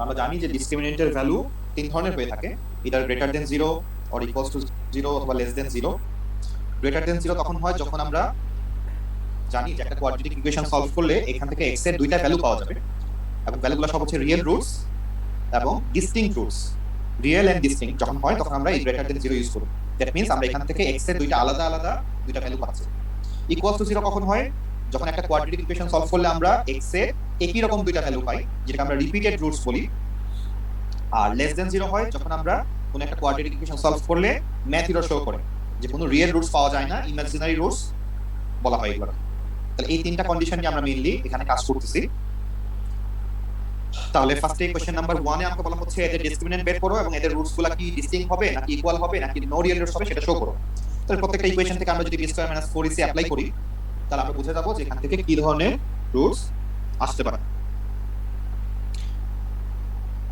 আমরা জানি যে ডিসক্রিমিনেন্টের ভ্যালু তিন ধরনের হয়ে থাকে, either greater than 0 or equals to 0 অথবা লেস দেন 0। গ্রেটার দেন 0 তখন হয় যখন আমরা জানি যে একটা কোয়াড্রেটিক ইকুয়েশন সলভ করলে এখান থেকে x এর দুইটা ভ্যালু পাওয়া যাবে, এবং ভ্যালুগুলো সব হচ্ছে রিয়েল রুটস এবং distinct roots. Real and distinct যখন হয় তখন আমরা এই গ্রেটার দেন 0 ইউজ করব। দ্যাট মিন্স আমরা এখান থেকে x এর দুইটা আলাদা আলাদা দুইটা ভ্যালু পাচ্ছি। ইকুয়ালস টু 0 কখন হয়? যখন একটা কোয়াড্রেটিক ইকুয়েশন সলভ করলে আমরা x এর একই রকম দুইটা ভ্যালু পাই, যেটাকে আমরা রিপিটেড রুটস বলি। আর লেস দেন 0 হয় যখন আমরা কোনো একটা কোয়াড্রেটিক ইকুয়েশন সলভ করলে ম্যাথ এরর শো করে, যে কোনো রিয়েল রুটস পাওয়া যায় না, ইমাজিনারি রুটস বলা হয় এগুলো। তাহলে এই তিনটা কন্ডিশন নিয়ে আমরা মেইনলি এখানে কাজ করতেছি। তাহলে ফার্স্টে কোশ্চেন নাম্বার 1 এ আমাকে বলা হচ্ছে এদের ডিসক্রিমিনেন্ট বের করো এবং এদের রুটসগুলো কি ডিস্টিংক্ট হবে নাকি ইকুয়াল হবে নাকি নো রিয়েল রুটস হবে সেটা শো করো। তাহলে প্রত্যেকটা ইকুয়েশন থেকে আমরা যদি b² - 4ac অ্যাপ্লাই করি তাহলে আমরা বুঝে যাবো যে এখান থেকে কি ধরনের রুটস আসতে পারে।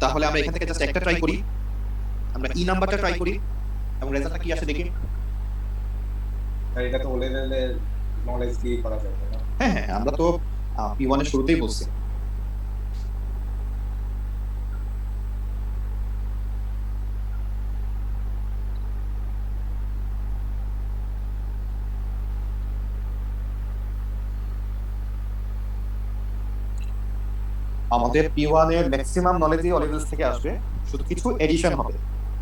তাহলে আমরা এখান থেকে জাস্ট একটা ট্রাই করি, আমরা ই নাম্বারটা ট্রাই করি এবং রেজাল্টটা কি আসে দেখি। আর এটা তো ওলে লেভেলের নলেজ দিয়ে করা যায় না? হ্যাঁ হ্যাঁ, আমরা তো p1 এর শুরুতেই বলছি। আমাদের p1 এর ম্যাক্সিমাম নলেজই ও লেভেলস থেকে আসবে, শুধু কিছু এডিশন হবে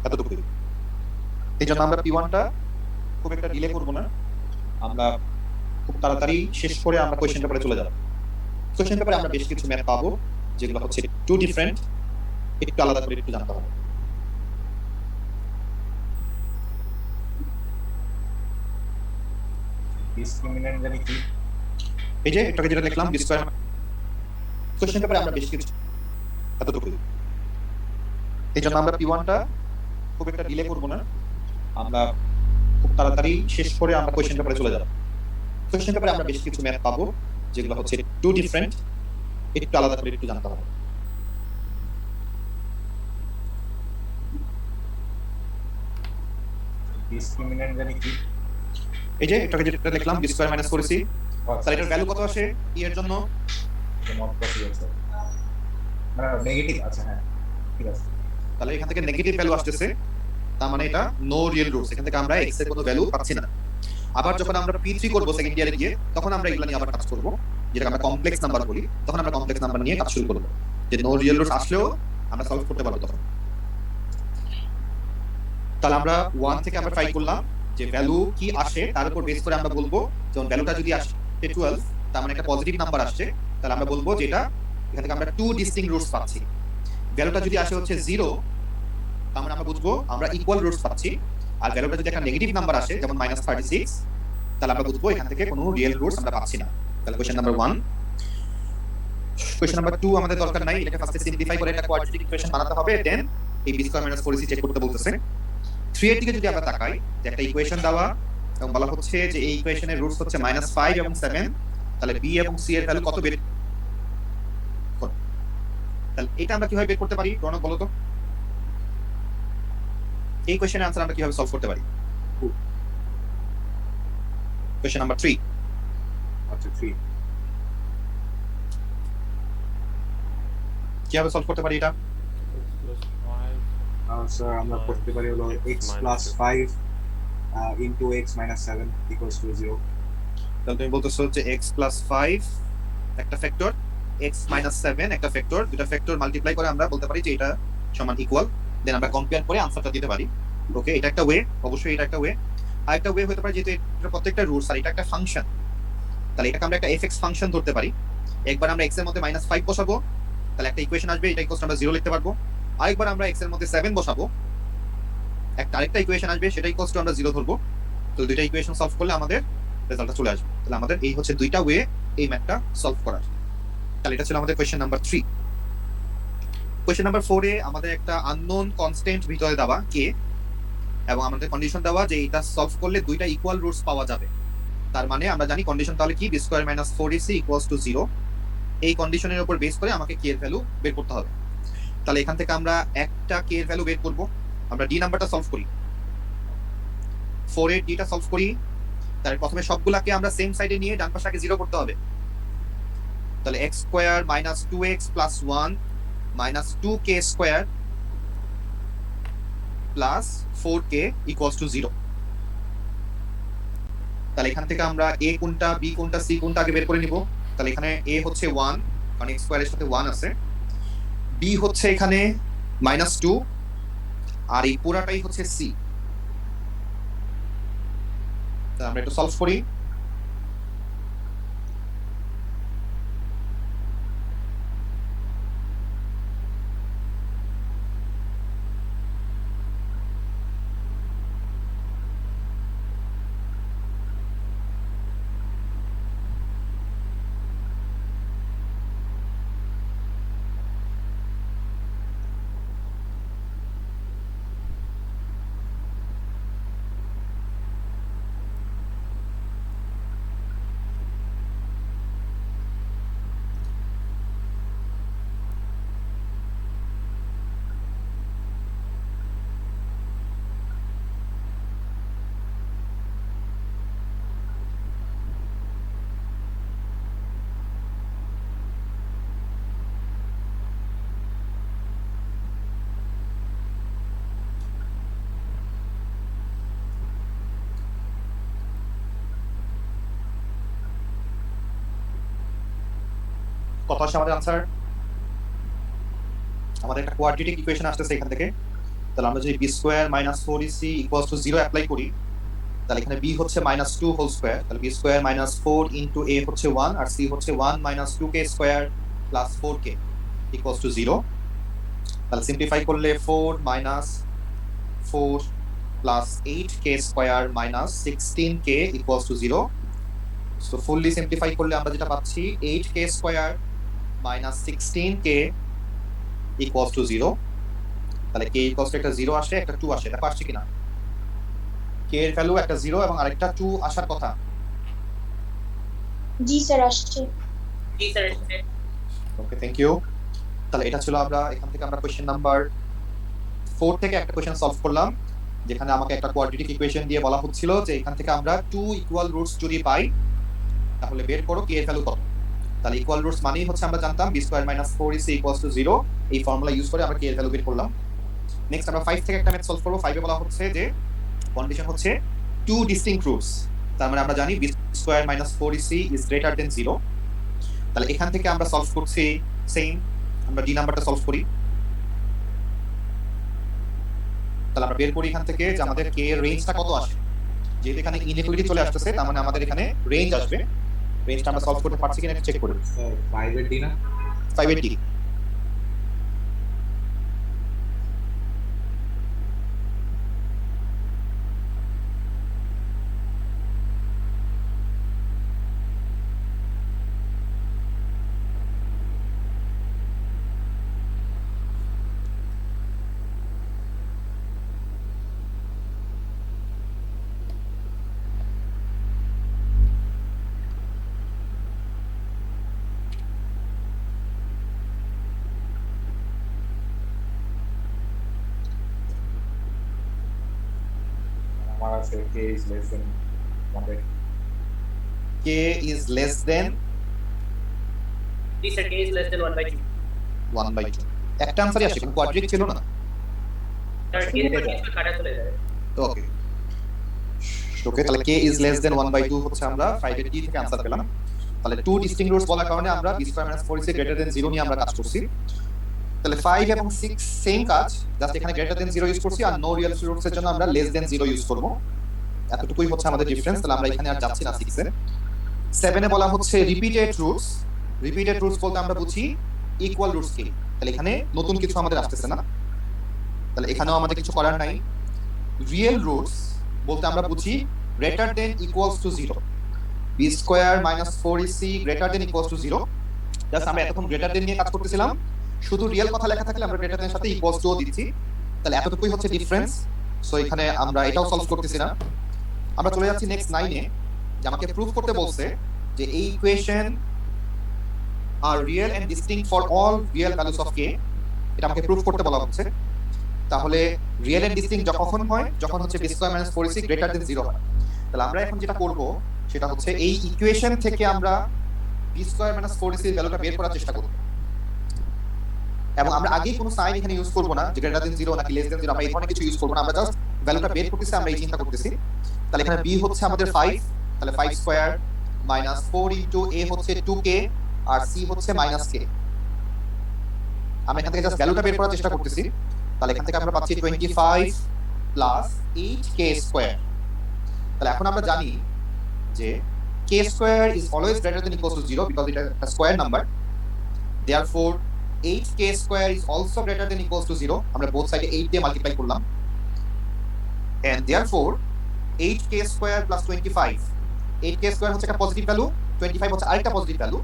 এতটুকুই। এই জন্য আমরা p1টা খুব একটা ডিলে করব না, আমরা খুব তাড়াতাড়ি শেষ করে আমরা কোশ্চেন পেপারে চলে যাব। কোশ্চেন পেপারে আমরা বেশ কিছু ম্যাথ পাবো যেগুলো হচ্ছে টু ডিফারেন্ট, একটু আলাদা করে একটু জানতে হবে। ডিসক্রিমিনেন্ট জানি কি? এই যে এটাকে যেটা লিখলাম b²। কোশ্চেন পেপারে আমরা বেশ কিছু এতটুকুই। এই জন্য আমরা p1টা খুব একটা ডিলে করব না, আমরা খুব তাড়াতাড়ি শেষ করে আমরা কোশ্চেন পেপারে চলে যাব। কোশ্চেন পেপারে আমরা বেশ কিছু ম্যাথ পাবো যেগুলো হচ্ছে টু ডিফারেন্ট, একটু আলাদা করে একটু জানতে হবে। ডিসক্রিমিনেন্ট জানি কি? এই যে এটাকে যেটা লিখলাম b² - 4ac, তাহলে এটার ভ্যালু কত আসে e এর জন্য? মত কত আছে? না নেগেটিভ আছে, হ্যাঁ ঠিক আছে। তাহলে এখান থেকে নেগেটিভ ভ্যালু আসতেছে, তার মানে এটা নো রিয়েল রুটস, এখান থেকে আমরা x এর কোনো ভ্যালু পাচ্ছি না। আবার যখন আমরা p3 করব সেকেন্ড ইয়ারে গিয়ে, তখন আমরা এগুলা নিয়ে আবার কাজ করব, যেটা আমরা কমপ্লেক্স নাম্বার বলি। তখন আমরা কমপ্লেক্স নাম্বার নিয়ে কাজ শুরু করব, যে নো রিয়েল রুটস আসলেও আমরা সলভ করতে পারবো তখন। তাহলে আমরা 1 থেকে আমরা ট্রাই করলাম যে ভ্যালু কি আসে তার উপর বেস করে আমরা বলবো, যেমন ভ্যালুটা যদি আসে 12, তার মানে একটা পজিটিভ নাম্বার আসছে, তাহলে আমরা বলবো যে এটা এখান থেকে আমরা টু ডিস্টিংক্ট রুটস পাচ্ছি। ভ্যালুটা যদি আসে হচ্ছে 0, তার মানে আমরা বুঝবো আমরা ইকুয়াল রুটস পাচ্ছি। আর ভ্যালুটা যদি একটা নেগেটিভ নাম্বার আসে যেমন -36, তাহলে আমরা বুঝবো এখান থেকে কোনো রিয়েল রুটস আমরা পাচ্ছি না। তাহলে কোশ্চেন নাম্বার 1। কোশ্চেন নাম্বার 2 আমাদের দরকার নাই, এটাকে ফার্স্টে সিম্পলিফাই করে একটা কোয়াড্রেটিক ইকুয়েশন বানাতে হবে, দেন এই b² - 4ac চেক করতে বলতেছে। 3 এর দিকে যদি আমরা তাকাই, যে একটা ইকুয়েশন দেওয়া এবং বলা হচ্ছে যে এই ইকুয়েশনের রুটস হচ্ছে -5 এবং 7, তাহলে b এবং c এর ভ্যালু কত বের করব? তাহলে এটা আমরা কিভাবে বের করতে পারি রণক বলো তো? এই কোশ্চেনের आंसर আমরা কিভাবে সলভ করতে পারি? Question number 3। আচ্ছা 3 কিভাবে সলভ করতে পারি এটা? স্যার আমরা করতে পারি হলো x + 5 into x - 7 = 0। তাহলে তুমি বলতেছো যে x + 5 একটা ফ্যাক্টর, x - 7 একটা ফ্যাক্টর, দুটো ফ্যাক্টর মাল্টিপ্লাই করে আমরা বলতে পারি যে এটা সমান ইকুয়াল, দেন আমরা কম্পেয়ার করে आंसरটা দিতে পারি। ওকে, এটা একটা ওয়ে, অবশ্যই এটা একটা ওয়ে। আরেকটা ওয়ে হতে পারে যেহেতু এটা প্রত্যেকটা রুটস আর এটা একটা ফাংশন, তাহলে এটাকে আমরা একটা fx ফাংশন ধরতে পারি। একবার আমরা x এর মধ্যে -5 বসাবো, তাহলে একটা ইকুয়েশন আসবে, এটা ইকুয়ালস আমরা 0 লিখতে পারবো। আরেকবার আমরা x এর মধ্যে 7 বসাবো, একটা আরেকটা ইকুয়েশন আসবে, সেটা ইকুয়ালস টু আমরা 0 ধরবো। তো দুইটা ইকুয়েশন সলভ করলে আমাদের রেজাল্টটা চলে আসবে। তাহলে আমাদের এই হচ্ছে দুইটা ওয়ে এই ম্যাথটা সলভ করার। তাহলে এটা ছিল আমাদের কোশ্চেন নাম্বার 3। কোশ্চেন নাম্বার 4 এ আমাদের একটা আননোন কনস্ট্যান্ট ভিতরে দেওয়া k, এবং আমাদের কন্ডিশন দেওয়া যে এটা সলভ করলে দুইটা ইকুয়াল রুটস পাওয়া যাবে। তার মানে আমরা জানি কন্ডিশন তাহলে কি, b² - 4ac = 0। এই কন্ডিশনের উপর বেস করে আমাকে k এর ভ্যালু বের করতে হবে। তাহলে এখান থেকে আমরা একটা k এর ভ্যালু বের করব। আমরা d নাম্বারটা সলভ করি, 4 এর d টা সলভ করি। তাহলে প্রথমে সবগুলাকে আমরা সেম সাইডে নিয়ে ডান পাশটাকে 0 করতে হবে। তাহলে x² - 2x + 1 minus 2k square plus 4k equals to 0. তাহলে এখান থেকে আমরা a কোনটা, b কোনটা, c কোনটা আগে বের করে নিব। তাহলে এখানে a হচ্ছে 1 কারণ x স্কয়ারের সাথে 1 আছে, b হচ্ছে এখানে -2 আর এই পুরাটাই হচ্ছে c। তাহলে আমরা একটু সলভ করি। কত আসে আমাদের আনসার? আমাদের একটা কোয়াড্রেটিক ইকুয়েশন আসতেছে এখান থেকে। তাহলে আমরা যদি b square minus 4ac equals to 0 apply করি, তাহলে এখানে b হচ্ছে -2 হোল স্কয়ার, তাহলে b square minus 4 into a হচ্ছে 1 আর c হচ্ছে 1 minus 2k square plus 4k equals to 0। তাহলে সিম্পলিফাই করলে 4 minus 4 plus 8k square minus 16k equals to 0। So fully simplify করলে আমরা যেটা পাচ্ছি 8k square minus 16k equals to 0। তাহলে k equals to একটা 0 আসে, একটা 2 আসে, এটা পারছি কিনা? k এর ভ্যালু একটা 0 এবং আরেকটা 2 আসার কথা। জি স্যার আসছে। জি স্যার আসছে। ওকে, থ্যাংক ইউ। তাহলে এটা ছিল আমরা এখান থেকে আমরা কোশ্চেন নাম্বার 4 থেকে একটা কোশ্চেন সলভ করলাম, যেখানে আমাকে একটা কোয়াড্রেটিক ইকুয়েশন দিয়ে বলা হচ্ছিল যে এখান থেকে আমরা 2 ইকুয়াল রুটস যদি পাই তাহলে বের করো k এর ভ্যালু কত। তাহলে ইকুয়াল রুটস মানেই হচ্ছে আমরা জানতাম b square minus 4ac equals to 0। এই ফর্মুলা ইউজ করে আমরা k এর ভ্যালু বের করলাম। নেক্সট আমরা 5 থেকে একটা ম্যাথ সলভ করব। 5 এ বলা হচ্ছে যে কন্ডিশন হচ্ছে 2 ডিস্টিংক্ট রুটস। তার মানে আমরা জানি b square minus 4ac is greater than 0। তাহলে এখান থেকে আমরা সলভ করছি সেম, আমরা d নাম্বারটা সলভ করি। তাহলে আমরা বের করি এখান থেকে যে আমাদের k এর রেঞ্জটা কত আসে। যেহেতু এখানে ইনইকুয়ালিটি চলে আসছে, তার মানে আমাদের এখানে রেঞ্জ আসবে। রেঞ্জটা আমরা সলভ করতে পারছি কিনা একটু চেক করি। 5 এর d না 5 এর d। আমার আছে k is less than 100 k is less than G sir k is less than 1/2 1/2। একটা আনসারই আসে, কোনো কোয়াড্রেটিক ছিল না। স্যার k এর পর কিছু কাটা চলে যাবে। ওকে ওকে, তাহলে k is less than 1/2 হচ্ছে আমরা 5 এর d থেকে আনসার পেলাম। তাহলে 2 ডিস্টিংক্ট রুটস বলার কারণে আমরা b square minus 4ac greater than 0 নিয়ে আমরা কাজ করছি। তাহলে 5 এবং 6 সেম কাজ, জাস্ট এখানে গ্রেটার দেন 0 ইউজ করছি আর নো রিয়েল রুটস এর জন্য আমরা লেস দেন 0 ইউজ করব। এতটুকুই হচ্ছে আমাদের ডিফারেন্স। তাহলে আমরা এখানে আর যাচ্ছি না 6 এ। 7 এ বলা হচ্ছে রিপিটেড রুটস। রিপিটেড রুটস বলতে আমরা বুঝি ইকুয়াল রুটস কে। তাহলে এখানে নতুন কিছু আমাদের আসতেছে না, তাহলে এখানেও আমাদের কিছু করার নাই। রিয়েল রুটস বলতে আমরা বুঝি greater than equals to 0। b square minus 4ac greater than equals to 0। Just আমরা এতক্ষণ গ্রেটার দেন নিয়ে কাজ করতেছিলাম, শুধু রিয়েল কথা লেখা থাকলে আমরা গ্রেটার দেন সাথে ইকুয়ালস টু দিচ্ছি। তাহলে এতটুকুই হচ্ছে ডিফারেন্স। সো এখানে আমরা এটাও সলভ করতেছি না। আমরা চলে যাচ্ছি নেক্সট 9 এ, যে আমাকে প্রুফ করতে বলছে যে এই ইকুয়েশন আর real and distinct for all real values of k। এটা আমাকে প্রুফ করতে বলা হচ্ছে। তাহলে রিয়েল এন্ড ডিস্টিংক্ট যখন হয়, যখন হচ্ছে b square minus 4ac greater than 0 হয়। তাহলে আমরা এখন যেটা করব সেটা হচ্ছে এই ইকুয়েশন থেকে আমরা b স্কয়ার মাইনাস 4ac এর ভ্যালুটা বের করার চেষ্টা করব। এবং আমরা আগেই কোনো সাইন এখানে ইউজ করবো না যে গ্রেটার দেন 0 নাকি লেস দেন 0, আমরা এই ধরনের কিছু ইউজ করবো না, আমরা জাস্ট ভ্যালুটা বের করতেছি, আমরা এই চিন্তা করতেছি। তাহলে এখানে b হচ্ছে আমাদের 5, তাহলে 5 স্কয়ার মাইনাস 4 ইনটু a হচ্ছে 2k আর c হচ্ছে মাইনাস k। আমরা এখান থেকে জাস্ট ভ্যালুটা বের করার চেষ্টা করতেছি। তাহলে এখান থেকে আমরা পাচ্ছি 25 প্লাস 8k স্কয়ার। তাহলে এখন আমরা জানি যে k square is always greater than equals to 0 because এটা একটা square number. Therefore 8k square is also greater than equals to 0. আমরা both side 8 দিয়ে মাল্টিপ্লাই করলাম, and therefore 8k square plus 25, 8k square হচ্ছে একটা পজিটিভ ভ্যালু, 25 হচ্ছে আরেকটা positive value,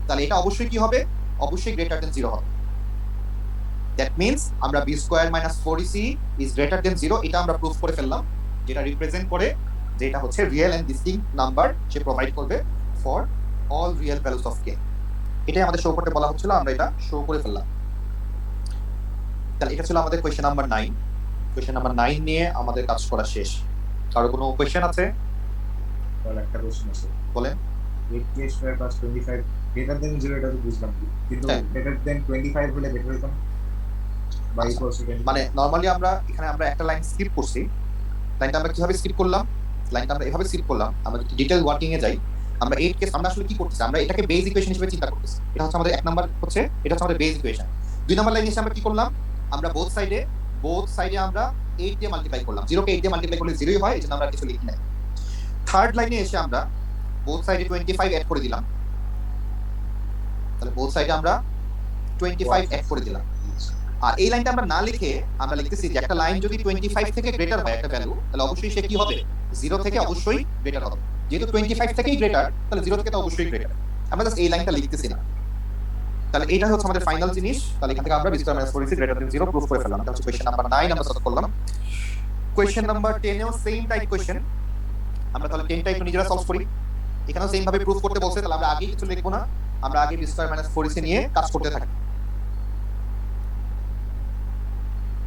তাহলে এটা অবশ্যই কি হবে, অবশ্যই গ্রেটার দেন 0 হবে। দ্যাট মিন্স আমরা b square minus 4ac is greater than 0 এটা আমরা প্রুফ করে ফেললাম, যেটা রিপ্রেজেন্ট করে যে এটা হচ্ছে রিয়েল এন্ড ডিস্টিংক্ট নাম্বার সে প্রোভাইড করবে for all real values of k। এটাই আমাদের শো করতে বলা হচ্ছিল, আমরা এটা শো করে ফেললাম। তাহলে এটা ছিল আমাদের কোয়েশ্চেন নাম্বার 9। কোয়েশ্চেন নাম্বার 9 নিয়ে আমাদের কাজ করা শেষ। কারো কোনো কোয়েশ্চেন আছে? তাহলে একটা কোশ্চেন আছে, বলেন। 8k square plus 25 greater than 0 এটা তো বুঝলাম, কিন্তু হ্যাঁ। গ্রেটার দেন 25 হলে বেটার হতো না, বা ইকুয়ালস টু 25। মানে নরমালি আমরা এখানে একটা লাইন স্কিপ করছি। লাইনটা আমরা কিভাবে স্কিপ করলাম? লাইনটা আমরা এভাবে স্কিপ করলাম। আমরা যদি ডিটেইল ওয়ার্কিং এ যাই, আমরা 8 কেস আমরা আসলে কি করতেছি, আমরা এটাকে বেস ইকুয়েশন হিসেবে চিন্তা করতেছি। এটা হচ্ছে আমাদের এক নাম্বার, হচ্ছে এটা হচ্ছে আমাদের বেস ইকুয়েশন। দুই নাম্বার লাইনে এসে আমরা কি করলাম, আমরা বোথ সাইডে আমরা 8 দিয়ে মাল্টিপ্লাই করলাম। 0 কে 8 দিয়ে মাল্টিপ্লাই করলে 0ই হয়, এজন্য আমরা কিছু লিখি নাই। থার্ড লাইনে এসে আমরা বোথ সাইডে 25 অ্যাড করে দিলাম। তাহলে বোথ সাইডে আমরা 25 অ্যাড করে দিলাম। আর এই লাইনটা আমরা না লিখে আমরা লিখতেছি যে একটা লাইন যদি 25 থেকে গ্রেটার হয় একটা ভ্যালু, তাহলে অবশ্যই সে কি হবে, 0 থেকে অবশ্যই গ্রেটার হবে। যেহেতু 25 থেকেই গ্রেটার, তাহলে 0 থেকে তো অবশ্যই গ্রেটার। আমরা জাস্ট এই লাইনটা লিখতেছি না। তাহলে এটা হচ্ছে আমাদের ফাইনাল জিনিস। তাহলে এখান থেকে আমরা b square minus 4ac greater than 0 proof করে ফেললাম। এটা হচ্ছে কোশ্চেন নাম্বার 9 আমরা সলভ করলাম। কোশ্চেন নাম্বার 10 এও সেম টাইপ কোশ্চেন। আমরা তাহলে 10টা একটু নিজেরা সলভ করি। এখানেও সেম ভাবে প্রুফ করতে বলছে, তাহলে আমরা আগে কিছু লিখবো না, আমরা আগে b স্কয়ার মাইনাস 4ac নিয়ে কাজ করতে থাকি।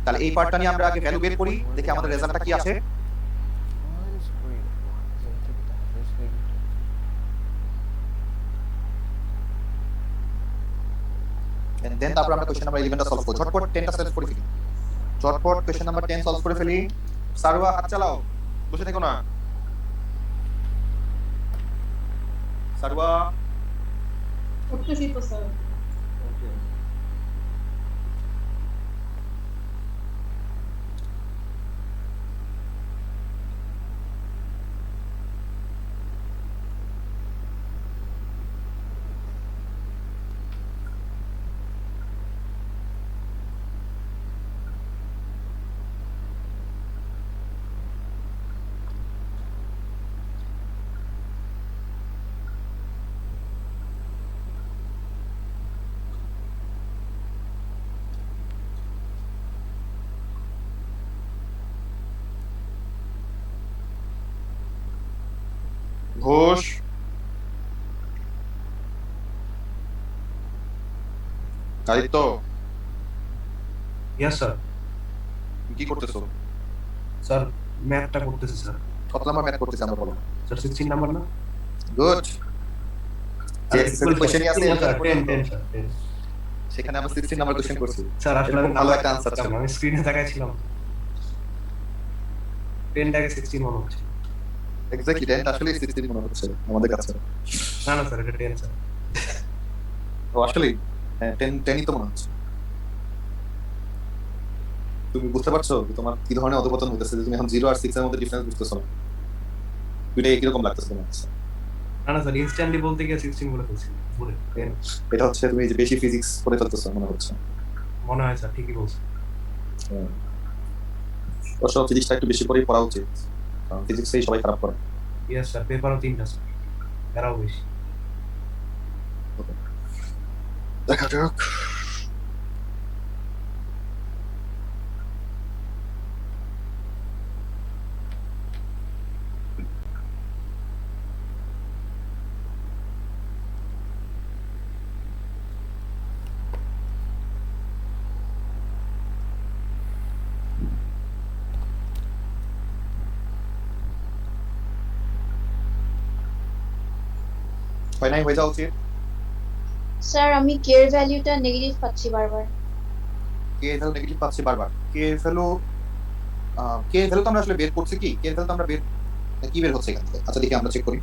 তাহলে এই পার্টটা নিয়ে আমরা আগে ভ্যালু বের করি, দেখি আমাদের রেজাল্টটা কি আসে। and then তারপর আমরা কোশ্চেন নাম্বার 11টা সলভ করব। ঝটপট 10টা সলভ করে ফেলি। ঝটপট কোশ্চেন নাম্বার 10 সলভ করে ফেলি। সারওয়া হাত চালাও, বসে থেকো না। সারওয়া করতেছি তো স্যার। ওকে, ঘোষ, আদিত্য, ইয়েস স্যার। কি করতেছো? স্যার ম্যাথটা করতেছি স্যার। কত নাম্বার ম্যাথ করতেছ আমরা বলো? স্যার 16 নাম্বার না? গুড। যে কোশ্চেনই আছে 10 স্যার 10 সেখানে আমরা 16 নাম্বার কোশ্চেন করছি। স্যার আসলে এরকম ভালো একটা আনসার ছিল। আমি স্ক্রিনে তাকাইছিলাম, 10 টাকে 16 মনে হচ্ছে। এক্স্যাক্টলি 10 আসলে 16 মনে হচ্ছে আমাদের কাছে। না না স্যার, এটা 10 স্যার। ও আসলে 10ই তো মনে হচ্ছে। তুমি বুঝতে পারছো যে তোমার কি ধরনের অধপতন হইতেছে, যে তুমি এখন 0 আর 6 এর মধ্যে ডিফারেন্স বুঝতেছো না? দুইটা একই রকম লাগতেছে তোমার কাছে। না না স্যার, ইনস্ট্যান্টলি বলতে গিয়ে 16 বলে ফেলছি পুরো 10 এটা হচ্ছে তুমি যে বেশি ফিজিক্স পড়ে ফেলতেছো মনে হচ্ছে। মনে হয় স্যার, ঠিকই বলছেন। অবশ্য ফিজিক্সটা একটু বেশি করেই পড়া উচিত, কারণ ফিজিক্সেই সবাই খারাপ করে। ইয়েস স্যার, পেপারও 3টা স্যার, এরাও বেশি। দেখা যাক। হয় নাই, হয়ে যাওয়া উচিত। স্যার আমি কেয়ার ভ্যালুটা নেগেটিভ পাচ্ছি বারবার। কে এর ভ্যালু নেগেটিভ পাচ্ছি বারবার। কে এর ভ্যালু তো আমরা আসলে বের করছি কি, কে এর ভ্যালু তো আমরা কি বের হচ্ছে এখান থেকে? আচ্ছা দেখি আমরা চেক করি।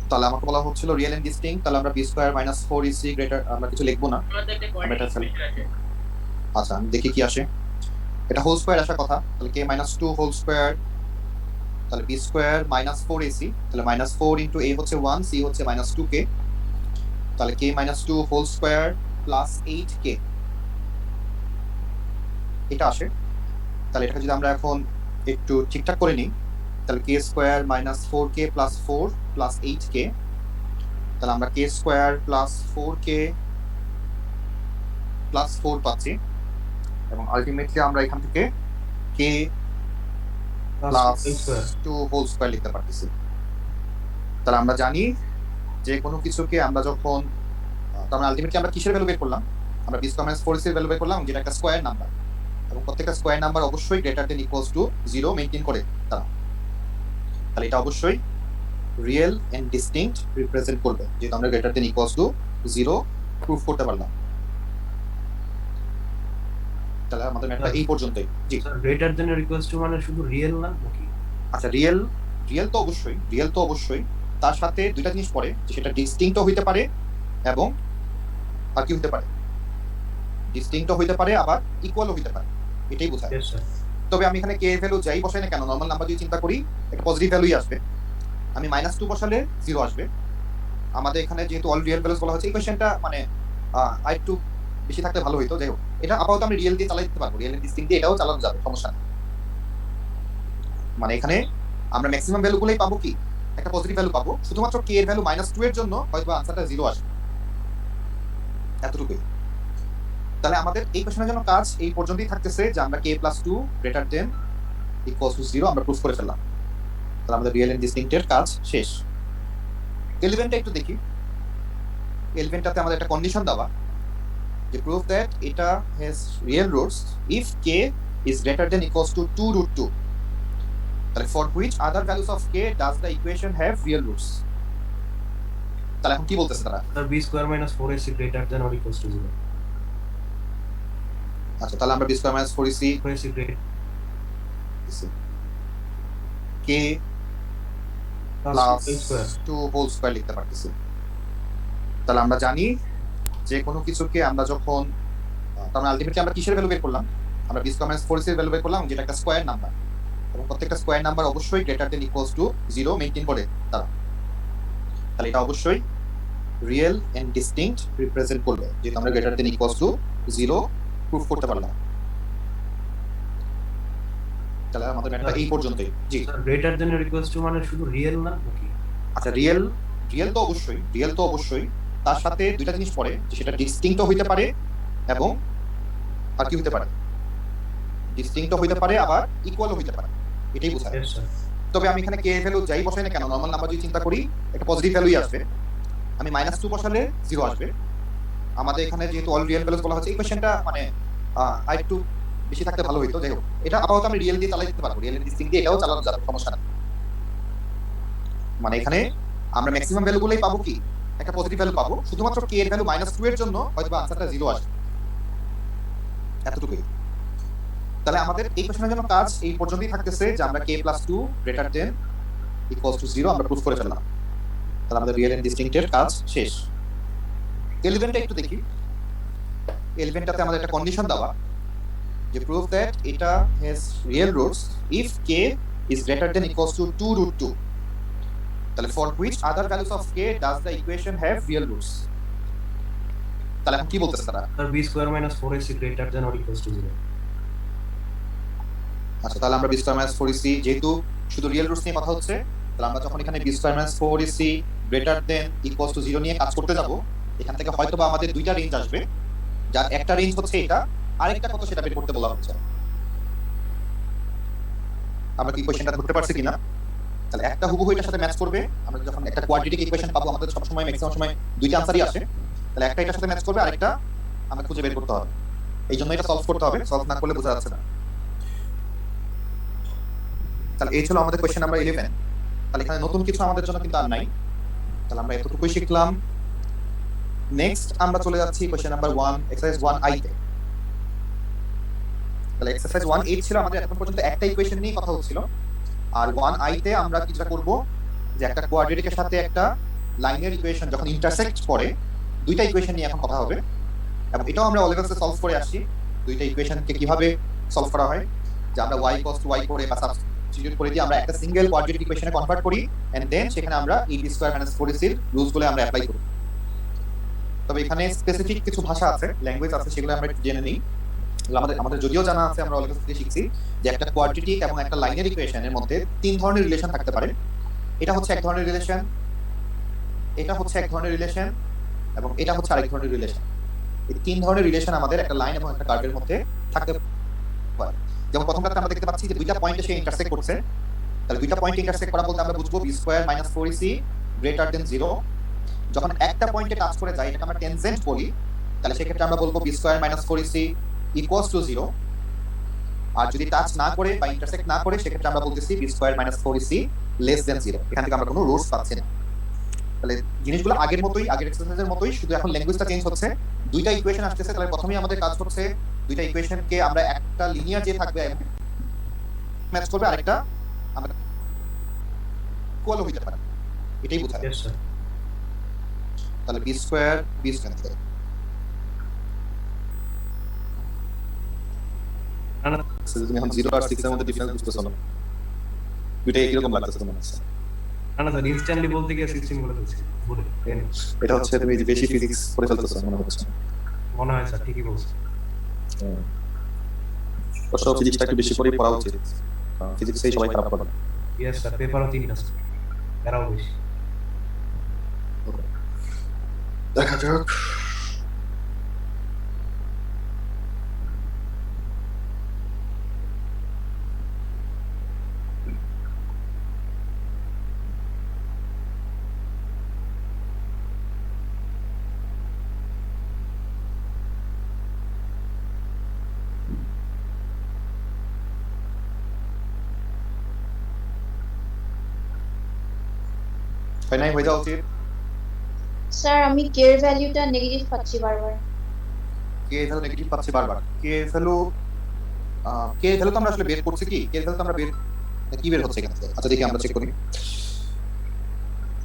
তাহলে আমাকে বলা হচ্ছিল রিয়েল এন্ড ডিস্টিংক্ট, তাহলে আমরা B square minus 4ac greater, আমরা কিছু লিখবো না। আমাদের একটা আমরা এটা কোয়ান্টিটি ফেলি। আছে। আচ্ছা আমি দেখি কি আসে। এটা হোল স্কয়ার আসার কথা, তাহলে কে মাইনাস 2 হোল স্কয়ার, তাহলে বি স্কয়ার মাইনাস 4ac, তাহলে মাইনাস 4 ইন্টু a হচ্ছে 1, c হচ্ছে মাইনাস 2k, তাহলে k minus 2 whole square plus 8k এটা আসে। তাহলে এটাকে যদি আমরা এখন একটু ঠিকঠাক করে নিই, তাহলে k square minus 4k plus 4 plus 8k, তাহলে আমরা কে স্কয়ার প্লাস 4k প্লাস 4 পাচ্ছি, এবং আলটিমেটলি আমরা এখান থেকে কে প্লাস 2 হোল স্কয়ার লিখতে পারতেছি। তাহলে আমরা জানি যে কোনো কিছুকে আমরা যখন তার মানে আলটিমেটলি আমরা কিসের ভ্যালু বের করলাম, আমরা বি স্কয়ার মাইনাস 4ac এর ভ্যালু বের করলাম, যেটা একটা স্কয়ার নাম্বার, এবং প্রত্যেকটা স্কয়ার নাম্বার অবশ্যই greater than equals to 0 maintain করে তারা। তাহলে এটা অবশ্যই রিয়েল এন্ড ডিস্টিংক্ট রিপ্রেজেন্ট করবে, যেহেতু আমরা greater than equals to 0 proof করতে পারলাম। তাহলে আমাদের ম্যাথটা এই পর্যন্তই। জি গ্রেটার দেন এর ইকুয়ালস টু মানে শুধু রিয়েল না নাকি? আচ্ছা, রিয়েল তো অবশ্যই, তার সাথে দুইটা জিনিস পড়ে, যে সেটা ডিস্টিংক্টও হইতে পারে এবং আর কি হইতে পারে, ডিস্টিংক্টও হইতে পারে আবার ইকুয়ালও হইতে পারে, এটাই বোঝায়। Yes sir. তবে আমি এখানে কে এর ভ্যালু যাই বসাই না কেন, নরমাল নাম্বার যদি চিন্তা করি একটা পজিটিভ ভ্যালুই আসবে। আমি -2 বসালে 0 আসবে। আমাদের এখানে যেহেতু অল রিয়েল ভ্যালুস বলা হচ্ছে, এই কোশ্চেনটা মানে আরেকটু বেশি থাকলে ভালো হইতো। যাই হোক, এটা আপাতত আমি রিয়েল দিয়ে চালাই দিতে পারবো, রিয়েল এন্ড ডিস্টিংক্ট দিয়ে এটাও চালানো যাবে, সমস্যা নেই। মানে এখানে আমরা ম্যাক্সিমাম ভ্যালুগুলোই পাবো কি, একটা পজিটিভ ভ্যালু পাবো, শুধুমাত্র কে এর ভ্যালু -2 এর জন্য হয়তো আনসারটা 0 আসবে, এতটুকুই। তাহলে আমাদের এই কোশ্চেনের জন্য কাজ এই পর্যন্তই থাকতেছে, যে আমরা k + 2 greater than equals to 0 আমরা প্রুফ করে ফেললাম। তাহলে আমাদের রিয়েল এন্ড ডিস্টিংক্টের কাজ শেষ। এলিমেন্টটা একটু দেখি। এলিমেন্টটাতে আমাদের একটা কন্ডিশন দেওয়া, যে প্রুফ দ্যাট এটা has real roots if k is greater than equals to 2√2, তাহলে for which other values of k does the equation have real roots। তাহলে এখন কি বলতেছে তারা? Sir b square minus 4ac greater than or equals to 0। আচ্ছা, তাহলে আমরা b² - 4ac 4ac greater k plus plus 2 whole square লিখতে পারতেছি। তাহলে আমরা জানি যে কোনো কিছুকে আমরা যখন তার মানে আলটিমেটলি আমরা কিসের ভ্যালু বের করলাম, আমরা b² - 4ac এর ভ্যালু বের করলাম, যেটা একটা স্কয়ার নাম্বার, এবং প্রত্যেকটা স্কয়ার নাম্বার অবশ্যই greater than equals to 0 maintain করে তারা। তাহলে এটা অবশ্যই রিয়েল এন্ড ডিস্টিংক্ট রিপ্রেজেন্ট করবে, যেহেতু আমরা greater than equals to 0 proof করতে পারলাম। তাহলে আমাদের ম্যাথটা এই পর্যন্তই। জি স্যার গ্রেটার দেন এর ইকুয়ালস টু মানে শুধু রিয়েল না নাকি? আচ্ছা, রিয়েল তো অবশ্যই, তার সাথে দুইটা জিনিস পড়ে, যে সেটা ডিস্টিংক্টও হইতে পারে এবং আর কি হইতে পারে, ডিস্টিংক্টও হইতে পারে আবার ইকুয়ালও হইতে পারে, এটাই বোঝায়। Yes sir. তবে আমি এখানে কে এর ভ্যালু যাই বসাই না কেন, নরমাল নাম্বার যদি চিন্তা করি একটা পজিটিভ ভ্যালুই আসবে। আমি -2 বসালে 0 আসবে। আমাদের এখানে যেহেতু অল রিয়েল ভ্যালুস বলা হচ্ছে, এই কোশ্চেনটা মানে আরেকটু বেশি থাকতে ভালো হইতো। যাই হোক, এটা আপাতত আমি রিয়েল দিয়ে চালাই দিতে পারবো, রিয়েল এন্ড ডিস্টিংক্ট দিয়ে এটাও চালানো যাবে, সমস্যা নেই। মানে এখানে আমরা ম্যাক্সিমাম ভ্যালুগুলোই পাবো কি, একটা পজিটিভ ভ্যালু পাবো, শুধুমাত্র কে এর ভ্যালু -2 এর জন্য হয়তো আনসারটা 0 আসবে, এতটুকুই। তাহলে আমাদের এই কোশ্চেনের জন্য কাজ এই পর্যন্তই থাকতেছে, যে আমরা k + 2 greater than equals to 0 আমরা প্রুফ করে ফেললাম। তাহলে আমাদের রিয়েল এন্ড ডিস্টিংক্টের কাজ শেষ। এলিমেন্টটা একটু দেখি। এলিমেন্টটাতে আমাদের একটা কন্ডিশন দেওয়া, যে প্রুফ দ্যাট এটা has real roots if k is greater than equals to 2√2, তাহলে for which other values of k does the equation have real roots। তাহলে এখন কি বলতেছে তারা? Sir b square minus 4ac greater than or equals to 0। আচ্ছা, তাহলে আমরা b² - 4ac যেহেতু শুধু রিয়েল রুটস নিয়ে কথা হচ্ছে, তাহলে আমরা যখন এখানে b² - 4ac greater than equals to 0 নিয়ে কাজ করতে যাব, এখান থেকে হয়তোবা আমাদের দুইটা রেঞ্জ আসবে, যার একটা রেঞ্জ হচ্ছে এটা, আরেকটা কত সেটা বের করতে বলা হচ্ছে। আমরা কি কোশ্চেনটা ধরতে পারছি কিনা? তাহলে একটা হুবহু এটার সাথে ম্যাচ করবে। আমরা যখন একটা কোয়াড্রেটিক ইকুয়েশন পাবো, আমাদের সব সময় ম্যাক্সিমাম সময় দুইটা আনসারই আসে, তাহলে একটা এটার সাথে ম্যাচ করবে, আরেকটা আমরা খুঁজে বের করতে হবে। এই জন্য এটা সলভ করতে হবে, সলভ না করলে বোঝা যাচ্ছে না। তাহলে এই ছিল আমাদের কোশ্চেন নাম্বার 11। তাহলে এখানে নতুন কিছু আমাদের জন্য কিন্তু আর নাই, তাহলে আমরা এতটুকুই শিখলাম। নেক্সট আমরা চলে যাচ্ছি কোশ্চেন নাম্বার 1 এক্সারসাইজ 1i তে। তাহলে এক্সারসাইজ 1.8 ছিল আমাদের এখন পর্যন্ত একটা ইকুয়েশন নিয়ে কথা হচ্ছিল, আর 1i তে আমরা যেটা করব যে একটা কোয়াড্রেটিকের সাথে একটা লাইনের ইকুয়েশন যখন ইন্টারসেক্ট করে দুইটা ইকুয়েশন নিয়ে এখন কথা হবে, এবং এটাও আমরা ও লেভেলসে সলভ করে আসছি দুইটা ইকুয়েশনকে কিভাবে সলভ করা হয়, যে আমরা y cos y করে বা সাবস্টিটিউট করে দিয়ে আমরা একটা সিঙ্গেল কোয়াড্রেটিক ইকুয়েশনে কনভার্ট করি, এন্ড দেন সেখানে আমরা e b স্কয়ার - 4ac এর রুলসগুলো আমরা অ্যাপ্লাই করি। তবে এখানে স্পেসিফিক কিছু ভাষা আছে, ল্যাঙ্গুয়েজ আছে, সেগুলো আমরা একটু জেনে নিই। আমাদের যদিও জানা আছে, আমরা অলরেডি থেকে শিখছি যে একটা কোয়াড্রেটিক এবং একটা লাইনার ইকুয়েশনের মধ্যে তিন ধরনের রিলেশন থাকতে পারে। এটা হচ্ছে এক ধরনের রিলেশন, এটা হচ্ছে এক ধরনের রিলেশন, এবং এটা হচ্ছে আরেক ধরনের রিলেশন। এই তিন ধরনের রিলেশন আমাদের একটা লাইন এবং একটা কার্ভের মধ্যে থাকতে পারে। যেমন প্রথমটাতে আমরা দেখতে পাচ্ছি যে দুইটা পয়েন্টে সে ইন্টারসেক্ট করছে, তাহলে দুইটা পয়েন্ট ইন্টারসেক্ট করা বলতে আমরা বুঝবো b square - 4ac greater than 0। যখন একটা পয়েন্টে টাচ করে যায়, এটাকে আমরা টেনজেন্ট বলি, তাহলে সেক্ষেত্রে আমরা বলবো b square - 4ac equals to 0। আর যদি টাচ না করে বা ইন্টারসেক্ট না করে, সেক্ষেত্রে আমরা বলতেছি b square - 4ac less than 0। এখান থেকে আমরা কোনো রুলস পাচ্ছি না। তাহলে জিনিসগুলো আগের মতোই, আগের এক্সারসাইজের মতোই, শুধু এখন ল্যাঙ্গুয়েজটা চেঞ্জ হচ্ছে। দুইটা ইকুয়েশন আসতেছে, তাহলে প্রথমেই আমাদের কাজ হচ্ছে দুইটা ইকুয়েশনকে আমরা একটা লিনিয়ার যে থাকবে ম্যাচ করবে, আরেকটা আমরা ইকুয়াল হইতে পারে, এটাই বোঝায়। Yes, sir. তাহলে b স্কয়ার না, না, তুমি এখন 0 আর 6 এর মধ্যে ডিফারেন্স বুঝতেছো না, দুইটা একই রকম লাগতেছে তোমার কাছে। না, স্যার, ইনস্ট্যান্টলি বলতে গিয়ে সিস্টেম গুলো ফেলছি ভুলে। এটা হচ্ছে তুমি বেশি ফিজিক্স পড়ে ফেলতেছো মনে হচ্ছে। মনে হয় স্যার ঠিকই বলছেন। অবশ্য ফিজিক্সটা একটু বেশি করে পড়া উচিত, ফিজিক্সেই সবাই খারাপ করে। ইয়েস স্যার, পেপারও 3টা স্যার, এরাও বেশি। দেখা যাক। ফাইনাল হয়ে যাওয়া উচিত। স্যার আমি কে এর ভ্যালুটা নেগেটিভ পাচ্ছি বারবার। কে ভ্যালু নেগেটিভ পাচ্ছি বারবার। কে ভ্যালু তো আমরা আসলে বের করছি কি? কে ভ্যালু তো আমরা কি বের হচ্ছে এখান থেকে? আচ্ছা দেখি আমরা চেক করি।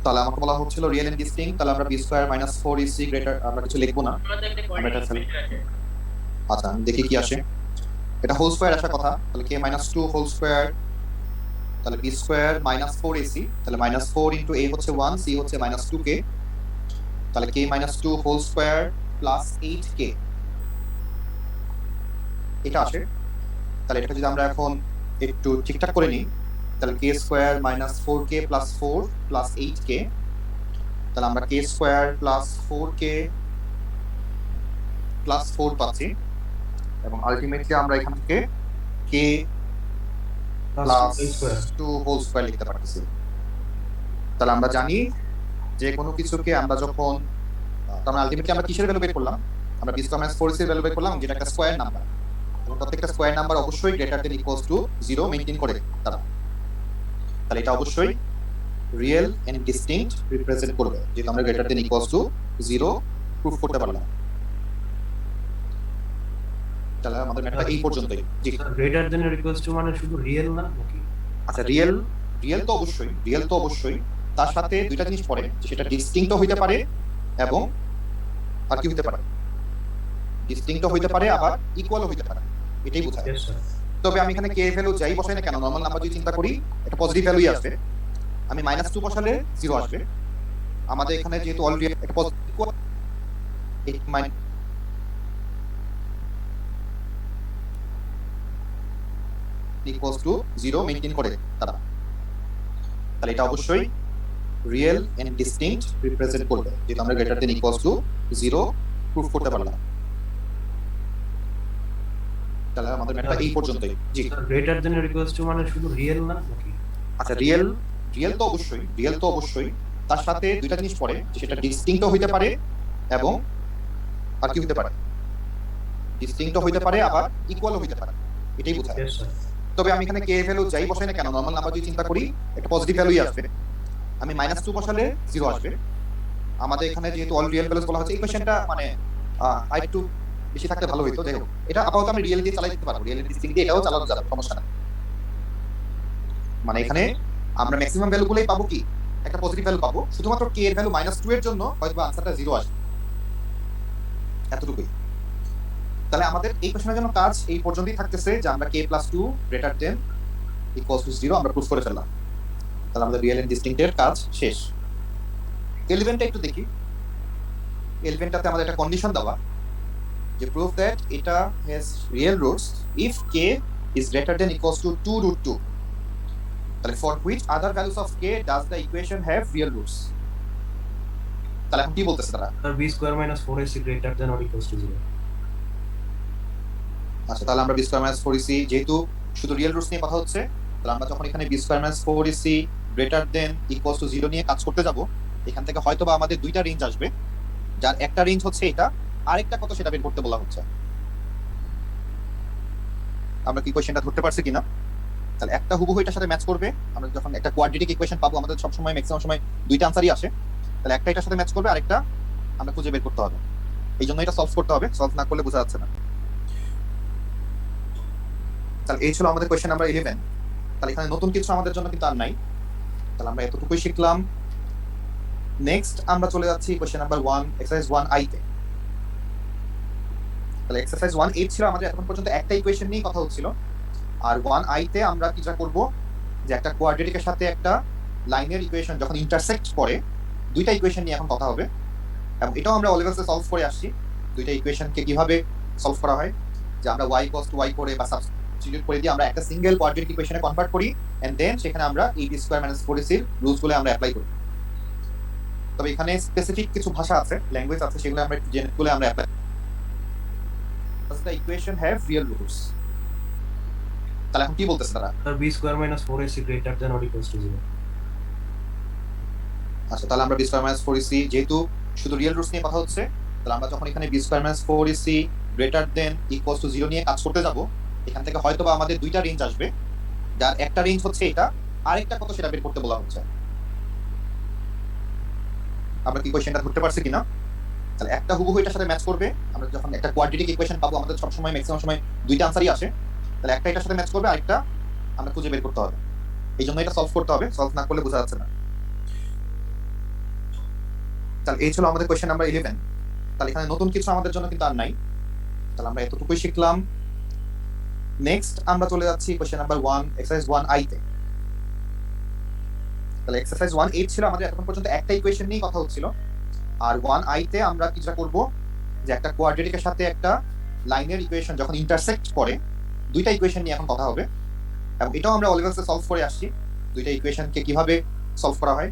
তাহলে আমাকে বলা হচ্ছিল রিয়েল এন্ড ডিস্টিংক্ট, তাহলে আমরা b স্কয়ার - 4ac গ্রেটার আমরা কিছু লিখবো না। আমাদের একটা আমরা এটা কোয়াড্রেটিক ফেলি। আছে। আচ্ছা আমি দেখি কি আসে। এটা হোল স্কয়ার আসার কথা, তাহলে k - 2 হোল স্কয়ার, তাহলে b স্কয়ার - 4ac, তাহলে -4 ইনটু a হচ্ছে 1, c হচ্ছে -2k, তাহলে k - 2 whole square plus 8k এটা আসে। তাহলে এটা যদি আমরা এখন একটু ঠিকঠাক করে নিই, তাহলে k square - 4k plus 4 plus 8k, তাহলে আমরা k square plus 4k plus 4 পাচ্ছি, এবং আলটিমেটলি আমরা এখান থেকে k প্লাস 2 হোল স্কয়ার লিখতে পারতেছি। তাহলে আমরা জানি যে কোনো কিছুকে আমরা যখন আমরা আলটিমেটলি আমরা কিসের ভ্যালু বের করলাম? আমরা b স্কয়ার - 4ac এর ভ্যালু বের করলাম, যেটা একটা স্কয়ার নাম্বার, এবং প্রত্যেকটা স্কয়ার নাম্বার অবশ্যই greater than equals to 0 maintain করে তারা। তাহলে এটা অবশ্যই রিয়েল এন্ড ডিস্টিংক্ট রিপ্রেজেন্ট করবে, যেটা আমরা greater than equals to 0 proof করতে পারলাম। তাহলে আমাদের ম্যাথটা এই পর্যন্তই। জি greater than or equals to মানে শুধু রিয়েল না নাকি? আচ্ছা, রিয়েল তো অবশ্যই, তার সাথে দুইটা জিনিস পড়ে, সেটা ডিস্টিংক্টও হইতে পারে এবং আর কি হইতে পারে, ডিস্টিংক্টও হইতে পারে আবার ইকুয়ালও হইতে পারে, এটাই বোঝায়। Yes sir. তবে আমি এখানে কে ভ্যালু যাই বসাই না কেন, নরমাল নাম্বার যদি চিন্তা করি একটা পজিটিভ ভ্যালুই আসবে। আমি -2 বসালে 0 আসবে। আমাদের এখানে যেহেতু অলরেডি একটা পজিটিভ ইকুয়ালস টু 0 মেইনটেইন করে তারা। তাহলে এটা অবশ্যই রিয়েল এন্ড ডিস্টিংক্ট রিপ্রেজেন্ট করবে, যেটা আমরা greater than equals to 0 proof করতে পারলাম। তাহলে আমাদের ম্যাথটা এই পর্যন্তই। জি greater than or equals to মানে শুধু রিয়েল না নাকি? আচ্ছা, রিয়েল তো অবশ্যই, তার সাথে দুইটা জিনিস পড়ে, সেটা ডিস্টিংক্টও হইতে পারে এবং আর কি হইতে পারে, ডিস্টিংক্টও হইতে পারে আবার ইকুয়ালও হইতে পারে, এটাই বোঝায়। Yes sir. তবে আমি এখানে কে ভ্যালু যাই বসাই না কেন, নরমাল নাম্বার যদি চিন্তা করি একটা পজিটিভ ভ্যালুই আসবে। আমি -2 বসালে 0 আসবে। আমাদের এখানে যেহেতু অল রিয়েল ভ্যালুস বলা হচ্ছে, এই কোশ্চেনটা মানে আই টু বেশি থাকলে ভালো হইতো। যাই হোক, এটা আপাতত আমি রিয়েলিটি চালাই দিতে পারবো, রিয়েলিটি ডিস্টিংক্ট দিয়ে এটাও চালানো যাবে, সমস্যা নাই। মানে এখানে আমরা ম্যাক্সিমাম ভ্যালু গুলোই পাবো, কি একটা পজিটিভ ভ্যালু পাবো, শুধুমাত্র k এর ভ্যালু -2 এর জন্য হয়তো আনসারটা 0 আসবে, এতটুকুই। তাহলে আমাদের এই কোশ্চেনের জন্য কাজ এই পর্যন্তই থাকতেছে যে আমরা k+2 greater than equals to 0 আমরা প্রুফ করে ফেললাম। তাহলে আমাদের রিয়েল এন্ড ডিস্টিংক্টের কাজ শেষ। 11টা একটু দেখি। 11টাতে আমাদের একটা কন্ডিশন দেওয়া যে প্রুফ দ্যাট এটা has real roots if k is greater than equals to 2√2, তাহলে for which other values of k does the equation have real roots। তাহলে এখন কি বলতেছে তারা? Sir b square minus 4ac greater than or equals to 0। আচ্ছা, তাহলে আমরা b square minus 4ac, যেহেতু শুধু রিয়েল রুটস নিয়ে কথা হচ্ছে, তাহলে আমরা যখন এখানে b square minus 4ac greater than equals to 0 নিয়ে কাজ করতে যাব, এখান থেকে হয়তোবা আমাদের দুইটা রেঞ্জ আসবে, যার একটা রেঞ্জ হচ্ছে এটা, আরেকটা কত সেটা বের করতে বলা হচ্ছে। আমরা কি কোশ্চেনটা ধরতে পারছি কিনা? তাহলে একটা হুবহু এটার সাথে ম্যাচ করবে। আমরা যখন একটা কোয়াড্রেটিক ইকুয়েশন পাবো, আমাদের সব সময় ম্যাক্সিমাম সময় দুইটা আনসারই আসে, তাহলে একটা এটার সাথে ম্যাচ করবে, আরেকটা আমরা খুঁজে বের করতে হবে। এই জন্য এটা সলভ করতে হবে, সলভ না করলে বোঝা যাচ্ছে না। তাহলে এই ছিল আমাদের কোয়েশ্চেন নাম্বার 11। তাহলে এখানে নতুন কিছু আমাদের জন্য কিন্তু আর নাই, তাহলে আমরা এতটুকুই শিখলাম। নেক্সট আমরা চলে যাচ্ছি কোয়েশ্চেন নাম্বার 1, এক্সারসাইজ 1i তে। তাহলে এক্সারসাইজ 1a ছিল আমাদের এখন পর্যন্ত একটা ইকুয়েশন নিয়ে কথা হচ্ছিল, আর 1i তে আমরা কিটা করব যে একটা কোয়াড্রেটিকের সাথে একটা লাইনের ইকুয়েশন যখন ইন্টারসেক্ট করে, দুইটা ইকুয়েশন নিয়ে এখন কথা হবে, এবং এটাও আমরা অলিভার্সে সলভ করে আসছি। দুইটা ইকুয়েশনকে কিভাবে সলভ করা হয়, যে আমরা y cos to y করে বা সাবস্টিটিউট করে দিয়ে আমরা একটা সিঙ্গেল কোয়াড্রেটিক ইকুয়েশনে কনভার্ট করি, এন্ড দেন সেখানে আমরা ab স্কয়ার মাইনাস 4ac এর রুলসগুলো আমরা অ্যাপ্লাই করি। তবে এখানে স্পেসিফিক কিছু ভাষা আছে, ল্যাঙ্গুয়েজ আছে, সেগুলো আমরা জেনে বলে আমরা apply. the equation have real roots। তাহলে এখন কি বলতেছে তারা? Sir b square minus 4ac greater than or equals to 0। আচ্ছা, তাহলে আমরা b স্কয়ার মাইনাস 4ac, যেহেতু শুধু রিয়েল রুটস নিয়ে কথা হচ্ছে, তাহলে আমরা যখন এখানে b square minus 4ac greater than equals to 0 নিয়ে কাজ করতে যাব, এখান থেকে হয়তোবা আমাদের দুইটা রেঞ্জ আসবে, যার একটা রেঞ্জ হচ্ছে এটা, আরেকটা কত সেটা বের করতে বলা হচ্ছে। আমরা কি কোশ্চেনটা ধরতে পারছি কিনা? তাহলে একটা হুবহু এটার সাথে ম্যাচ করবে। আমরা যখন একটা কোয়াড্রেটিক ইকুয়েশন পাবো, আমাদের সব সময় ম্যাক্সিমাম সময় দুইটা আনসারই আসে, তাহলে একটা এটার সাথে ম্যাচ করবে, আরেকটা আমরা খুঁজে বের করতে হবে। এই জন্য এটা সলভ করতে হবে, সলভ না করলে বোঝা যাচ্ছে না। তাহলে এই ছিল আমাদের কোয়েশ্চেন নাম্বার 11। তাহলে এখানে নতুন কিছু আমাদের জন্য কিন্তু আর নাই, তাহলে আমরা এতটুকুই শিখলাম। নেক্সট আমরা চলে যাচ্ছি কোয়েশ্চেন নাম্বার 1, এক্সারসাইজ 1i তে। তাহলে এক্সারসাইজ 1a ছিল আমাদের এখন পর্যন্ত একটা ইকুয়েশন নিয়ে কথা হচ্ছিল, আর 1i তে আমরা কিটা করব যে একটা কোয়াড্রেটিকের সাথে একটা লাইনের ইকুয়েশন যখন ইন্টারসেক্ট করে, দুইটা ইকুয়েশন নিয়ে এখন কথা হবে, এবং এটাও আমরা অলিভার্সে সলভ করে আসছি। দুইটা ইকুয়েশনকে কিভাবে সলভ করা হয়,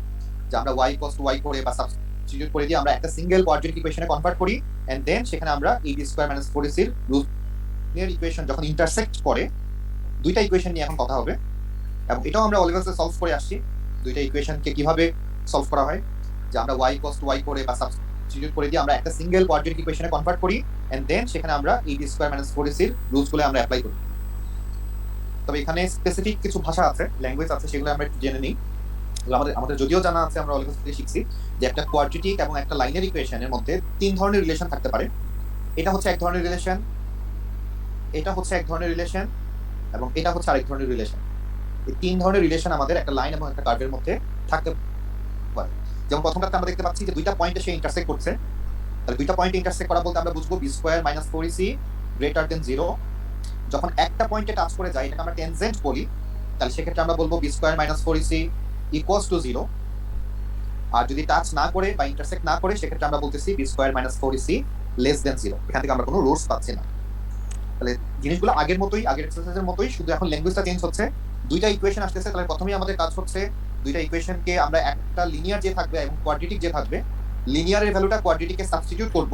যে আমরা y cos to y করে বা সাবস্টিটিউট করে দিয়ে আমরা একটা সিঙ্গেল কোয়াড্রেটিক ইকুয়েশনে কনভার্ট করি, এন্ড দেন সেখানে আমরা ab স্কয়ার মাইনাস 4ac এর রুটের ইকুয়েশন যখন ইন্টারসেক্ট করে, দুইটা ইকুয়েশন নিয়ে এখন কথা হবে, এবং এটাও আমরা অলিভার্সে সলভ করে আসছি। দুইটা ইকুয়েশনকে কিভাবে সলভ করা হয়, যে আমরা y cos to y করে বা সাবস্টিটিউট করে দিয়ে আমরা একটা সিঙ্গেল কোয়াড্রেটিক ইকুয়েশনে কনভার্ট করি, এন্ড দেন সেখানে আমরা ab স্কয়ার মাইনাস 4ac এর রুলসগুলো আমরা অ্যাপ্লাই করি। তবে এখানে স্পেসিফিক কিছু ভাষা আছে, ল্যাঙ্গুয়েজ আছে, সেগুলো আমরা একটু জেনে নিই। আমাদের যদিও জানা আছে, আমরা অলিভার্স থেকে শিখছি যে একটা কোয়াড্রেটিক এবং একটা লাইনের ইকুয়েশনের মধ্যে তিন ধরনের রিলেশন থাকতে পারে। এটা হচ্ছে এক ধরনের রিলেশন, এটা হচ্ছে এক ধরনের রিলেশন, এবং এটা হচ্ছে আরেক ধরনের রিলেশন। এই তিন ধরনের রিলেশন আমাদের একটা লাইন এবং একটা কার্ভের মধ্যে থাকতে পারে। যেমন প্রথমটাতে আমরা দেখতে পাচ্ছি যে দুইটা পয়েন্টে সে ইন্টারসেক্ট করছে। তাহলে দুইটা পয়েন্টে ইন্টারসেক্ট করা বলতে আমরা বুঝবো b square minus 4ac greater than 0। যখন একটা পয়েন্টে টাচ করে যায়, এটাকে আমরা টেনজেন্ট বলি, তাহলে সেক্ষেত্রে আমরা বলবো b square minus 4ac equals to 0। আর যদি টাচ না করে বা ইন্টারসেক্ট না করে, সেক্ষেত্রে আমরা বলতেছি b square minus 4ac less than 0। এখান থেকে আমরা কোনো রুটস পাচ্ছি না। তাহলে জিনিসগুলো আগের মতোই, আগের এক্সারসাইজের মতোই, শুধু এখন ল্যাঙ্গুয়েজটা চেঞ্জ হচ্ছে। দুইটা ইকুয়েশন আসতেছে, তাহলে প্রথমেই আমাদের কাজ হচ্ছে দুইটা ইকুয়েশনকে আমরা একটা লিনিয়ার যে থাকবে এবং কোয়াড্রেটিক যে থাকবে, লিনিয়ারের ভ্যালুটা কোয়াড্রেটিকে সাবস্টিটিউট করব।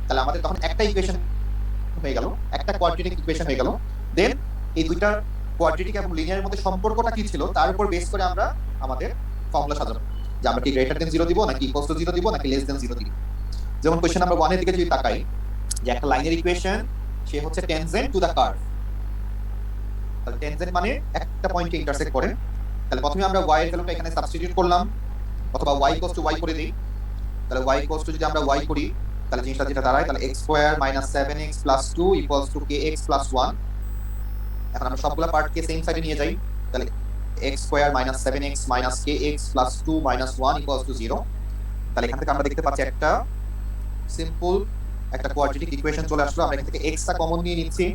তাহলে আমাদের তখন একটা ইকুয়েশন হয়ে গেল, একটা কোয়াড্রেটিক ইকুয়েশন হয়ে গেল। দেন এই দুইটা কোয়াড্রেটিক এবং লিনিয়ারের মধ্যে সম্পর্কটা কি ছিল তার উপর বেস করে আমরা আমাদের ফর্মুলা সাজাবো, যে আমরা কি গ্রেটার দেন 0 দিব, নাকি ইকুয়ালস টু 0 দিব, নাকি লেস দেন 0 দিব। যেমন কোশ্চেন নাম্বার 1 এর দিকে যদি তাকাই, যে একটা লাইনের ইকুয়েশন, সে হচ্ছে টেনজেন্ট টু দা কার্ভ। তাহলে টেনজেন্ট মানে একটা পয়েন্টে ইন্টারসেক্ট করে। তাহলে প্রথমে আমরা y এর ভ্যালুটা এখানে সাবস্টিটিউট করলাম, অথবা y ইকুয়ালস টু y করে দেই। তাহলে y ইকুয়ালস টু যদি আমরা y করি, তাহলে জিনিসটা যেটা দাঁড়ায় তাহলে x square minus 7x plus 2 equals to kx plus 1। এখন আমরা সবগুলা পার্টকে সেম সাইডে নিয়ে যাই, তাহলে x square minus 7x minus kx plus 2 minus 1 equals to 0। তাহলে এখান থেকে আমরা দেখতে পাচ্ছি একটা সিম্পল একটা কোয়াড্রেটিক ইকুয়েশন চলে আসলো। আমরা এখান থেকে x টা কমন নিয়ে নিচ্ছি।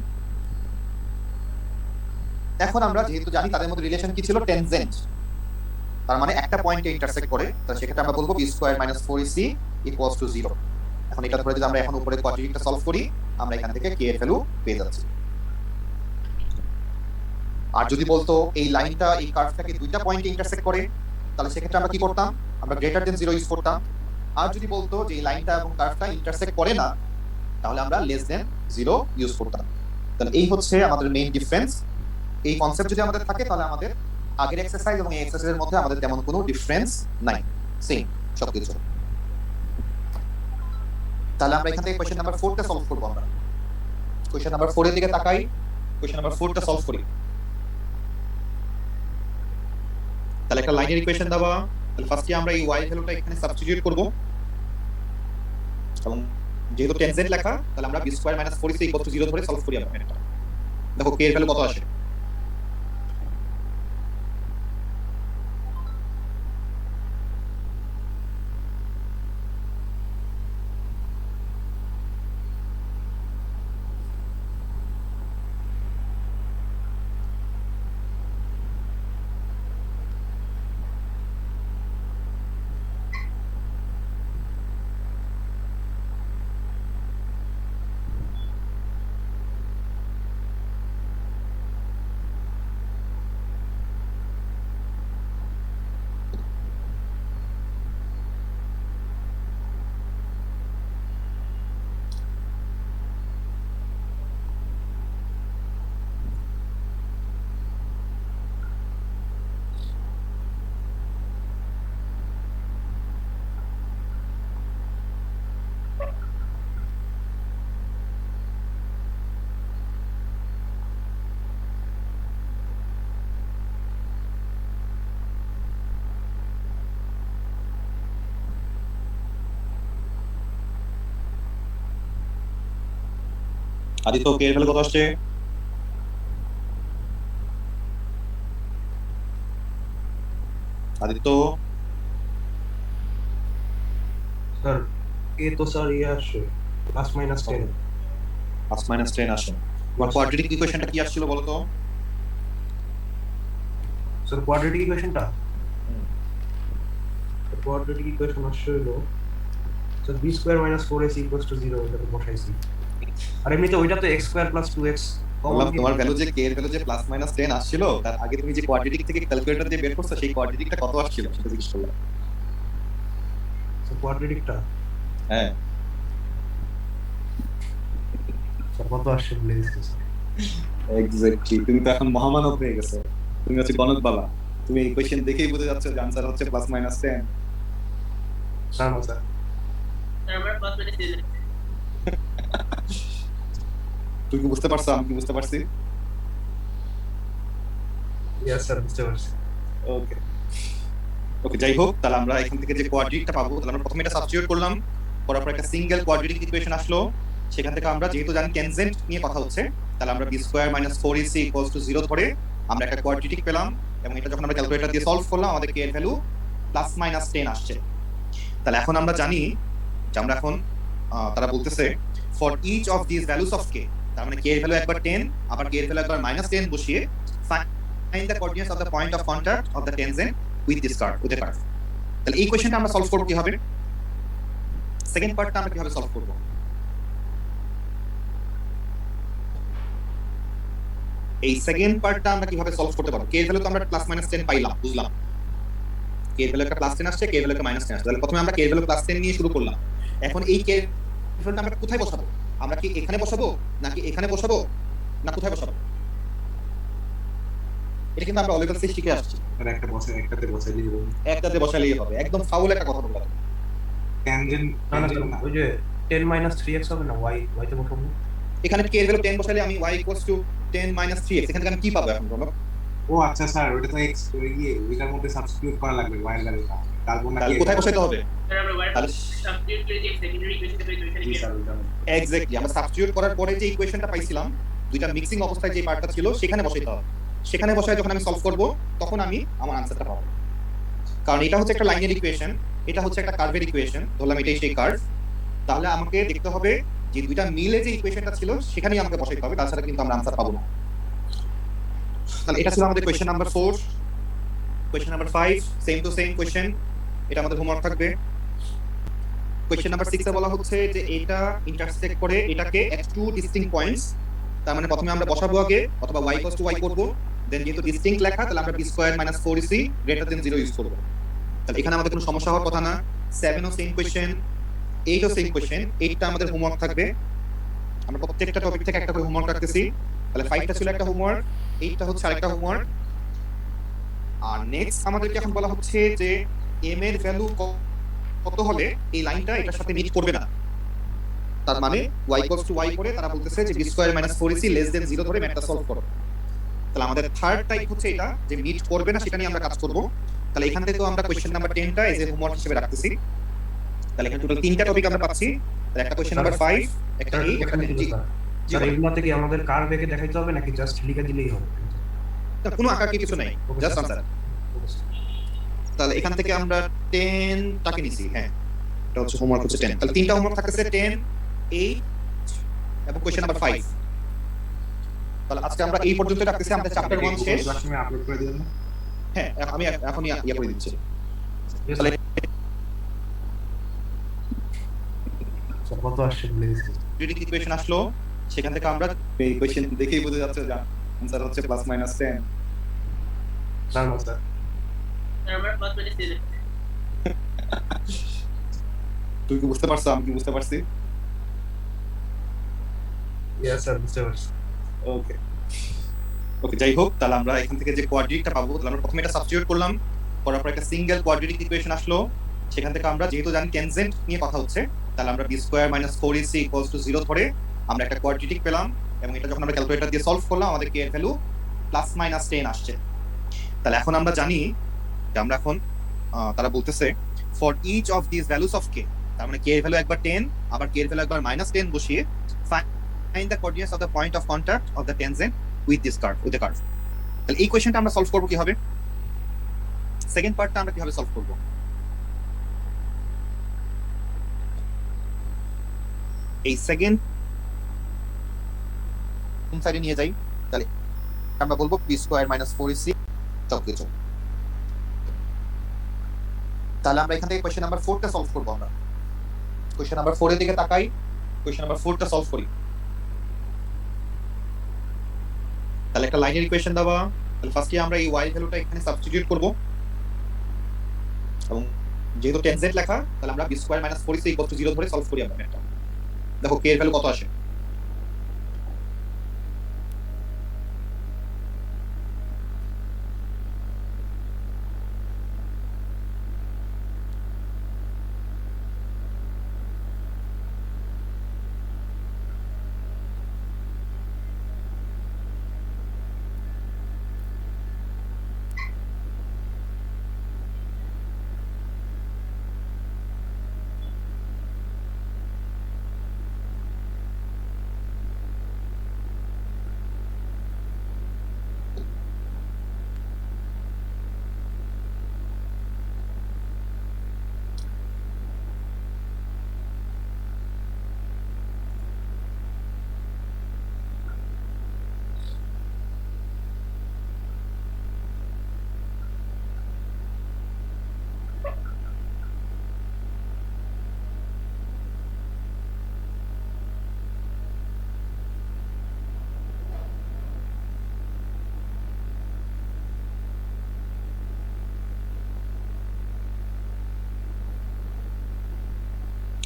এখন আমরা যেহেতু জানি তাদের মধ্যে রিলেশন কি ছিল, টেনজেন্ট, তার মানে একটা পয়েন্টে ইন্টারসেক্ট করে, তাহলে সেক্ষেত্রে আমরা বলবো b square minus 4ac equals to 0। এখন এটা ধরে যদি আমরা এখন উপরে কোয়াড্রেটিকটা সলভ করি, আমরা এখান থেকে k এর ভ্যালু পেয়ে যাচ্ছি। আর যদি বলতো এই লাইনটা এই কার্ভটাকে দুইটা পয়েন্টে ইন্টারসেক্ট করে, তাহলে সেক্ষেত্রে আমরা কি করতাম, আমরা গ্রেটার দেন 0 ইউজ করতাম। আর যদি বলতো যে এই লাইনটা এবং কার্ভটা ইন্টারসেক্ট করে না, তাহলে আমরা লেস দেন 0 ইউজ করতাম। তাহলে এই হচ্ছে আমাদের মেইন ডিফারেন্স। এই কনসেপ্ট যদি আমাদের থাকে তাহলে আমাদের আগের এক্সারসাইজ এবং এই এক্সারসাইজের মধ্যে আমাদের তেমন কোনো ডিফারেন্স নাই, সেম সবকিছু। তাহলে আমরা এখান থেকে কোশ্চেন নাম্বার 4 টা সলভ করব। আমরা কোশ্চেন নাম্বার 4 এর দিকে তাকাই, কোশ্চেন নাম্বার 4 টা সলভ করি। তাহলে একটা লাইনের ইকুয়েশন দেওয়া, তাহলে ফার্স্টে আমরা এই y ভ্যালুটা এখানে সাবস্টিটিউট করব, এবং যেহেতু টেনজেন্ট লেখা তাহলে আমরা b square minus 4ac equal to 0 ধরে সলভ করি। আমরা এটা দেখো k এর ভ্যালু কত আসে। আদিত্য k এর ভ্যালু কত আসছে? আদিত্য স্যার এ তো স্যার ইয়ে আসছে প্লাস মাইনাস 10। প্লাস মাইনাস 10 আসে। তোমার কোয়াড্রেটিক ইকুয়েশনটা কি আসছিল বলো তো? স্যার কোয়াড্রেটিক ইকুয়েশনটা, কোয়াড্রেটিক ইকুয়েশন আসছে হলো sir b square minus 4ac equals to 0। এটা তো বসাইছি। আর এমনিতে ওইটা তো x স্কয়ার প্লাস 2x বললাম তোমার ভ্যালু যে k এর ভ্যালু যে প্লাস মাইনাস 10 আসছিল, তার আগে তুমি যে কোয়াড্রেটিক থেকে ক্যালকুলেটর দিয়ে বের করছো সেই কোয়াড্রেটিকটা কত আসছিল সেটা জিজ্ঞেস করলাম। স্যার কোয়াড্রেটিকটা হ্যাঁ স্যার কত আসছে বলে দিচ্ছি স্যার। এক্স্যাক্টলি, তুমি তো এখন মহামানব হয়ে গেছো, তুমি হচ্ছে গণক বাবা। তুমি এই কোশ্চেন দেখেই বুঝে যাচ্ছ যে आंसर হচ্ছে প্লাস মাইনাস 10। স্যার না স্যার আমরা প্লাস মাইনাস দিয়ে দিচ্ছি। তুমি কি বুঝতে পারছো, আমি কি বুঝতে পারছি? ইয়েস স্যার বুঝতে পারছি। ওকে ওকে, যাই হোক, তাহলে আমরা এখান থেকে যে কোয়াড্রেটিকটা পাবো, তাহলে আমরা প্রথমে এটা সাবস্টিটিউট করলাম, করার পর একটা সিঙ্গেল কোয়াড্রেটিক ইকুয়েশন আসলো। সেখান থেকে আমরা যেহেতু জানি টেনজেন্ট নিয়ে কথা হচ্ছে, তাহলে আমরা b square minus 4ac equals to 0 ধরে আমরা একটা কোয়াড্রেটিক পেলাম, এবং এটা যখন আমরা ক্যালকুলেটর দিয়ে সলভ করলাম আমাদের k এর ভ্যালু প্লাস মাইনাস 10 আসছে। তাহলে এখন আমরা জানি যে আমরা এখন তারা বলতেছে for each of this values of k, তার মানে k এর ভ্যালু একবার 10 আবার k এর ভ্যালু একবার মাইনাস 10 বসিয়ে find the coordinates of the point of contact of the tangent with this curve, with the curve। তাহলে এই কোশ্চেনটা আমরা সলভ করব কিভাবে, সেকেন্ড পার্টটা আমরা কিভাবে সলভ করব। এই সেকেন্ড পার্টটা আমরা কিভাবে সলভ করতে পারবো, k এর ভ্যালু তো আমরা প্লাস মাইনাস 10 পাইলাম, বুঝলাম k এর ভ্যালু একটা প্লাস 10 আসছে, k এর ভ্যালু একটা মাইনাস 10 আসছে। তাহলে প্রথমে আমরা k এর ভ্যালু প্লাস 10 নিয়ে শুরু করলাম। এখন এই k এর ভ্যালুটা আমরা কোথায় বসাবো, আমরা কি এখানে বসাবো নাকি এখানে বসাবো না কোথায় বসাবো, এটা কিন্তু আমরা অলেভেল 6 শিখে আসছি। আর একটাতে বসাইলেই হবে। একটাতে বসালেই হবে, একদম ফাউল একটা কথা বললাম। ট্যানজেন্ট না না স্যার ওই যে 10 মাইনাস 3x হবে না, y তে বসাবো। এখানে k এর ভ্যালু 10 বসালে আমি y 10 3x, এখান থেকে আমি কি পাবো এখন বলো? ও আচ্ছা স্যার, ওটা তো এক্স ইয়ে ওইটার মধ্যে সাবস্টিটিউট করা লাগবে ওয়াই ভ্যালুটা, তারপর নাকি তাহলে কোথায় বসাইতে হবে? Sir, আমরা y তাহলে substitute করে যে secondary equation থেকে equation জি স্যার ওইটার মধ্যে। এক্স্যাক্টলি আমরা সাবস্টিটিউট করার পরে যে ইকুয়েশনটা পাইছিলাম, দুইটা মিক্সিং অবস্থায় যে পার্টটা ছিল সেখানে বসাইতে হবে। সেখানে বসায় যখন আমি সলভ করব তখন আমি আমার আনসারটা পাবো। কারণ এটা হচ্ছে একটা লাইনের ইকুয়েশন, এটা হচ্ছে একটা কার্ভের ইকুয়েশন, ধরলাম এটাই সেই কার্ভ। তাহলে আমাকে দেখতে হবে যে দুইটা মিলে যে ইকুয়েশনটা ছিল সেখানেই আমাকে বসাইতে হবে, তাছাড়া কিন্তু আমরা আনসার পাবো না। তাহলে এটা ছিল আমাদের question number 4। Question number 5 same to same question, এটা আমাদের হোমওয়ার্ক থাকবে। কোয়েশ্চেন নাম্বার 6 এ বলা হচ্ছে যে এটা ইন্টারসেক্ট করে এটাকে এট টু ডিস্টিংক্ট পয়েন্টস। তার মানে প্রথমে আমরা বসাবো আগে, অথবা y = y করব, দেন যেহেতু ডিস্টিংক্ট লেখা তাহলে আমরা b² - 4ac > 0 ইউজ করব। তাহলে এখানে আমাদের কোনো সমস্যা হওয়ার কথা না। 7 ও সেম কোয়েশ্চেন, 8 ও সেম কোয়েশ্চেন, 8টা আমাদের হোমওয়ার্ক থাকবে। আমরা প্রত্যেকটা টপিক থেকে একটা করে হোমওয়ার্ক রাখতেছি। তাহলে 5টা ছিল একটা হোমওয়ার্ক, 8টা হচ্ছে আরেকটা হোমওয়ার্ক। আর নেক্সট আমাদেরকে এখন বলা হচ্ছে যে m এর ভ্যালু কত হলে এই লাইনটা এটার সাথে মিট করবে না। তার মানে y = y করে তারা বলতেছে যে b² - 4ac <= 0 ধরে ম্যাথটা সলভ করো। তাহলে আমাদের থার্ড টাইপ হচ্ছে এটা, যে মিট করবে না সেটা নিয়ে আমরা কাজ করব। তাহলে এখান থেকে আমরা কোশ্চেন নাম্বার 10টা এজ এ হোমওয়ার্ক হিসেবে রাখতেছি। তাহলে এখানে টোটাল 3টা টপিক আমরা পাচ্ছি। তাহলে একটা কোশ্চেন নাম্বার 5, একটা 8, একটা 10। স্যার এগুলা থেকে আমাদের কার্ভ এঁকে দেখাইতে হবে নাকি জাস্ট লিখে দিলেই হবে? কোনো আকার কিছু নাই, জাস্ট আনসার। তাহলে এখান থেকে আমরা 10টাকে নিছি। হ্যাঁ, এটা হচ্ছে হোমওয়ার্ক হচ্ছে 10। তাহলে 3টা হোমওয়ার্ক থাকতেছে 10, 8 এবং কোশ্চেন নাম্বার 5। তাহলে আজকে আমরা এই পর্যন্ত রাখতেছি, আমাদের চ্যাপ্টার 1 শেষ। ক্লাসরুমে আপলোড করে দিবেন না? হ্যাঁ, আমি এখনই ইয়ে করে দিচ্ছি। Yes, তাহলে স্যার কত আসছে বলে দিচ্ছি। যদি ইকুয়েশন আসলো সেখান থেকে আমরা এই কোশ্চেন দেখেই বোঝা যাচ্ছে যে आंसर হচ্ছে +- 10। না না স্যার, Sir, আমরা plus minus দিয়ে দিচ্ছি। তুই কি বুঝতে পারছো, আমি কি বুঝতে পারছি? ইয়েস স্যার বুঝতে পারছি। ওকে ওকে, যাই হোক, তাহলে আমরা এখান থেকে যে কোয়াড্রেটিকটা পাবো, তাহলে আমরা প্রথমে এটা সাবস্টিটিউট করলাম, করার পর একটা সিঙ্গেল কোয়াড্রেটিক ইকুয়েশন আসলো। সেখান থেকে আমরা যেহেতু জানি টেনজেন্ট নিয়ে কথা হচ্ছে, তাহলে আমরা b² - 4ac = 0 ধরে আমরা একটা কোয়াড্রেটিক পেলাম, এবং এটা যখন আমরা ক্যালকুলেটর দিয়ে সলভ করলাম আমাদের k এর ভ্যালু +- 10 আসছে। তাহলে এখন আমরা জানি যে আমরা এখন তারা বলতেছে for each of this values of k, তার মানে k এর ভ্যালু একবার 10, আবার k এর ভ্যালু একবার -10 বসিয়ে find the coordinates of the point of contact of the tangent with this curve, with the curve. তাহলে এই কোশ্চেনটা আমরা সলভ করব কিভাবে? সেকেন্ড পার্টটা আমরা কিভাবে সলভ করব? এই সেকেন্ড কোন সাইডে নিয়ে যাই? তাহলে আমরা বলবো b² - 4ac সবকিছু। তাহলে আমরা এখান থেকে কোশ্চেন নাম্বার 4টা সলভ করব। আমরা কোশ্চেন নাম্বার 4 এর দিকে তাকাই, কোশ্চেন নাম্বার 4টা সলভ করি। তাহলে একটা লাইনের ইকুয়েশন দেওয়া, তাহলে ফার্স্টে আমরা এই y ভ্যালুটা এখানে সাবস্টিটিউট করব, এবং যেহেতু টেনজেন্ট লেখা তাহলে আমরা b² - 4ac = 0 ধরে সলভ করি আমরা এটা। দেখো k এর ভ্যালু কত আসে।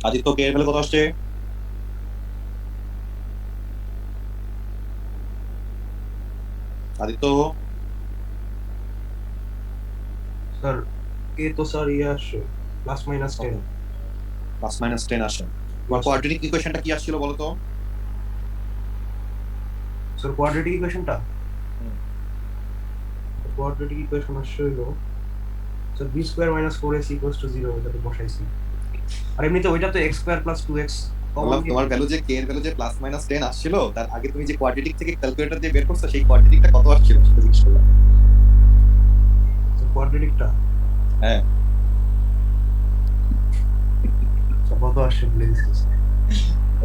আদিত্য k এর ভ্যালু কত আসছে? আদিত্য স্যার কে তো স্যার ইয়ে আসছে +- 10। +- 10 আসে। তোমার কোয়াড্রেটিক ইকুয়েশনটা কি আসছিল বলো তো? স্যার কোয়াড্রেটিক ইকুয়েশনটা কোয়াড্রেটিক ইকুয়েশন আসছে হলো sir b square minus 4ac equals to 0 এটাতে বসাইছি আর এমনিতে ওইটা তো x স্কোয়ার প্লাস 2x বললাম তোমার ভ্যালু যে k এর ভ্যালু যে প্লাস মাইনাস 10 আসছিল তার আগে তুমি যে কোয়াড্রেটিক থেকে ক্যালকুলেটর দিয়ে বের করছো সেই কোয়াড্রেটিকটা কত আসছিল সেটা জিজ্ঞেস করলাম। কোয়াড্রেটিকটা হ্যাঁ কত আসছে বলে দিচ্ছি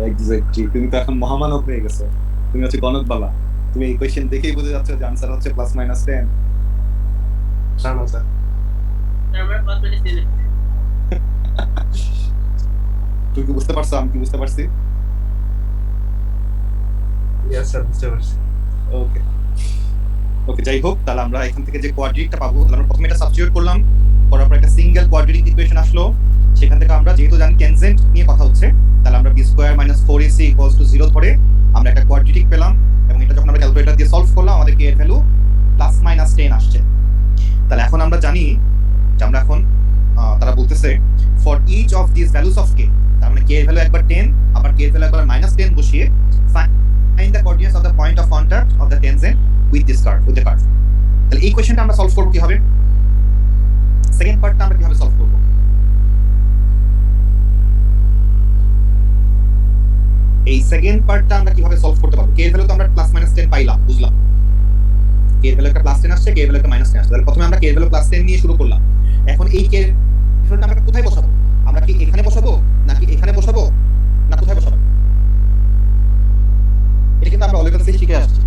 এক্স্যাক্টলি, তুমি তো এখন মহামানব হয়ে গেছো, তুমি হচ্ছে গণকবালা, তুমি এই কোয়েশ্চেন দেখেই বুঝে যাচ্ছ যে আনসার হচ্ছে প্লাস মাইনাস 10। স্যার না স্যার Sir, আমরা plus minus 10 লিখছি। তুমি কি বুঝতে পারছো আমি কি বুঝতে পারছি? ইয়েস স্যার বুঝতে পারছি ওকে ওকে, যাই হোক, তাহলে আমরা এখান থেকে যে কোয়াড্রেটিকটা পাবো তাহলে আমরা প্রথমে এটা সাবস্টিটিউট করলাম, করার পর একটা সিঙ্গেল কোয়াড্রেটিক ইকুয়েশন আসলো, সেখান থেকে আমরা যেহেতু জানি ট্যানজেন্ট নিয়ে কথা হচ্ছে তাহলে আমরা b square minus 4ac equals to 0 ধরে আমরা একটা কোয়াড্রেটিক পেলাম এবং এটা যখন আমরা ক্যালকুলেটর দিয়ে সলভ করলাম আমাদের k এর ভ্যালু প্লাস মাইনাস 10 আসছে। তাহলে এখন আমরা জানি যে আমরা এখন তারা বলতেছে for each of this values of k, তার মানে k এর ভ্যালু একবার 10 আবার k এর ভ্যালু একবার মাইনাস 10 বসিয়ে find the coordinates of the point of contact of the tangent with this curve, with the curve। তাহলে এই কোশ্চেনটা আমরা সলভ করব কিভাবে, সেকেন্ড পার্টটা আমরা কিভাবে সলভ করব? এই সেকেন্ড পার্টটা আমরা কিভাবে সলভ করতে পারবো? k এর ভ্যালু তো আমরা প্লাস মাইনাস 10 পাইলাম, বুঝলাম k এর ভ্যালু একটা প্লাস 10 আসছে, k এর ভ্যালু একটা মাইনাস 10 আসছে। তাহলে প্রথমে আমরা k এর ভ্যালু প্লাস 10 নিয়ে শুরু করলাম। এখন এই k এর ভ্যালুটা আমরা কোথায় বসাবো? আমরা কি এখানে বসাবো নাকি এখানে বসাবো না কোথায় বসাবো? এটা কিন্তু আমরা অলরেডি শিখে আসছি,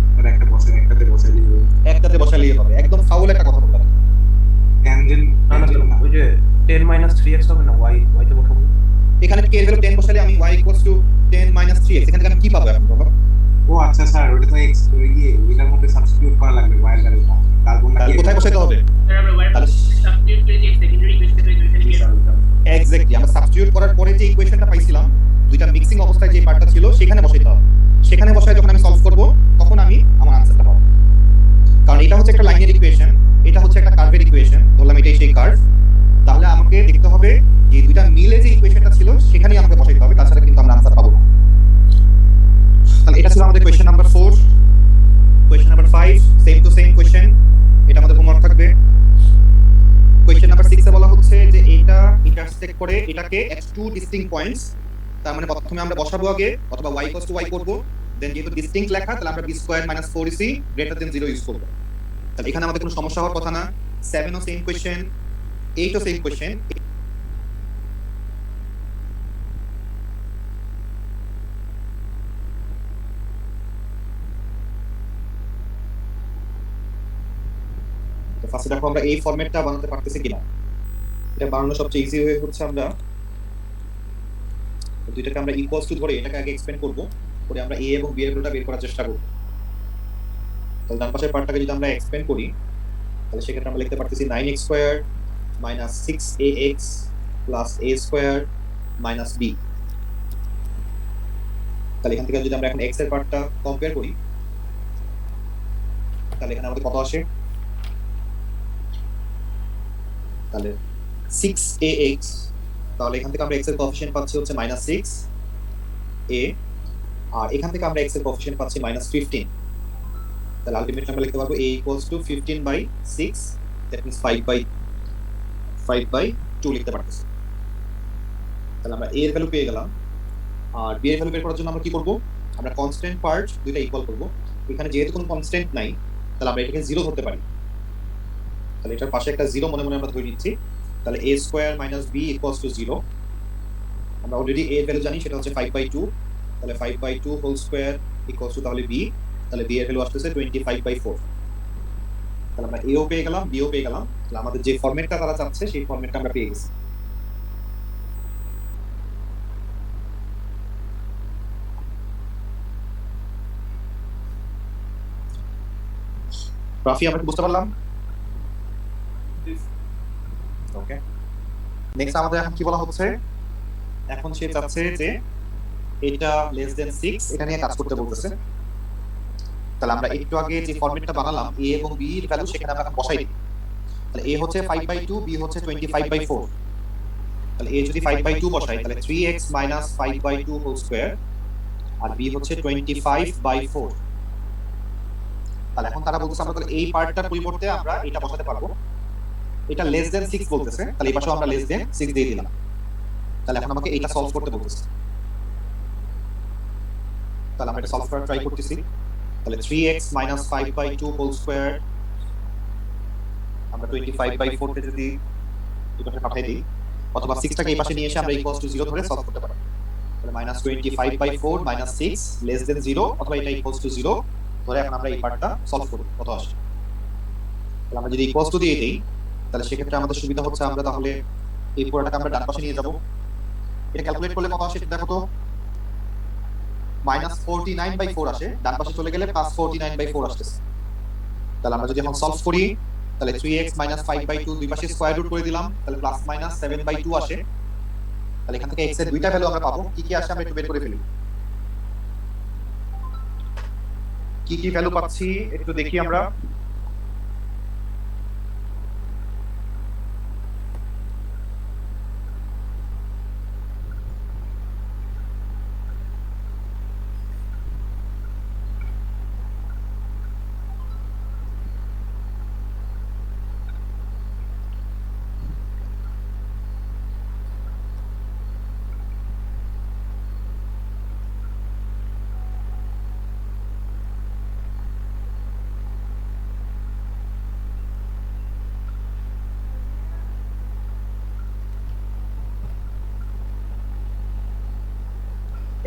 একটাতে বসাইলেই হবে। একটাতে বসালেই হবে, একদম ফাউল একটা কথা বললাম। ট্যানজেন্ট না না স্যার ওই যে 10 মাইনাস 3x হবে না y তে বসাবো এখানে k এর ভ্যালু 10 বসালে আমি y 10 3x, এখান থেকে আমি কি পাবো এখন বাবা? ও আচ্ছা স্যার ওটা তো এক্স এটার মধ্যে সাবস্টিটিউট করা লাগবে y এর ভ্যালুটা, তারপর না তাহলে কোথায় বসাতে হবে? Sir, আমরা y তাহলে সাবস্টিটিউট করে যে সেকেন্ডারি ইকুয়েশন থেকে দুইটা লিখে এক্স্যাক্টলি আমরা সাবস্টিটিউট করার পরে যে ইকুয়েশনটা পাইছিলাম দুইটা মিক্সিং অবস্থায় যে পার্টটা ছিল সেখানে বসাইতে হবে, সেখানে বসায় যখন আমি সলভ করব তখন আমি আমার আনসারটা পাবো। কারণ এটা হচ্ছে একটা লাইনের ইকুয়েশন, এটা হচ্ছে একটা কার্ভের ইকুয়েশন, ধরলাম এটাই সেই কার্ভ, তাহলে আমাকে দেখতে হবে যে দুইটা মিলে যে ইকুয়েশনটা ছিল সেখানেই আমাকে বসাইতে হবে, তাছাড়া কিন্তু আমরা আনসার পাবো না। তাহলে এটা ছিল আমাদের question number 4। Question number 5 same to same question, এটা আমাদের হোমওয়ার্ক থাকবে। কোয়েশ্চেন নাম্বার 6 এ বলা হচ্ছে যে এটা ইন্টারসেক্ট করে এটাকে এট টু ডিস্টিংক্ট পয়েন্টস, তার মানে প্রথমে আমরা বসাবো আগে অথবা y y করব, দেন যেহেতু ডিস্টিংক্ট লেখা তাহলে আমরা b square minus 4ac greater than 0 use করব। তাহলে এখানে আমাদের কোনো সমস্যা হওয়ার কথা না। 7 ও সেম কোশ্চেন, 8 ও সেম কোশ্চেন। তো ফার্স্টে দেখো আমরা এই ফরম্যাটটা বানাতে পারতেছি কিনা। এটা বানানো সবচেয়ে ইজি হয়ে হচ্ছে আমরা দুইটাকে আমরা ইকুয়ালস টু ধরে এটাকে আগে এক্সপ্যান্ড করব, করে আমরা a এবং b এর ভ্যালুটা বের করার চেষ্টা করব। তাহলে ডান পাশের পার্টটাকে যদি আমরা এক্সপ্যান্ড করি তাহলে সেক্ষেত্রে আমরা লিখতে পারতেছি 9x square minus 6ax plus a square minus b। তাহলে এখান থেকে যদি আমরা এখন x এর পার্টটা কম্পেয়ার করি তাহলে এখানে আমাদের কত আসে? তাহলে 6ax, তাহলে এখান থেকে আমরা x এর কোএফিশিয়েন্ট পাচ্ছি হচ্ছে -6a, আর এখান থেকে আমরা x এর কোএফিশিয়েন্ট পাচ্ছি -15। তাহলে আলটিমেটলি আমরা লিখতে পারবো a = 15/6, দ্যাট মিন্স 5/2 লিখতে পারতেছি। তাহলে আমরা a এর ভ্যালু পেয়ে গেলাম, আর b এর ভ্যালু বের করার জন্য আমরা কি করব? আমরা কনস্ট্যান্ট পার্ট দুইটা ইকুয়াল করব। এখানে যেহেতু কোনো কনস্ট্যান্ট নাই তাহলে আমরা এটাকে 0 ধরতে পারি। তাহলে এটার পাশে একটা 0 মনে মনে আমরা ধরে নিচ্ছি। তাহলে a স্কয়ার মাইনাস b = 0। আমরা অলরেডি a এর ভ্যালু জানি সেটা হচ্ছে 5/2, তাহলে 5/2 হোল স্কয়ার ইকুয়ালস টু তাহলে b, তাহলে b এর ভ্যালু আসছে 25/4। তাহলে আমরা a ও পেয়ে গেলাম b ও পেয়ে গেলাম। তাহলে আমাদের যে ফরম্যাটটা তারা চাচ্ছে সেই ফরম্যাটটা আমরা পেয়ে গেছি। রাফি আমরা কি বুঝতে পারলাম? ওকে, নেক্সট আমাদের এখন কি বলা হচ্ছে, এখন সে চাচ্ছে যে এটা লেস দেন 6 এটা নিয়ে কাজ করতে বলতেছে। তাহলে আমরা একটু আগে যে ফরম্যাটটা বানালাম a এবং b এর ভ্যালু সেখানে আমরা বসাই দিই। তাহলে a হচ্ছে 5/2, b হচ্ছে 25/4। তাহলে a যদি 5/2 বসাই তাহলে 3x - 5/2 হোল স্কয়ার, আর b হচ্ছে 25/4। তাহলে এখন তারা বলতেছে আমরা তাহলে এই পার্টটার পরিবর্তে আমরা এটা বসাতে পারবো, এটা লেস দেন 6 বলতেছে, তাহলে এই পাশেও আমরা লেস দেন 6 দিয়ে দিলাম। তাহলে এখন আমাকে এটা সলভ করতে বলতেছে, তাহলে আমরা এটা সলভ করার ট্রাই করতেছি। তাহলে 3x - 5/2 হোল স্কয়ার আমরা 25/4 তে যদি এই পাশে পাঠিয়ে দিই, অথবা 6 টাকে এই পাশে নিয়ে এসে আমরা ইকুয়ালস টু 0 ধরে সলভ করতে পারি। তাহলে -25/4 - 6 লেস দেন 0, অথবা এটা ইকুয়ালস টু 0 ধরে এখন আমরা এই পার্টটা সলভ করব, কত আসে। তাহলে আমরা যদি ইকুয়ালস টু দিয়ে দেই, তাহলে সেক্ষেত্রে আমাদের সুবিধা হচ্ছে আমরা তাহলে এই পুরোটাকে আমরা ডান পাশে নিয়ে যাব। এটা ক্যালকুলেট করলে কত আসে দেখো তো, -49/4 আসে, ডান পাশে চলে গেলে +49/4 আসতেছে। তাহলে আমরা যদি এখন সলভ করি, তাহলে 3x - 5/2 দুই পাশে স্কয়ার রুট করে দিলাম, তাহলে +-7/2 আসে। তাহলে এখান থেকে x এর দুইটা ভ্যালু আমরা পাবো, কি কি আসে আমরা একটু বের করে ফেলি। কি কি ভ্যালু পাচ্ছি একটু দেখি আমরা।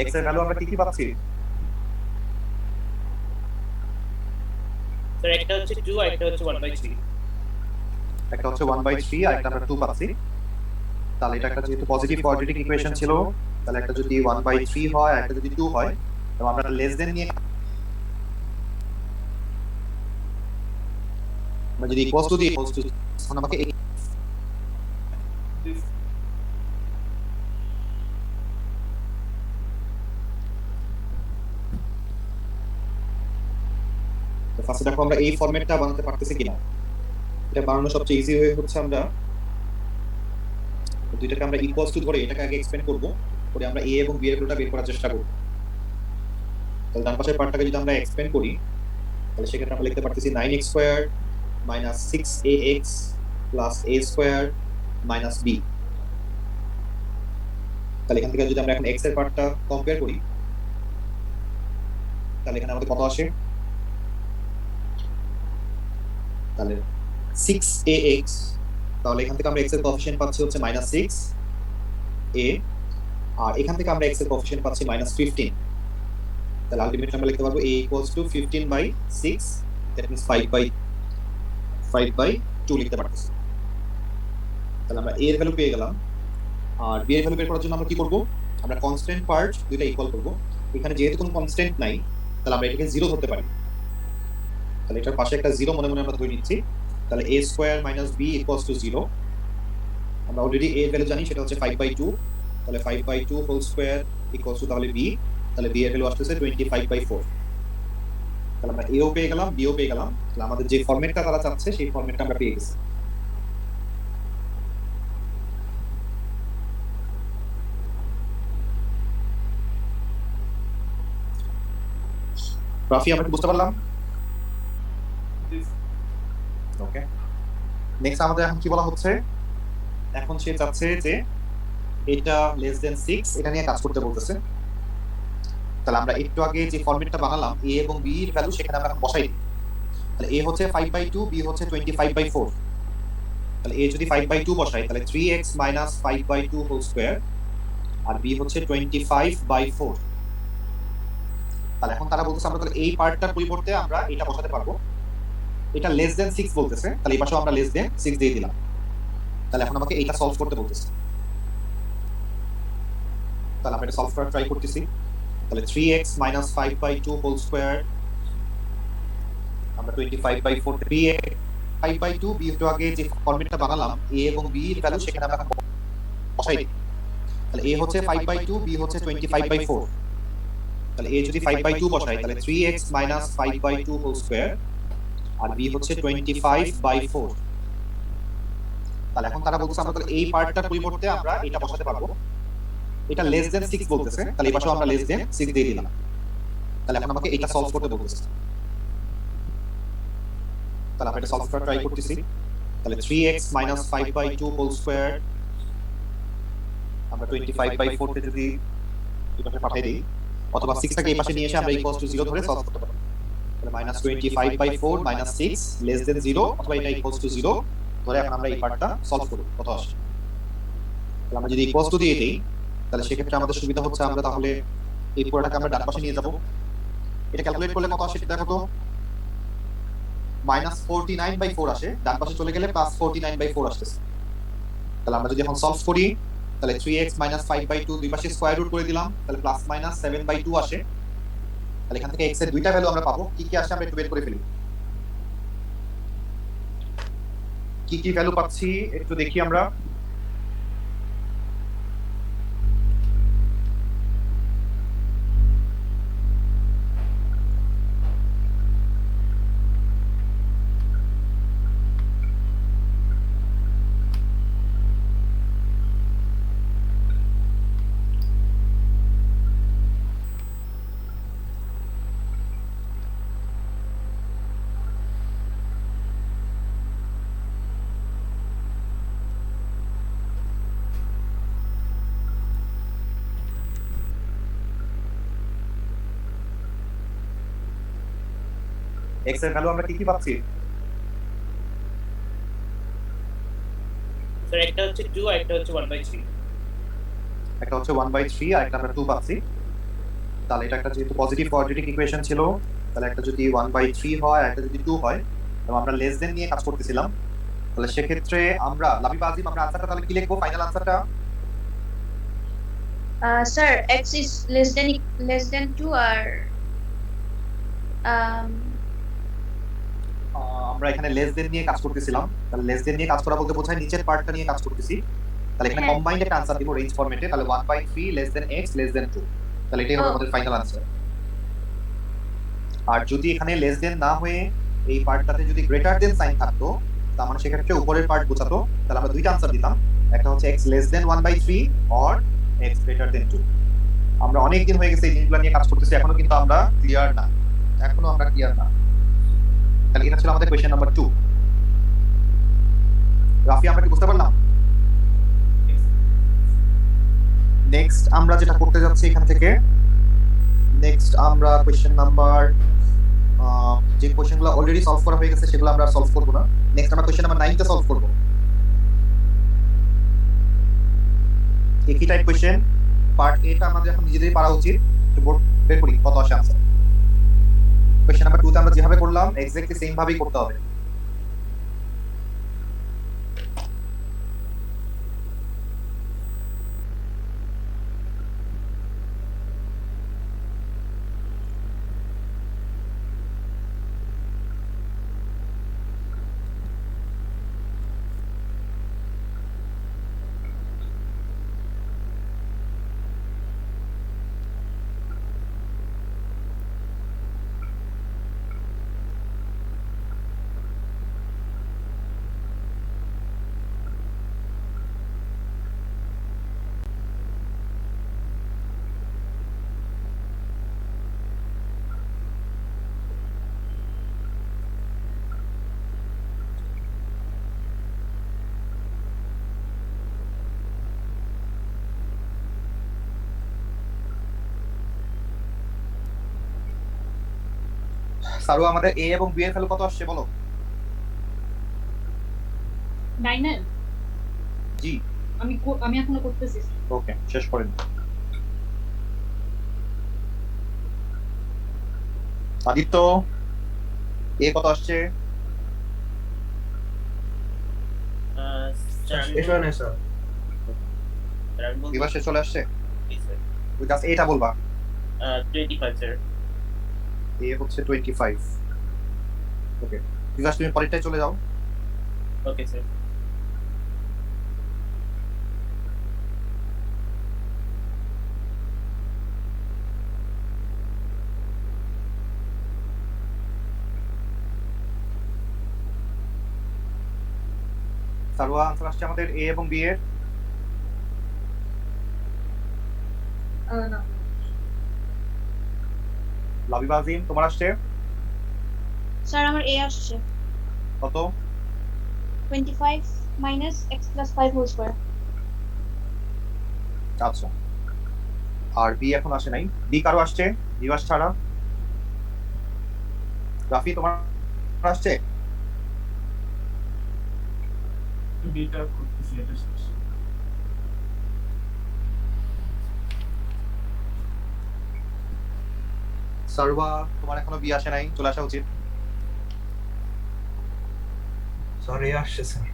x এর ভ্যালু আমরা কি কি পাচ্ছি? স্যার একটা হচ্ছে 2 আর একটা হচ্ছে 1/3। একটা হচ্ছে 1/3 আর একটা আমরা 2 পাচ্ছি। তাহলে এটা একটা যেহেতু পজিটিভ কোয়াড্রেটিক ইকুয়েশন ছিল, তাহলে একটা যদি 1/3 হয় আর একটা যদি 2 হয়, তবে আমরা লেস দেন নিয়ে আমরা যদি ইকুয়ালস টু দিয়ে ইকুয়ালস টু, এখন আমাকে ফার্স্টে দেখো আমরা এই ফরম্যাটটা বানাতে পারতেছি কিনা। এটা বানানো সবচেয়ে ইজি হয়ে হচ্ছে আমরা দুইটাকে আমরা ইকুয়ালস টু ধরে এটাকে আগে এক্সপ্যান্ড করব, করে আমরা a এবং b এর ভ্যালুটা বের করার চেষ্টা করব। তাহলে ডান পাশের পার্টটাকে যদি আমরা এক্সপ্যান্ড করি, তাহলে সেক্ষেত্রে আমরা লিখতে পারতেছি 9x square - 6ax + a square - b। তাহলে এখান থেকে যদি আমরা এখন x এর পার্টটা কম্পেয়ার করি, তাহলে এখানে আমাদের কত আসে, তাহলে 6ax, তাহলে এখান থেকে আমরা x এর কোএফিশিয়েন্ট পাচ্ছি হচ্ছে -6a, আর এখান থেকে আমরা x এর কোএফিশিয়েন্ট পাচ্ছি -15। তাহলে আলটিমেটলি আমরা লিখতে পারবো a = 15/6, দ্যাট মিন্স 5/2 লিখতে পারতেছি। তাহলে আমরা a এর ভ্যালু পেয়ে গেলাম, আর b এর ভ্যালু বের করার জন্য আমরা কি করব, আমরা কনস্ট্যান্ট পার্ট দুইটা ইকুয়াল করব। এখানে যেহেতু কোনো কনস্ট্যান্ট নাই, তাহলে আমরা এটাকে 0 ধরতে পারি। তাহলে এটার পাশে একটা 0 মনে মনে আমরা ধরে নিচ্ছি। তাহলে a স্কয়ার - b = 0। আমরা অলরেডি a এর ভ্যালু জানি, সেটা হচ্ছে 5/2। তাহলে 5/2 হোল স্কয়ার = তাহলে b, তাহলে b এর ভ্যালু আসছে 25/4। তাহলে আমরা a ও পেয়ে গেলাম, b ও পেয়ে গেলাম। তাহলে আমাদের যে ফরম্যাটটা তারা চাচ্ছে সেই ফরম্যাটটা আমরা পেয়ে গেছি। রাফি, আমরা কি বুঝতে পারলাম? ওকে, নেক্সট আমাদের এখন কি বলা হচ্ছে, এখন সে চাচ্ছে যে এটা লেস দেন 6, এটা নিয়ে কাজ করতে বলতেছে। তাহলে আমরা একটু আগে যে ফরম্যাটটা বানালাম a এবং b এর ভ্যালু সেখানে আমরা বসাই দিই। তাহলে a হচ্ছে 5/2, b হচ্ছে 25/4। তাহলে a যদি 5/2 বসাই, তাহলে 3x - 5/2 হোল স্কয়ার, আর b হচ্ছে 25/4। তাহলে এখন তারা বলতেছে আমরা তাহলে এই পার্টটার পরিবর্তে আমরা এটা বসাতে পারবো, এটা লেস দেন 6 বলতেছে, তাহলে এই পাশেও আমরা লেস দেন 6 দিয়ে দিলাম। তাহলে এখন আমাকে এটা সলভ করতে বলতেছে, তাহলে আমরা এটা সলভ করার ট্রাই করতেছি। তাহলে 3x - 5/2 হোল স্কয়ার আমরা 25/4, 3x 5/2, b একটু আগে যে ফরম্যাটটা বানালাম a এবং b এর ভ্যালু সেখানে আমরা বসাই দিই। তাহলে a হচ্ছে 5/2, b হচ্ছে 25/4। তাহলে a যদি 5/2 বসাই, তাহলে 3x - 5/2 হোল স্কয়ার, আর b হচ্ছে 25/4। তাহলে এখন তারা বলতেছে আমরা তাহলে এই পার্টটার পরিবর্তে আমরা এটা বসাতে পারবো, এটা লেস দেন 6 বলতেছে, তাহলে এই পাশেও আমরা লেস দেন 6 দিয়ে দিলাম। তাহলে এখন আমাকে এটা সলভ করতে বলতেছে। তাহলে আমরা এটা সলভ করার ট্রাই করতেছি। তাহলে 3x minus 5/2 whole square আমরা 25/4 তে যদি এই পাশে পাঠিয়ে দিই, অথবা 6 টাকে এই পাশে নিয়ে এসে আমরা ইকুয়ালস টু 0 ধরে সলভ করতে পারি। তাহলে -25/4 -6 less than 0, অথবা এটা ইকুয়ালস টু 0 ধরে এখন আমরা এই পার্টটা সলভ করব কত আসে। তাহলে আমরা যদি ইকুয়ালস টু দিয়ে দেই, তাহলে সেক্ষেত্রে আমাদের সুবিধা হচ্ছে আমরা তাহলে এই পুরোটাকে আমরা ডান পাশে নিয়ে যাব। এটা ক্যালকুলেট করলে কত আসে দেখো তো, -49/4 আসে, ডান পাশে চলে গেলে +49/4 আসতেছে। তাহলে আমরা যদি এখন সলভ করি, তাহলে 3x minus 5/2 দুই পাশে স্কয়ার রুট করে দিলাম, তাহলে +-7/2 আসে। তাহলে এখান থেকে x এর দুইটা ভ্যালু আমরা পাবো, কি কি আসে আমরা একটু বের করে ফেলি। কি কি ভ্যালু পাচ্ছি একটু দেখি আমরা। x এর ভ্যালু আমরা কি কি পাচ্ছি? স্যার একটা হচ্ছে 2 আর একটা হচ্ছে 1/3। একটা হচ্ছে 1/3 আর একটা আমরা 2 পাচ্ছি। তাহলে এটা একটা যেহেতু পজিটিভ কোয়াড্রেটিক ইকুয়েশন ছিল, তাহলে একটা যদি 1/3 হয় আর একটা যদি 2 হয়, এবং আমরা লেস দেন নিয়ে কাজ করতেছিলাম, তাহলে সেক্ষেত্রে আমরা লাবিব আজিম আমরা আনসারটা তাহলে কি লিখবো, ফাইনাল আনসারটা? Sir, x is less than 2 or আমরা এখানে লেস দেন নিয়ে কাজ করতেছিলাম, তাহলে লেস দেন নিয়ে কাজ করা বলতে বোঝায় নিচের পার্টটা নিয়ে কাজ করতেছি। তাহলে এখানে হ্যাঁ। কম্বাইন্ড একটা আনসার দিব রেঞ্জ ফরম্যাটে, তাহলে 1/3 less than x less than 2, তাহলে এটাই হবে আমাদের ফাইনাল আনসার। আর যদি এখানে লেস দেন না হয়ে এই পার্টটাতে যদি গ্রেটার দেন সাইন থাকতো, তার মানে সেক্ষেত্রে উপরের পার্ট বোঝাতো, তাহলে আমরা দুইটা আনসার দিতাম, একটা হচ্ছে x less than 1/3 or x greater than 2। আমরা অনেক দিন হয়ে গেছে এই জিনিসগুলো নিয়ে কাজ করতেছি, এখনো কিন্তু আমরা ক্লিয়ার না। তাহলে এটা ছিল আমাদের কোয়েশ্চেন নাম্বার 2। রাফি, আমরা কি বুঝতে পারলাম? নেক্সট আমরা যেটা করতে যাচ্ছি এখান থেকে, নেক্সট আমরা কোয়েশ্চেন নাম্বার যে কোয়েশ্চেনগুলো অলরেডি সলভ করা হয়ে গেছে সেগুলো আমরা সলভ করব না। নেক্সট আমরা কোয়েশ্চেন নাম্বার 9 টা সলভ করব। একই টাইপ কোয়েশ্চেন, পার্ট এ টা আমাদের এখন নিজেদেরই পারা উচিত, একটু বোর্ড বের করি কত আসে आंसर। কোয়েশ্চেন নাম্বার 2 তে আমরা যেভাবে করলাম এক্স্যাক্টলি সেম ভাবেই করতে হবে। সারু, আমাদের এ এবং বি এর ভ্যালু কত আসছে বলো? 9 জি, আমি এখনো করতেছি। ওকে, শেষ করেন। আদিত্য, এ কত আসছে? শেষ হয় নাই স্যার। এবার শেষ চলে আসছে, স্যার ওই জাস্ট এটা বলবা। 25 স্যার। এ হচ্ছে 25। ওকে, বিকাশ তুমি পরেরটায় চলে যাও। Okay sir. সারোয়া, আনসার আসছে আমাদের এ এবং বি এর। না, লাবিব আজিম, তোমার আসছে? স্যার আমার A আসছে। কত 25 minus x plus 5 whole square. আচ্ছা আর বি এখন আসে নাই, বি কারো আসছে রিভার্স ছাড়া? রাফি তোমার আসছে? বিটা করতেছি এটা শেষ। সার্ভা তোমার এখনো বি আসে নাই, চলে আসা উচিত। স্যার এ আসছে স্যার।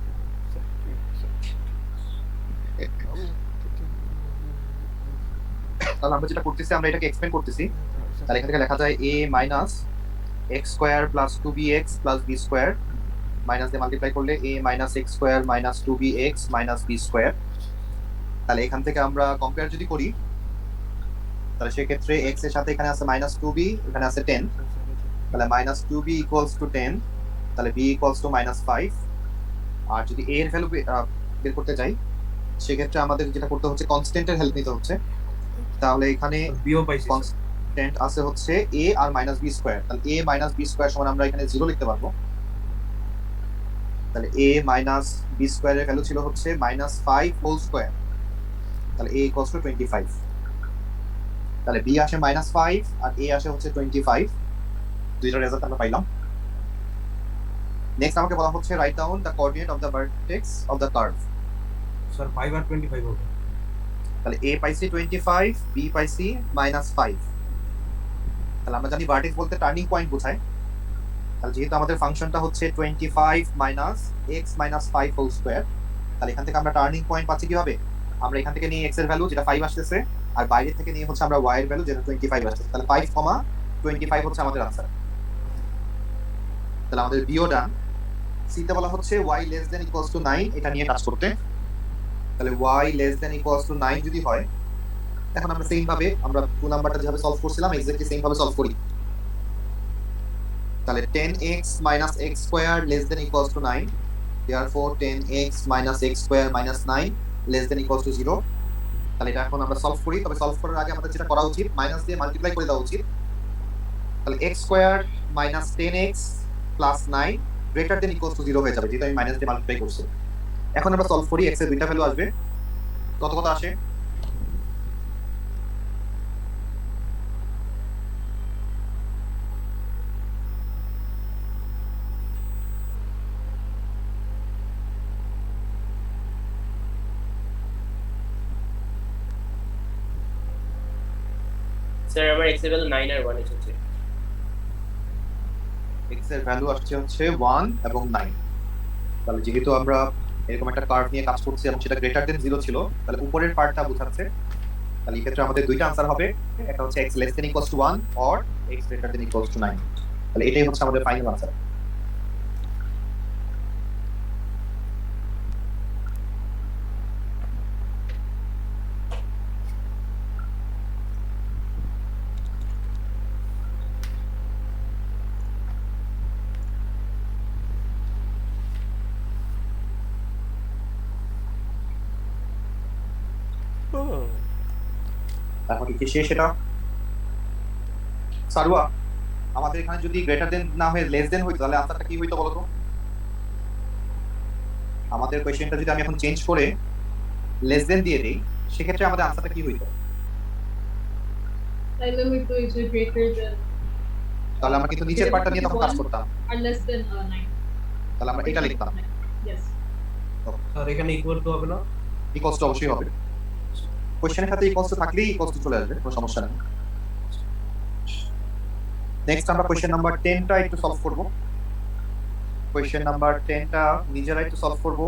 তাহলে আমরা যেটা করতেছি আমরা এটাকে এক্সপ্লেন করতেছি। তাহলে এখান থেকে লেখা যায় a minus x square plus two b x plus b square, minus দিয়ে মাল্টিপ্লাই করলে a minus x square minus two b x minus b square. তাহলে এখান থেকে আমরা কম্পেয়ার যদি করি তাহলে সেক্ষেত্রে এক্স এর সাথে এখানে আছে মাইনাস টু বি, এখানে আছে 10, তাহলে minus two b equals to 10, তাহলে বি ইকুয়ালস টু মাইনাস 5। আর যদি a এর ভ্যালু বের করতে যাই সেক্ষেত্রে আমাদের যেটা করতে হচ্ছে কনস্ট্যান্টের হেল্প নিতে হচ্ছে। তাহলে এখানে বিও পাইছি স্যার। কনস্ট্যান্ট আছে হচ্ছে a আর মাইনাস বি স্কোয়ার, তাহলে a মাইনাস বি স্কোয়ার সমান আমরা এখানে 0 লিখতে পারবো। তাহলে a মাইনাস বি স্কোয়ারের ভ্যালু ছিল হচ্ছে মাইনাস 5 হোল স্কোয়ার, তাহলে a ইকুয়ালস টু 25। তাহলে b আসে মাইনাস 5 আর a আসে হচ্ছে 25, দুইটা রেজাল্ট আমরা পাইলাম। নেক্সট আমাকে বলা হচ্ছে write down the coordinate of the vertex of the curve. Sir 5 আর 25 হবে। তাহলে a পাইছি 25, b পাইছি মাইনাস 5। তাহলে আমরা জানি ভার্টেক্স বলতে টার্নিং পয়েন্ট বোঝায়। তাহলে যেহেতু আমাদের ফাংশনটা হচ্ছে 25 minus x minus 5 whole square, তাহলে এখান থেকে আমরা টার্নিং পয়েন্ট পাচ্ছি কিভাবে? আমরা এখান থেকে নিয়ে x এর ভ্যালু যেটা 5 আসতেছে আর বাইরে থেকে নিয়ে হচ্ছে আমরা y এর ভ্যালু যেটা 25 আসতেছে, তাহলে 5, 25 হচ্ছে আমাদের आंसर। তাহলে আমাদের বিও ডান। সি তে বলা হচ্ছে y less than equals to 9 এটা নিয়ে কাজ করতে। তাহলে y less than equals to 9 যদি হয়, এখন আমরা সেম ভাবে আমরা 2 নাম্বারটা যেভাবে সলভ করছিলাম এক্স্যাক্টলি সেম ভাবে সলভ করি। তাহলে 10x minus x square less than equals to 9, therefore 10x minus x square minus 9 less than equals to 0। তাহলে এটা এখন আমরা সলভ করি, তবে সলভ করার আগে আমাদের যেটা করা উচিত মাইনাস দিয়ে মাল্টিপ্লাই করে দেওয়া উচিত। তাহলে x square minus 10x plus 9 greater than equals to 0 হয়ে যাবে, যেটা আমি মাইনাস দিয়ে মাল্টিপ্লাই করছি। এখন আমরা সলভ করি, x এর দুইটা ভ্যালু আসবে, কত কত আসে? স্যার আমার x এর ভ্যালু 9 আর 1 এসেছে। x এর ভ্যালু আসছে হচ্ছে 1 এবং 9। তাহলে যেহেতু আমরা এরকম একটা কার্ভ নিয়ে কাজ করছি এবং সেটা গ্রেটার দেন 0 ছিল, তাহলে উপরের পার্টটা বোঝাচ্ছে। তাহলে এই ক্ষেত্রে আমাদের দুইটা आंसर হবে, একটা হচ্ছে x less than equals to 1 or x greater than equals to 9। তাহলে এটাই হচ্ছে আমাদের ফাইনাল आंसर। তারপর কি শেষ এটা? সারওয়া, আমাদের এখানে যদি গ্রেটার দেন না হয়ে লেস দেন হইতো তাহলে আনসারটা কি হইতো বলো তো? আমাদের কোশ্চেনটা যদি আমি এখন চেঞ্জ করে লেস দেন দিয়ে দেই সেক্ষেত্রে আমাদের আনসারটা কি হইতো? তাহলে হয়তো এই যে greater than তাহলে আমরা কিন্তু নিচের পার্টটা নিয়ে তখন কাজ করতাম, or less than 9. তাহলে আমরা এটা লিখতাম। Yes. স্যার এখানে ইকুয়াল টু হবে না? ইকুয়ালস টু অবশ্যই হবে, কোশ্চেনের সাথে ইকুয়ালস টু থাকলেই ইকুয়ালস টু চলে আসবে, কোনো সমস্যা নেই। নেক্সট আমরা কোশ্চেন নাম্বার 10টা একটু সলভ করব। কোশ্চেন নাম্বার 10টা নিজেরাই একটু সলভ করব।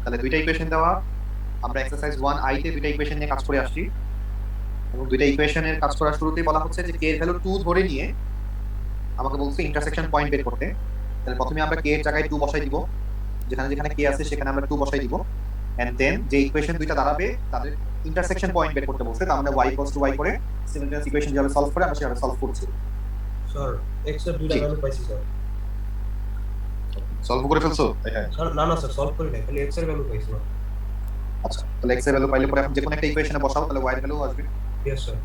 তাহলে দুইটা ইকুয়েশন দেওয়া, আমরা এক্সারসাইজ 1i তে দুইটা ইকুয়েশন নিয়ে কাজ করে আসছি এবং দুইটা ইকুয়েশনের কাজ করার শুরুতেই বলা হচ্ছে যে k এর ভ্যালু 2 ধরে নিয়ে আমাকে বলছে ইন্টারসেকশন পয়েন্ট বের করতে। তাহলে প্রথমে আমরা k এর জায়গায় 2 বসাই দিব, যেখানে যেখানে k আছে সেখানে আমরা 2 বসাই দিব, এন্ড দেন যে ইকুয়েশন দুইটা দাঁড়াবে তাদের ইন্টারসেকশন পয়েন্ট বের করতে বলছে। তার মানে y y করে সিমিলারিটি ইকুয়েশন যেভাবে সলভ করে আমরা সেভাবে সলভ করছি। স্যার x এর দুইটা ভ্যালু পাইছি স্যার। সলভ করে ফেলছো? হ্যাঁ স্যার না না স্যার সলভ করি না, খালি x এর ভ্যালু পাইছি স্যার। আচ্ছা, তাহলে x এর ভ্যালু পাইলে পরে এখন যে কোনো একটা ইকুয়েশনে বসাও, তাহলে y এর ভ্যালু আসবে। Yes sir.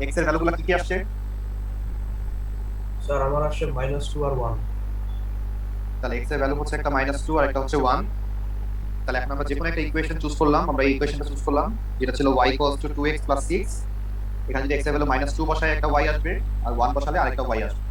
এক্স এর ভ্যালুগুলো কি কি আসছে? স্যার আমার আসছে -2 আর 1। তাহলে এক্স এর ভ্যালু হচ্ছে একটা -2 আর একটা হচ্ছে 1। তাহলে এখন আমরা যে কোনো একটা ইকুয়েশন চুজ করলাম, আমরা এই ইকুয়েশনটা চুজ করলাম যেটা ছিল y = 2x + 6। এখানে যদি x এর ভ্যালু -2 বসায় একটা y আসবে, আর 1 বসালে আরেকটা y আসবে।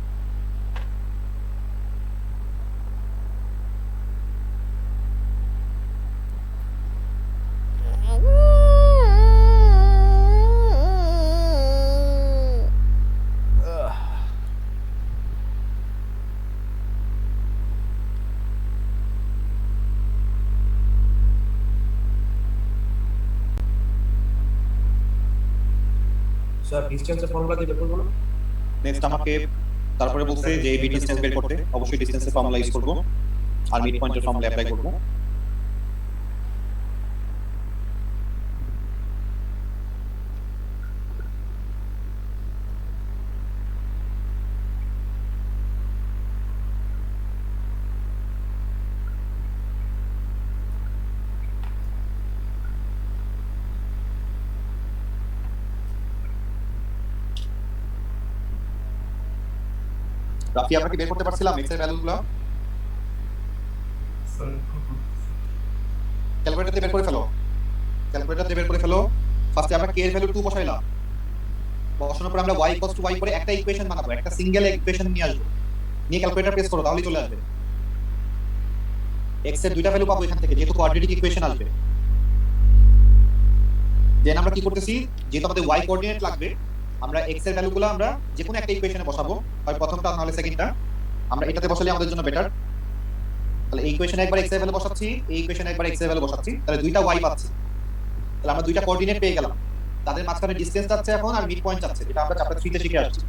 স্যার ডিসটেন্সের ফর্মুলা কি বের করব না? নেক্সট আমাকে তারপরে বলছে যে বি ডিসটেন্স বের করতে, অবশ্যই ডিসটেন্সের ফর্মুলা ইউজ করব আর মিড পয়েন্টের ফর্মুলা অ্যাপ্লাই করব। রাফি, আমরা কি বের করতে পারছিলাম এক্স এর ভ্যালুগুলো? ক্যালকুলেটর দিয়ে বের করে ফেলো, ক্যালকুলেটর দিয়ে বের করে ফেলো। ফার্স্টে আমরা কে এর ভ্যালু 2 বসাইলাম, বসানোর পর আমরা y = y করে একটা ইকুয়েশন বানাবো, একটা সিঙ্গেল ইকুয়েশন নিয়ে আসবো, নিয়ে ক্যালকুলেটর প্রেস করো তাহলেই চলে আসবে। x এর দুইটা ভ্যালু পাবো এখান থেকে, যেহেতু কোয়াড্রেটিক ইকুয়েশন আসবে। দেন আমরা কি করতেছি, যেহেতু আমাদের y কোঅর্ডিনেট লাগবে, আমরা x এর ভ্যালুগুলো আমরা যে কোনো একটা ইকুয়েশনে বসাবো, হয় প্রথমটা না হলে সেকেন্ডটা। আমরা এটাতে বসালে আমাদের জন্য বেটার। তাহলে এই ইকুয়েশনে একবার x এর ভ্যালু বসাচ্ছি, এই ইকুয়েশনে একবার x এর ভ্যালু বসাচ্ছি, তাহলে দুইটা y পাচ্ছি। তাহলে আমরা দুইটা কোঅর্ডিনেট পেয়ে গেলাম, তাদের মাঝখানে ডিসটেন্স যাচ্ছে এখন আর মিড পয়েন্ট যাচ্ছে, যেটা আমরা চ্যাপ্টার 3 তে শিখে আসছি।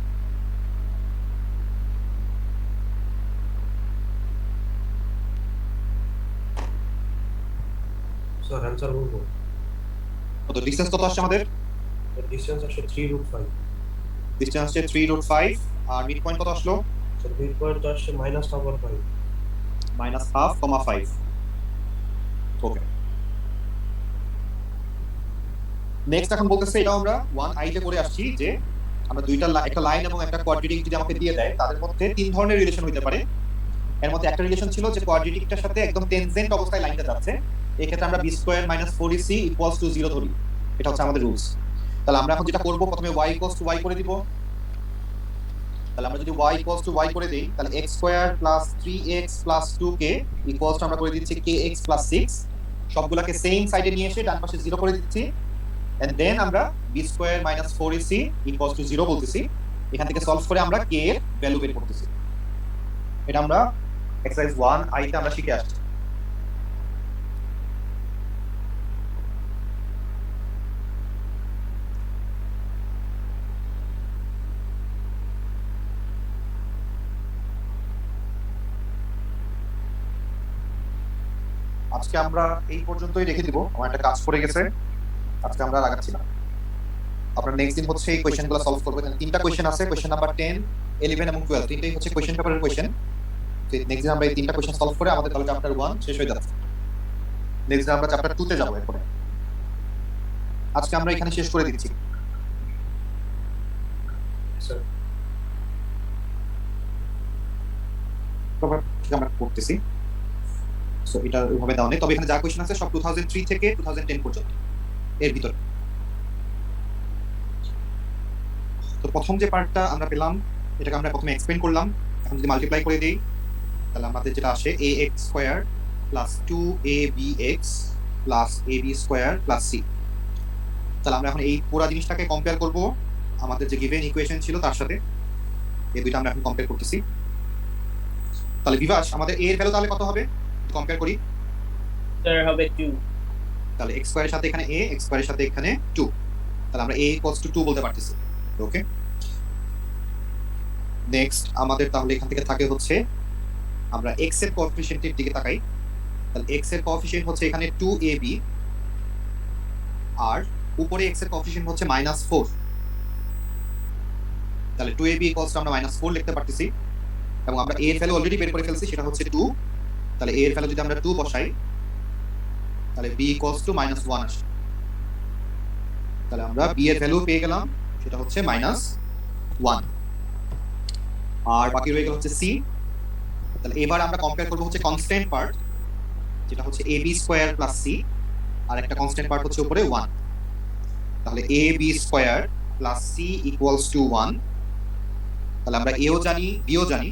স্যার অ্যানসার বলবো। তো ডিসটেন্স কত আসছে আমাদের? ডিসটেন্স আসছে 3√5। ডিসটেন্স হচ্ছে 3√5 আর মিড পয়েন্ট কত আসলো? স্যার মিড পয়েন্ট আসছে -1/5। -1/2, 5। ওকে, নেক্সট এখন বলতেছে এটাও আমরা 1i তে করে আসছি যে আমরা দুইটা একটা লাইন এবং একটা কোয়াড্রেটিক যদি আমাকে দিয়ে দেয়, তাদের মধ্যে তিন ধরনের রিলেশন হতে পারে। এর মধ্যে একটা রিলেশন ছিল যে কোয়াড্রেটিকটার সাথে একদম টেনজেন্ট অবস্থায় লাইনটা যাচ্ছে, এই ক্ষেত্রে আমরা b² - 4ac = 0 ধরি। এটা হচ্ছে আমাদের রুলস। তাহলে আমরা এখন যেটা করব, প্রথমে y = y করে দিব। তাহলে আমরা যদি y = y করে দেই, তাহলে x² + 3x + 2k = আমরা করে দিচ্ছি kx + 6। সবগুলোকে সেম সাইডে নিয়ে এসে ডান পাশে 0 করে দিচ্ছি। and then আমরা b² - 4ac = 0 বলতেছি। এখান থেকে সলভ করে আমরা k এর ভ্যালু বের করতেছি। এটা আমরা এক্সারসাইজ 1i তে আমরা শিখে আসছি। আজকে আমরা এই পর্যন্তই রেখে দিব, আমার একটা কাজ পড়ে গেছে, আজকে আমরা লাগাচ্ছি না। আপনার নেক্সট দিন হচ্ছে এই কোশ্চেনগুলো সলভ করব। এখানে তিনটা কোশ্চেন আছে, কোশ্চেন নাম্বার 10, 11 এবং 12, তিনটাই হচ্ছে কোশ্চেন পেপারের কোশ্চেন। তো নেক্সট দিন আমরা এই তিনটা কোশ্চেন সলভ করে আমাদের তাহলে চ্যাপ্টার 1 শেষ হয়ে যাচ্ছে। নেক্সট দিন আমরা চ্যাপ্টার 2 তে যাব। এরপরে আজকে আমরা এখানে শেষ করে দিচ্ছি। স্যার আমরা করতেছি, সো এটা ওইভাবে দাও নেই। তবে এখানে যা কোশ্চেন আছে সব 2003 থেকে 2010 পর্যন্ত এর ভিতরে। তো প্রথম যে পার্টটা আমরা পেলাম, এটাকে আমরা প্রথমে এক্সপ্লেইন করলাম। এখন যদি মাল্টিপ্লাই করে দেই, তাহলে আমাদের যেটা আসে ax² + 2abx + ab² + c। তাহলে আমরা এখন এই পুরো জিনিসটাকে কম্পেয়ার করব আমাদের যে গিভেন ইকুয়েশন ছিল তার সাথে। এই দুইটা আমরা এখন কম্পেয়ার করতেছি। তাহলে বিভাস, আমাদের a এর ভ্যালু তাহলে কত হবে কম্পেয়ার করি? স্যার হবে 2। তাহলে x² এর সাথে এখানে a, x² এর সাথে এখানে 2, তাহলে আমরা a = 2 বলতে পারতেছি। ওকে, নেক্সট আমাদের তাহলে এখান থেকে থাকে হচ্ছে আমরা x এর কোএফিশিয়েন্টের দিকে তাকাই। তাহলে x এর কোএফিশিয়েন্ট হচ্ছে এখানে 2ab, আর উপরে x এর কোএফিশিয়েন্ট হচ্ছে -4। তাহলে 2ab = আমরা -4 লিখতে পারতেছি, এবং আমরা a এর ভ্যালু অলরেডি বের করে ফেলছি, সেটা হচ্ছে 2। তাহলে a এর ভ্যালু যদি আমরা 2 বসাই, তাহলে b = -1 আসে। তাহলে আমরা b এর ভ্যালু পেয়ে গেলাম সেটা হচ্ছে -1, আর বাকি রয়ে গেল হচ্ছে সি। তাহলে এবার আমরা কম্পেয়ার করবো হচ্ছে কনস্ট্যান্ট পার্ট, যেটা হচ্ছে ab স্কয়ার প্লাস সি, আর একটা কনস্ট্যান্ট পার্ট হচ্ছে উপরে 1। তাহলে ab square plus c equals to 1। তাহলে আমরা এও জানি, বিও জানি।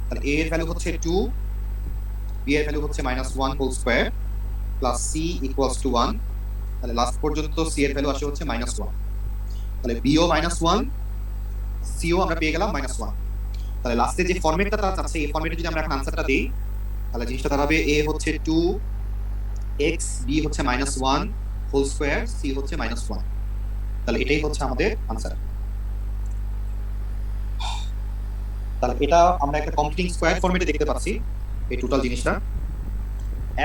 তাহলে a এর ভ্যালু হচ্ছে 2, b এর ভ্যালু হচ্ছে -1 whole square plus c equals to 1। তাহলে লাস্ট পর্যন্ত সি এর ভ্যালু আসে হচ্ছে -1। তাহলে বিও -1, সিও আমরা পেয়ে গেলাম -1। তাহলে লাস্টে যে ফরম্যাটটা তারা চাচ্ছে, এই ফরম্যাটে যদি আমরা এখন আনসারটা দেই, তাহলে জিনিসটা দাঁড়াবে a হচ্ছে 2x, b হচ্ছে -1 হোল স্কয়ার, c হচ্ছে -1। তাহলে এটাই হচ্ছে আমাদের আনসার। তাহলে এটা আমরা একটা কমপ্লিটিং স্কয়ার ফরম্যাটে দেখতে পাচ্ছি এই টোটাল জিনিসটা।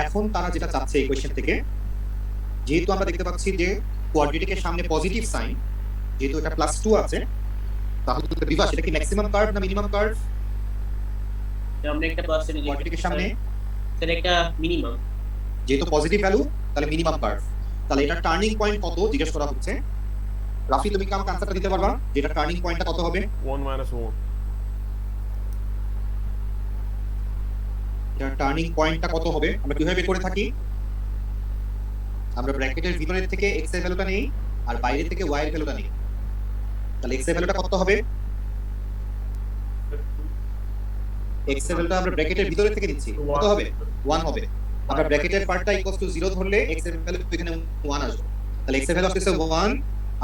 এখন তারা যেটা চাচ্ছে এই কোয়েশ্চেন থেকে, যেহেতু আমরা দেখতে পাচ্ছি যে কোয়াড্রেটিকের সামনে পজিটিভ সাইন, যেহেতু এটা +2 আছে, তাহলে বিভাস এটা কি ম্যাক্সিমাম কার্ভ না মিনিমাম কার্ভ? আমরা একটা পার্সেন্ট কোয়াড্রেটিকের সামনে সেটা একটা মিনিমাম, যেহেতু পজিটিভ ভ্যালু তাহলে মিনিমাম কার্ভ। তাহলে এটা টার্নিং পয়েন্ট কত জিজ্ঞেস করা হচ্ছে। রাফি, তুমি কি আমাকে আনসারটা দিতে পারবা যেটা টার্নিং পয়েন্টটা কত হবে? 1 - 1। এটা টার্নিং পয়েন্টটা কত হবে আমরা কিভাবে বের করে থাকি? আমরা ব্র্যাকেটের ভিতরের থেকে x এর ভ্যালুটা নেই আর বাইরে থেকে y এর ভ্যালুটা নেই। তাহলে x এর ভ্যালুটা কত হবে? x এর ভ্যালুটা আমরা ব্র্যাকেটের ভিতরের থেকে নিচ্ছি, কত হবে? 1 হবে। আমরা ব্র্যাকেটের পার্টটা ইকুয়ালস টু 0 ধরলে x এর ভ্যালু এখানে 1 আসবে। তাহলে x এর ভ্যালু আসছে 1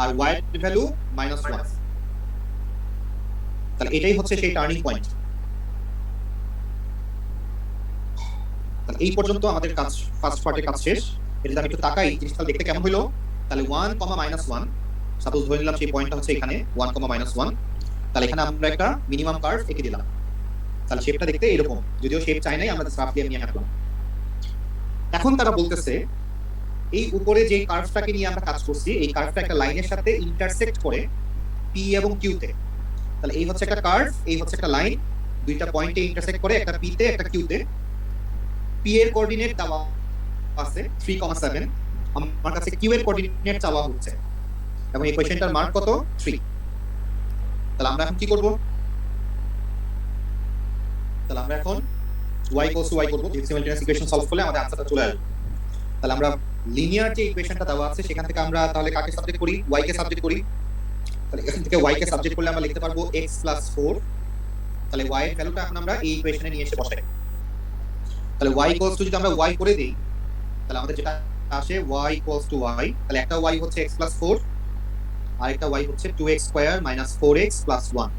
আর y এর ভ্যালু -1। তাহলে এটাই হচ্ছে সেই টার্নিং পয়েন্ট। তাহলে এই পর্যন্ত আমাদের কাজ, ফার্স্ট পার্টের কাজ শেষ। এটা যদি আমি একটু তাকাই জিনিসটা দেখতে কেমন হলো, তাহলে 1, -1, সাপোজ ধরে নিলাম সেই পয়েন্টটা হচ্ছে এখানে 1, -1। তাহলে এখানে আমরা একটা মিনিমাম কার্ভ এঁকে দিলাম। তাহলে শেপটা দেখতে এরকম, যদিও শেপ চাই নাই, আমরা রাফলি নিয়ে আঁকলাম। এখন তারা বলতেছে এই উপরে যে কার্ভটাকে নিয়ে আমরা কাজ করছি, এই কার্ভটা একটা লাইনের সাথে ইন্টারসেক্ট করে পি এবং কিউতে। তাহলে এই হচ্ছে একটা কার্ভ, এই হচ্ছে একটা লাইন, দুইটা পয়েন্টে ইন্টারসেক্ট করে, একটা পিতে একটা কিউতে। পি এর কোঅর্ডিনেট দেওয়া আছে 3,7, আমার কাছে কিউ এর কোঅর্ডিনেট চাওয়া হচ্ছে এবং এই কোশ্চেনটার মার্ক কত? 3। তাহলে আমরা এখন কি করব? তাহলে আমরা এখন y = y করব, যে সিমিলটেনিয়াস ইকুয়েশন সলভ করলে আমাদের আনসারটা চলে আসবে। তাহলে আমরা লিনিয়ার যে ইকুয়েশনটা দেওয়া আছে সেখান থেকে আমরা তাহলে কাকে সাবজেক্ট করি? y কে সাবজেক্ট করি। তাহলে এখান থেকে y কে সাবজেক্ট করলে আমরা লিখতে পারবো x + 4। তাহলে y এর ভ্যালুটা এখন আমরা এই ইকুয়েশনে নিয়ে এসে বসাই। তাহলে y = যদি আমরা y করে দেই, তাহলে আমাদের যেটা আসে y = y। তাহলে একটা y হচ্ছে x + 4 আর একটা y হচ্ছে 2x² - 4x + 1।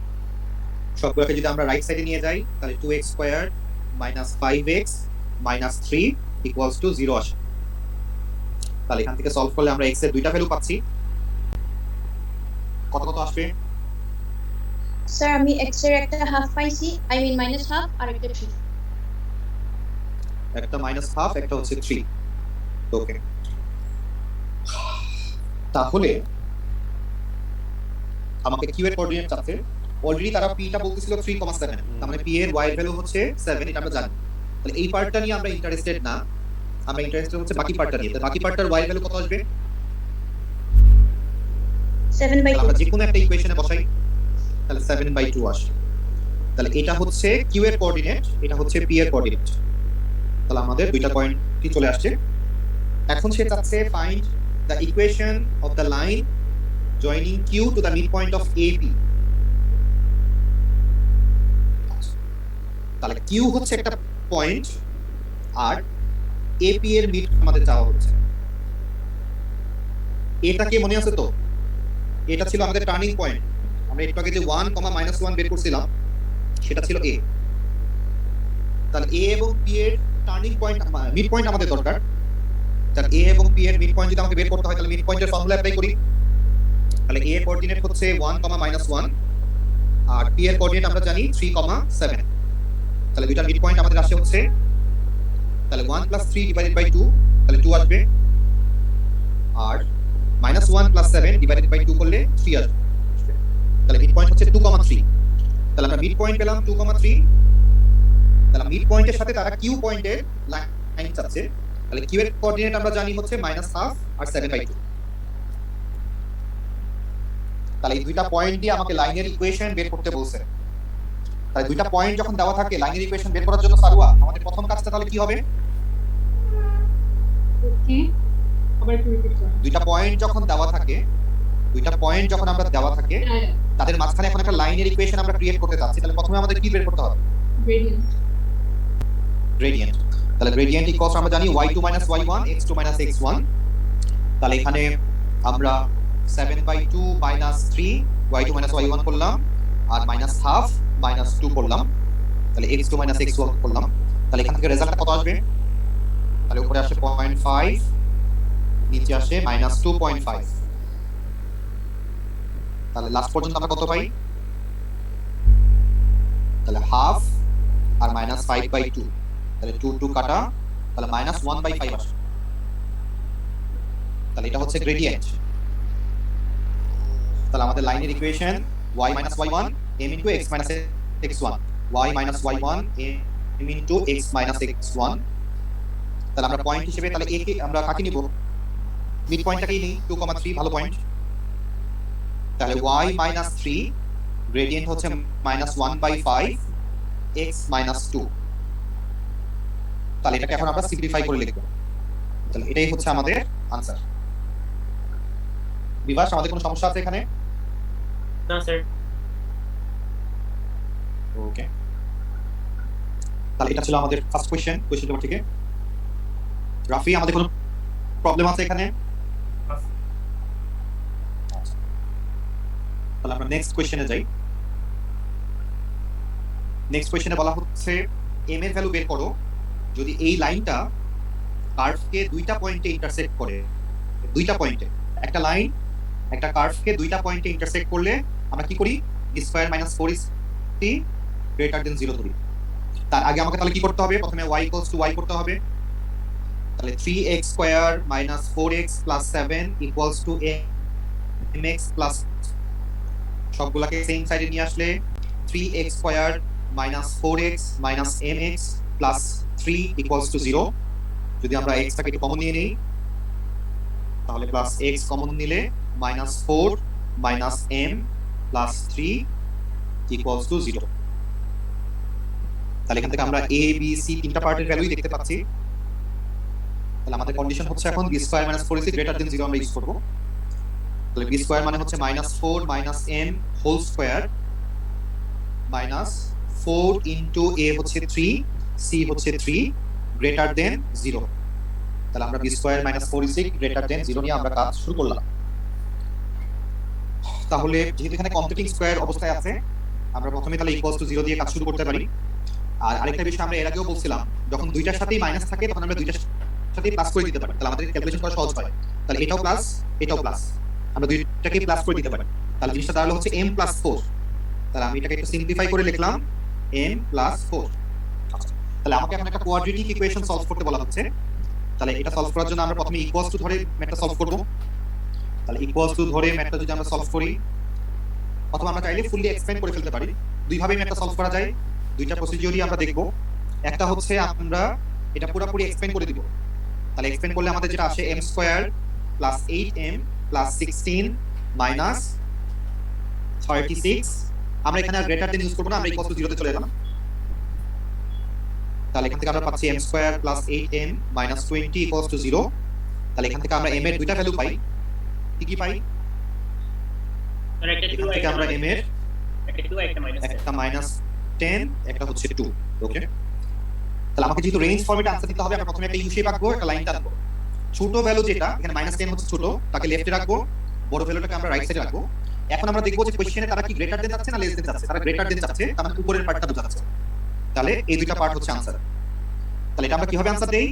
সবগুলোকে যদি আমরা রাইট সাইডে নিয়ে যাই, তাহলে 2x² - 5x - 3 = 0 আসে। তাহলে এখান থেকে সলভ করলে আমরা x এর দুইটা ভ্যালু পাচ্ছি। কত কত আসবে? স্যার আমি x এর একটা হাফ পাইছি, আই মিন -1/2 আর একটা 3। একটা -1/2, একটা হচ্ছে 3। ওকে, তাহলে আমাকে কিউ এর কোঅর্ডিনেট চাচ্ছে। অলরেডি তারা p টা বলতেছিল 3,7, তার মানে p এর y এর ভ্যালু হচ্ছে 7, এটা আমরা জানি। তাহলে এই পার্টটা নিয়ে আমরা ইন্টারেস্টেড না, আমরা ইন্টারেস্টেড হচ্ছে বাকি পার্টটা নিয়ে। তাহলে বাকি পার্টটার y এর ভ্যালু কত আসবে? 7/2। আমরা যে কোনো একটা ইকুয়েশনে বসাই, তাহলে 7/2 আসে। তাহলে এটা হচ্ছে কিউ এর কোঅর্ডিনেট, এটা হচ্ছে p এর কোঅর্ডিনেট। তাহলে আমাদের দুইটা পয়েন্টই চলে আসছে। এখন সে চাচ্ছে find the equation of the line joining Q to the midpoint of AP. তাহলে Q হচ্ছে একটা পয়েন্ট আর AP এর মিড আমাদের চাওয়া হচ্ছে। এটা কি মনে আছে তো? এটা ছিল আমাদের টার্নিং পয়েন্ট। আমরা একটু আগে যে 1, -1 বের করছিলাম সেটা ছিল A। তাহলে A এবং P এর টার্নিং পয়েন্ট, মিড পয়েন্ট আমাদের দরকার। তাহলে A এবং P এর মিড পয়েন্ট যদি আমাকে বের করতে হয়, তাহলে মিড পয়েন্টের ফর্মুলা অ্যাপ্লাই করি। তাহলে A এর কোঅর্ডিনেট হচ্ছে 1, -1 আর P এর কোঅর্ডিনেট আমরা জানি 3,7। তাহলে দুইটা মিড পয়েন্ট আমাদের আসে হচ্ছে, তাহলে 1 + 3 / 2, তাহলে 2 আসবে, আর -1 + 7 / 2 করলে 3 আসবে। তাহলে মিড পয়েন্ট হচ্ছে 2,3। তাহলে আমরা মিড পয়েন্ট পেলাম 2,3। তাহলে মিড পয়েন্টের সাথে তারা কিউ পয়েন্টের লাইন চাচ্ছে। তাহলে কিউ এর কোঅর্ডিনেট আমরা জানি হচ্ছে -1/2 আর 7/2। তাহলে এই দুইটা পয়েন্ট দিয়ে আমাকে লাইনের ইকুয়েশন বের করতে বলছে। তাহলে দুইটা পয়েন্ট যখন দেওয়া থাকে লাইনের ইকুয়েশন বের করার জন্য সারওয়া আমাদের প্রথম কাজটা তাহলে কি হবে? কি আবার একটু রিপিট করুন। দুইটা পয়েন্ট যখন দেওয়া থাকে, দুইটা পয়েন্ট যখন আমরা দেওয়া থাকে হ্যাঁ, তাদের মাঝখানে এখন একটা লাইনের ইকুয়েশন আমরা ক্রিয়েট করতে চাচ্ছি, তাহলে প্রথমে আমাদের কি বের করতে হবে? gradient. গ্রেডিয়েন্ট। তাহলে গ্রেডিয়েন্ট ইকুয়ালস আমরা জানি y2 - y1 x2 - x1। তাহলে এখানে আমরা 7/2 - 3 y2 - y1 করলাম আর -half -2 করলাম, তাহলে x2 - x1 করলাম। তাহলে এখান থেকে রেজাল্টটা কত আসবে? তাহলে উপরে আসে 0.5, নিচে আসে -2.5। তাহলে লাস্ট পর্যন্ত আমরা কত পাই? তাহলে হাফ আর -5/2, তাহলে 2 কাটা, তাহলে -1/5 আসে। তাহলে এটা হচ্ছে গ্রেডিয়েন্ট। তাহলে আমাদের লাইনের equation y - y1 m * x - x1, y - y1 m * x - x1। তাহলে আমরা পয়েন্ট হিসেবে তাহলে a কে আমরা কাকে নিব? মিড পয়েন্টটাকেই নিই, 2,3 ভালো পয়েন্ট। তাহলে y - 3 গ্রেডিয়েন্ট হচ্ছে -1/5 x - 2। তাহলে এটাকে এখন আমরা সিম্পলিফাই করে লিখব। তাহলে এটাই হচ্ছে আমাদের आंसर। বিভাস, আমাদের কোনো সমস্যা আছে এখানে? No, sir. ওকে, তাহলে এটা ছিল আমাদের ফার্স্ট কোশ্চেন পেপার থেকে। রাফি, আমাদের কোনো প্রবলেম আছে এখানে? আচ্ছা, তাহলে আমরা নেক্সট কোশ্চেনে যাই। নেক্সট কোশ্চেনে বলা হচ্ছে m এর ভ্যালু বের করো যদি এই লাইনটা কার্ভকে দুইটা পয়েন্টে ইন্টারসেক্ট করে। দুইটা পয়েন্টে একটা লাইন একটা কার্ভকে দুইটা পয়েন্টে ইন্টারসেক্ট করলে আমরা কি করি? স্কয়ার - 4ac গ্রেটার দেন 0 ধরি। তার আগে আমাকে তাহলে কি করতে হবে? প্রথমে y = y করতে হবে। তাহলে 3x² - 4x + 7 = mx plus, সবগুলাকে same সাইডে নিয়ে আসলে 3x² - 4x - mx + 3 = 0। যদি আমরা x টাকে একটু কমন নিয়ে নেই তাহলে প্লাস x কমন নিলে -4 - m + 3 = 0। তাহলে এখান থেকে আমরা a b c তিনটা পার্টের ভ্যালুই দেখতে পাচ্ছি। তাহলে আমাদের কন্ডিশন হচ্ছে এখন b² - 4ac গ্রেটার দেন 0 আমরা ইউজ করব। তাহলে b² মানে হচ্ছে -4 - m whole square -4 into a হচ্ছে 3, c হচ্ছে 3 গ্রেটার দেন 0। তাহলে আমরা b² - 4ac গ্রেটার দেন 0 নিয়ে আমরা কাজ শুরু করলাম। তাহলে যেহেতু এখানে কমপ্লিটিং স্কয়ার অবস্থায় আছে আমরা প্রথমে তাহলে =0 দিয়ে কাজ শুরু করতে পারি। আর আরেকটা বিষয় আমরা এর আগেও বলছিলাম, যখন দুইটার সাথেই মাইনাস থাকে তখন আমরা দুইটার সাথেই প্লাস করে দিতে পারি, তাহলে আমাদের ক্যালকুলেশন করা সহজ হয়। তাহলে এটাও প্লাস এটাও প্লাস, আমরা দুইটাকে প্লাস করে দিতে পারি। তাহলে জিনিসটা দাঁড়ালো হচ্ছে m + 4। তাহলে আমি এটাকে একটু সিম্পলিফাই করে লিখলাম m + 4। তাহলে আমাকে এখন একটা কোয়াড্রেটিক ইকুয়েশন সলভ করতে বলা হচ্ছে। তাহলে এটা সলভ করার জন্য আমরা প্রথমে ইকুয়ালস টু ধরে ম্যাথটা সলভ করব। তাহলে ইকুয়ালস টু ধরে ম্যাথটা যদি আমরা সলভ করি, অথবা আমরা চাইলে ফুললি এক্সপ্লেইন করে ফেলতে পারি। দুই ভাবে ম্যাথটা সলভ করা যায়, দুইটা প্রসিডিউরই আমরা দেখব। একটা হচ্ছে আমরা এটা পুরোপুরি এক্সপ্লেইন করে দিব। তাহলে এক্সপ্লেইন করলে আমাদের যেটা আসে m² + 8m + 16 - 36। আমরা এখানে আর গ্রেটার দেন ইউজ করব না, আমরা ইকুয়াল টু 0 তে চলে এলাম। তাহলে এখান থেকে আমরা পাচ্ছি m² + 8m - 20 = 0। তাহলে এখান থেকে আমরা m এর দুইটা ভ্যালু পাই। কি কি পাই? Sir, একটা এখান 2 থেকে আমরা m এর একটা 2 একটা -10. একটা -10 একটা হচ্ছে 2। ওকে, তাহলে আমাকে যেহেতু রেঞ্জ ফরম্যাটে আনসার দিতে হবে, আমরা প্রথমে একটা ইউ শেপ আঁকবো, একটা লাইন টানবো। ছোট ভ্যালু যেটা এখানে -10 হচ্ছে ছোট, তাকে লেফটে রাখবো, বড় ভ্যালুটাকে আমরা রাইট সাইডে রাখবো। এখন আমরা দেখবো যে কোশ্চেনে তারা কি গ্রেটার দেন যাচ্ছে না লেস দেন যাচ্ছে। তারা গ্রেটার দেন যাচ্ছে, তার মানে উপরের পার্টটা বোঝাচ্ছে। তাহলে এই দুইটা পার্ট হচ্ছে আনসার। তাহলে এটা আমরা কিভাবে আনসার দেই?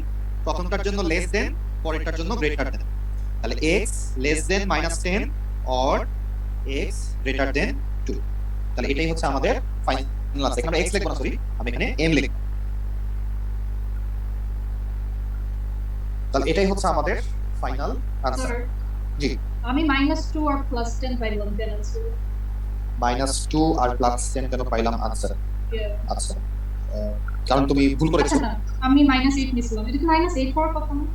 প্রথমটার জন্য লেস দেন, পরেরটার জন্য গ্রেটার দেন। তাহলে x less than -10 or x greater than 2। তাহলে এটাই হচ্ছে আমাদের ফাইনাল আনসার। এখানে আমরা x লিখব না, সরি, আমি এখানে m লিখব। তাহলে এটাই হচ্ছে আমাদের ফাইনাল আনসার। Sir, জি, আমি -2 আর +10 পাইলাম কেন আনসার? -2 আর +10 কেন পাইলাম আনসার? Yeah. আচ্ছা, কারণ তুমি ভুল করেছো। আচ্ছা না, আমি -8 নিছিলাম। এটা কি -8 হওয়ার কথা না?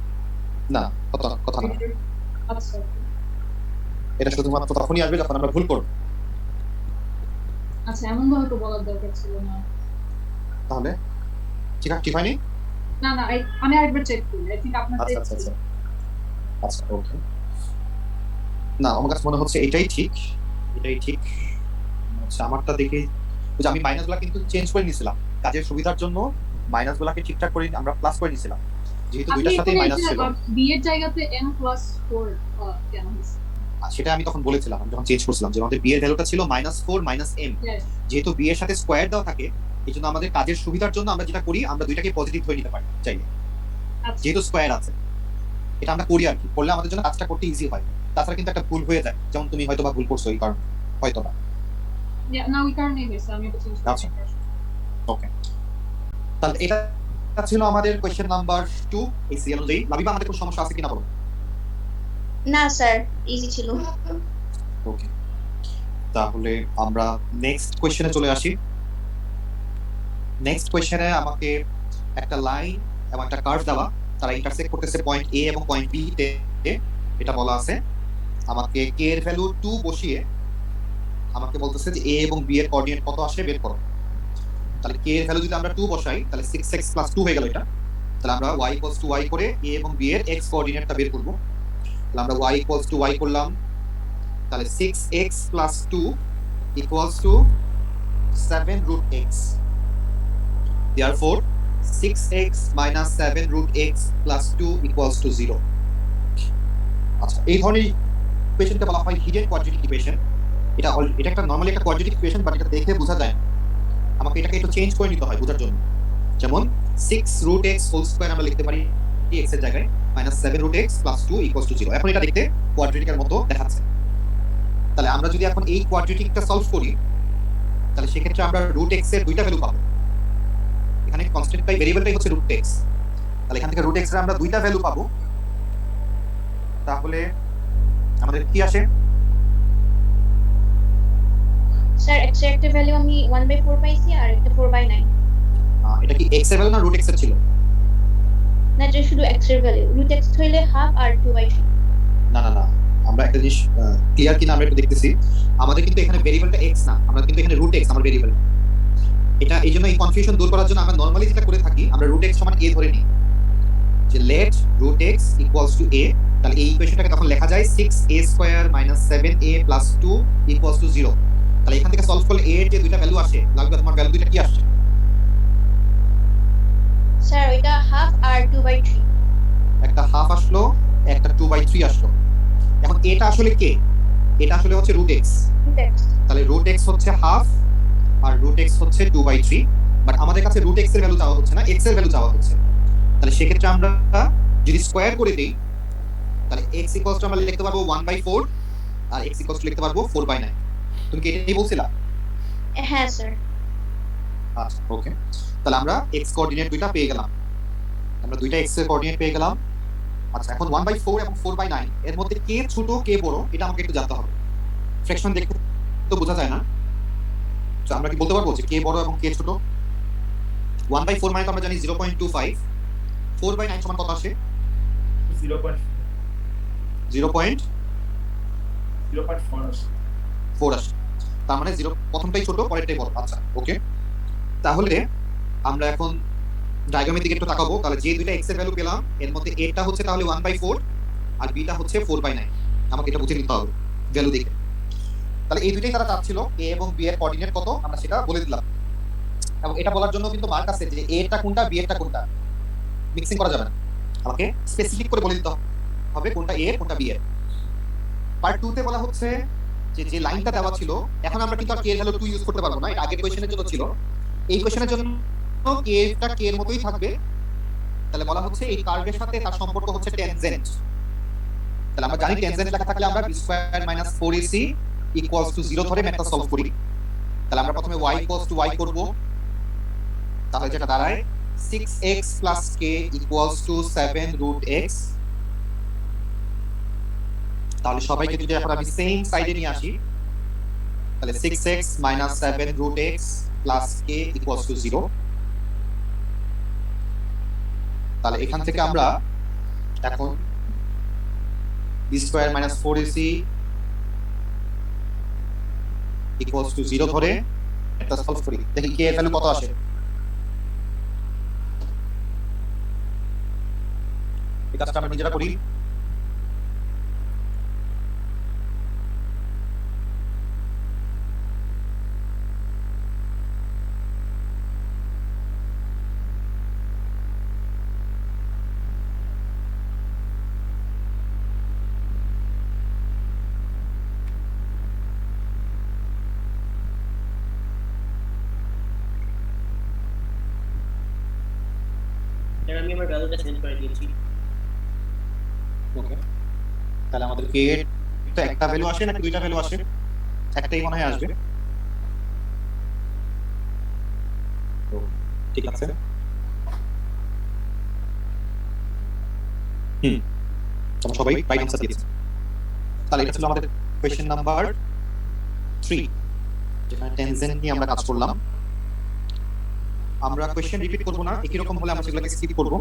না, কথা না। আচ্ছা। এটা শুধুমাত্র তখনই আসবে যখন আমরা ভুল করব। আচ্ছা এমন ভাবে তো বলার দরকার ছিল না। তাহলে ঠিক হয়নি? না না আমি আরেকবার চেক করি। আই থিংক আপনার আচ্ছা আচ্ছা আচ্ছা আচ্ছা ওকে। না আমার কাছে মনে হচ্ছে এটাই ঠিক। আচ্ছা আমারটা দেখে ওই যে আমি মাইনাসগুলো কিন্তু চেঞ্জ করে নিয়েছিলাম কাজের সুবিধার জন্য, মাইনাসগুলোকে ঠিকঠাক করে আমরা প্লাস করে নিয়েছিলাম যেহেতু আপনি দুইটার সাথেই এখানে মাইনাস ছিল। বি এর জায়গাতে n+4 কেন হয়েছে? আর সেটা আমি তখন বলেছিলাম, আমি যখন চেঞ্জ করছিলাম যে আমাদের বি এর ভ্যালুটা ছিল -4 -m, Yes. যেহেতু বি এর সাথে স্কোয়ার দেওয়া থাকে এই জন্য আমাদের কাজের সুবিধার জন্য আমরা যেটা করি আমরা দুইটাকে পজিটিভ ধরে নিতে পারি চাইলে, আচ্ছা যেহেতু স্কোয়ার আছে। এটা আমরা করি আর কি, করলে আমাদের জন্য কাজটা করতে ইজি হয়। তাছাড়া কিন্তু একটা ভুল হয়ে যায়, যেমন তুমি হয়তো বা ভুল করছো এই কারণে, হয়তো বা। না ওই কারণেই হয়েছে, আমি এটা চেঞ্জ আচ্ছা। ওকে, তাহলে এটা ছিল আমাদের কোশ্চেন নাম্বার 2 এই সিএল অনুযায়ী। লাবিবা আমাদের কোনো সমস্যা আছে কিনা বলো? না স্যার, ইজি ছিল। ওকে, তাহলে আমরা নেক্সট কোশ্চেনে চলে আসি। নেক্সট কোশ্চেনে আমাকে একটা লাইন এবং একটা কার্ভ দেওয়া, তারা ইন্টারসেক্ট করতেছে পয়েন্ট এ এবং পয়েন্ট বি তে। এটা বলা আছে আমাকে কে এর ভ্যালু 2 বসিয়ে আমাকে বলতেছে যে এ এবং বি এর কোঅর্ডিনেট কত আসে বের করো। তাহলে কে এর ভ্যালু যদি আমরা 2 বসাই তাহলে 6x + 2 হয়ে গেল এটা। তাহলে আমরা y = y করে a এবং b এর x কোঅর্ডিনেটটা বের করব। তাহলে আমরা y = y করলাম, তাহলে 6x + 2 = 7√x, therefore 6x - 7√x + 2 = 0। আচ্ছা, এই ধরনের ইকুয়েশনকে বলা হয় হিডেন কোয়াড্রেটিক ইকুয়েশন। এটা একটা নরমালি একটা কোয়াড্রেটিক ইকুয়েশন, বাট এটা দেখে বোঝা যায় না, আমাকে এটাকে একটু চেঞ্জ করে নিতে হয় বোঝার জন্য। যেমন 6√x হোল স্কয়ার আমরা লিখতে পারি x এর জায়গায় -7√x + 2 = 0। এখন এটা দেখতে কোয়াড্রেটিকের মতো দেখাচ্ছে। তাহলে আমরা যদি এখন এই কোয়াড্রেটিকটা সলভ করি তাহলে সেক্ষেত্রে আমরা √x এর দুইটা ভ্যালু পাবো। এখানে কনস্ট্যান্টটাই ভেরিয়েবলটাই হচ্ছে √x, তাহলে এখান থেকে √x এর আমরা দুইটা ভ্যালু পাবো। তাহলে আমাদের কি আসে? স্যার x এর একটা ভ্যালু আমি 1/4 পাইছি আর একটা 4/9। এটা কি x এর ভ্যালু না √x এর ছিল? না, এটা শুধু x এর ভ্যালু। √x হইলে হাফ আর 2/3। না না না, আমরা একটা জিনিস ক্লিয়ার কিনা আমরা একটু দেখতেছি। আমাদের কিন্তু এখানে ভেরিয়েবলটা x না, আমরা কিন্তু এখানে √x আমার ভেরিয়েবল। এটা এই জন্য এই কনফিউশন দূর করার জন্য আমরা নরমালি যেটা করে থাকি আমরা √x = a ধরে নিই, যে let √x = a। তাহলে এই ইকুয়েশনটাকে তখন লেখা যায় 6a² - 7a + 2 = 0। তাহলে এখান থেকে সলভ করলে a এর যে দুইটা ভ্যালু আসে, লাগবে তোমার ভ্যালু দুইটা কি আসছে? স্যার ওইটা হাফ আর 2/3। একটা হাফ আসলো, একটা 2/3 আসলো। এখন এটা আসলে কে? এটা আসলে হচ্ছে √x। √x। তাহলে √x হচ্ছে হাফ আর √x হচ্ছে 2/3, বাট আমাদের কাছে √x এর ভ্যালু চাওয়া হচ্ছে না, x এর ভ্যালু চাওয়া হচ্ছে। তাহলে সেক্ষেত্রে আমরা যদি স্কয়ার করে দেই তাহলে x = আমরা লিখতে পারবো 1/4 আর x = লিখতে পারবো 4/9। তুমি কি এটাই বলছিলা? হ্যাঁ স্যার। আচ্ছা ওকে, তাহলে আমরা x কোঅর্ডিনেট দুইটা পেয়ে গেলাম, আমরা দুইটা x এর কোঅর্ডিনেট পেয়ে গেলাম। আচ্ছা, এখন 1/4 এবং 4/9 এর মধ্যে কে ছোট কে বড় এটা আমাকে একটু জানতে হবে। ফ্র্যাকশন দেখতে তো বোঝা যায় না, তো আমরা কি বলতে পারবো যে কে বড় এবং কে ছোট? 1/4 মানে তো আমরা জানি 0.25, 4/9 সমান কত আসে? 0.4 আসে। তার মানে 0 প্রথমটাই ছোট পরেরটাই বড়। আচ্ছা ওকে, তাহলে আমরা এখন ডায়াগ্রামের দিকে একটু তাকাবো। তাহলে যে দুইটা x এর ভ্যালু পেলাম এর মধ্যে a টা হচ্ছে তাহলে 1/4 আর b টা হচ্ছে 4/9, আমাকে এটা বুঝে নিতে হবে ভ্যালু দেখে। তাহলে এই দুইটাই তারা চাচ্ছিল a এবং b এর কোঅর্ডিনেট কত আমরা সেটা বলে দিলাম, এবং এটা বলার জন্য কিন্তু মার্ক আছে যে a টা কোনটা b এরটা কোনটা, মিক্সিং করা যাবে না, আমাকে স্পেসিফিক করে বলে দিতে হবে কোনটা a কোনটা b এর। পার্ট 2 তে বলা হচ্ছে যে যে লাইনটা দেওয়া ছিল, এখন আমরা কিন্তু আর k এর ভ্যালু 2 ইউজ করতে পারবো না, এটা আগের কোশ্চেনের জন্য ছিল। এই কোশ্চেনের জন্য k টা k এর মতোই থাকবে। তাহলে বলা হচ্ছে এই কার্ভের সাথে তার সম্পর্ক হচ্ছে ট্যানজেন্ট। তাহলে আমরা জানি ট্যানজেন্ট লেখা থাকলে আমরা b² - 4ac = 0 ধরে ম্যাথটা সলভ করি। তাহলে আমরা প্রথমে y = y করব, তাহলে যেটা দাঁড়ায় 6x + k = 7√x। তাহলে সবাইকে যদি এখন আমি সেম সাইডে নিয়ে আসি তাহলে 6x - 7√x + k = 0। তাহলে এখান থেকে আমরা এখন b² - 4ac ইকুয়ালস টু 0 ধরে এটা সলভ করি, দেখি কে এর ভ্যালু কত আসে। এই কাজটা আমরা নিজেরা করি। স্যার আমি আমার ভ্যালুটা চেঞ্জ করে দিয়েছি। ওকে, তাহলে আমাদের কে তো একটা ভ্যালু আসে নাকি দুইটা ভ্যালু আসে? একটাই মনে হয় আসবে। তো ঠিক আছে, তোমরা সবাই রাইট আনসার দিয়েছো। তাহলে এটা ছিল আমাদের কোয়েশ্চেন নাম্বার 3, যেখানে টেনজেন্ট নিয়ে আমরা কাজ করলাম। আমরা কোয়েশ্চেন রিপিট করব না, একই রকম হলে আমরা সেগুলোকে স্কিপ করব।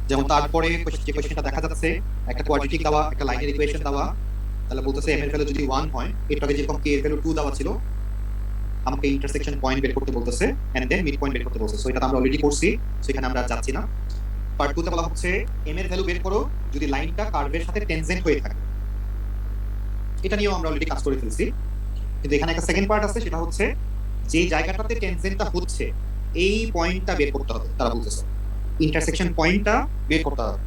যেমন তারপরে যে কোয়েশ্চেনটা দেখা যাচ্ছে, একটা কোয়াড্রেটিক দেওয়া, একটা লাইনার ইকুয়েশন দেওয়া, তাহলে বলতেছে m এর ভ্যালু যদি 1 হয়, এটাকে যেরকম k এর ভ্যালু 2 দেওয়া ছিল, আমাকে ইন্টারসেকশন পয়েন্ট বের করতে বলতেছে এন্ড দেন মিড পয়েন্ট বের করতে বলতেছে। সো এটা আমরা অলরেডি করছি, সো এখানে আমরা যাচ্ছি না। পার্ট 2 তে বলা হচ্ছে m এর ভ্যালু বের করো যদি লাইনটা কার্ভের সাথে টেনজেন্ট হয়ে থাকে। এটা নিয়েও আমরা অলরেডি কাজ করে ফেলছি, কিন্তু এখানে একটা সেকেন্ড পার্ট আছে, সেটা হচ্ছে যে জায়গাটাতে টেনজেন্টটা হচ্ছে এই পয়েন্টটা বের করতে হবে। তারা বলতেছে ইন্টারসেকশন পয়েন্টটা বের করতে হবে।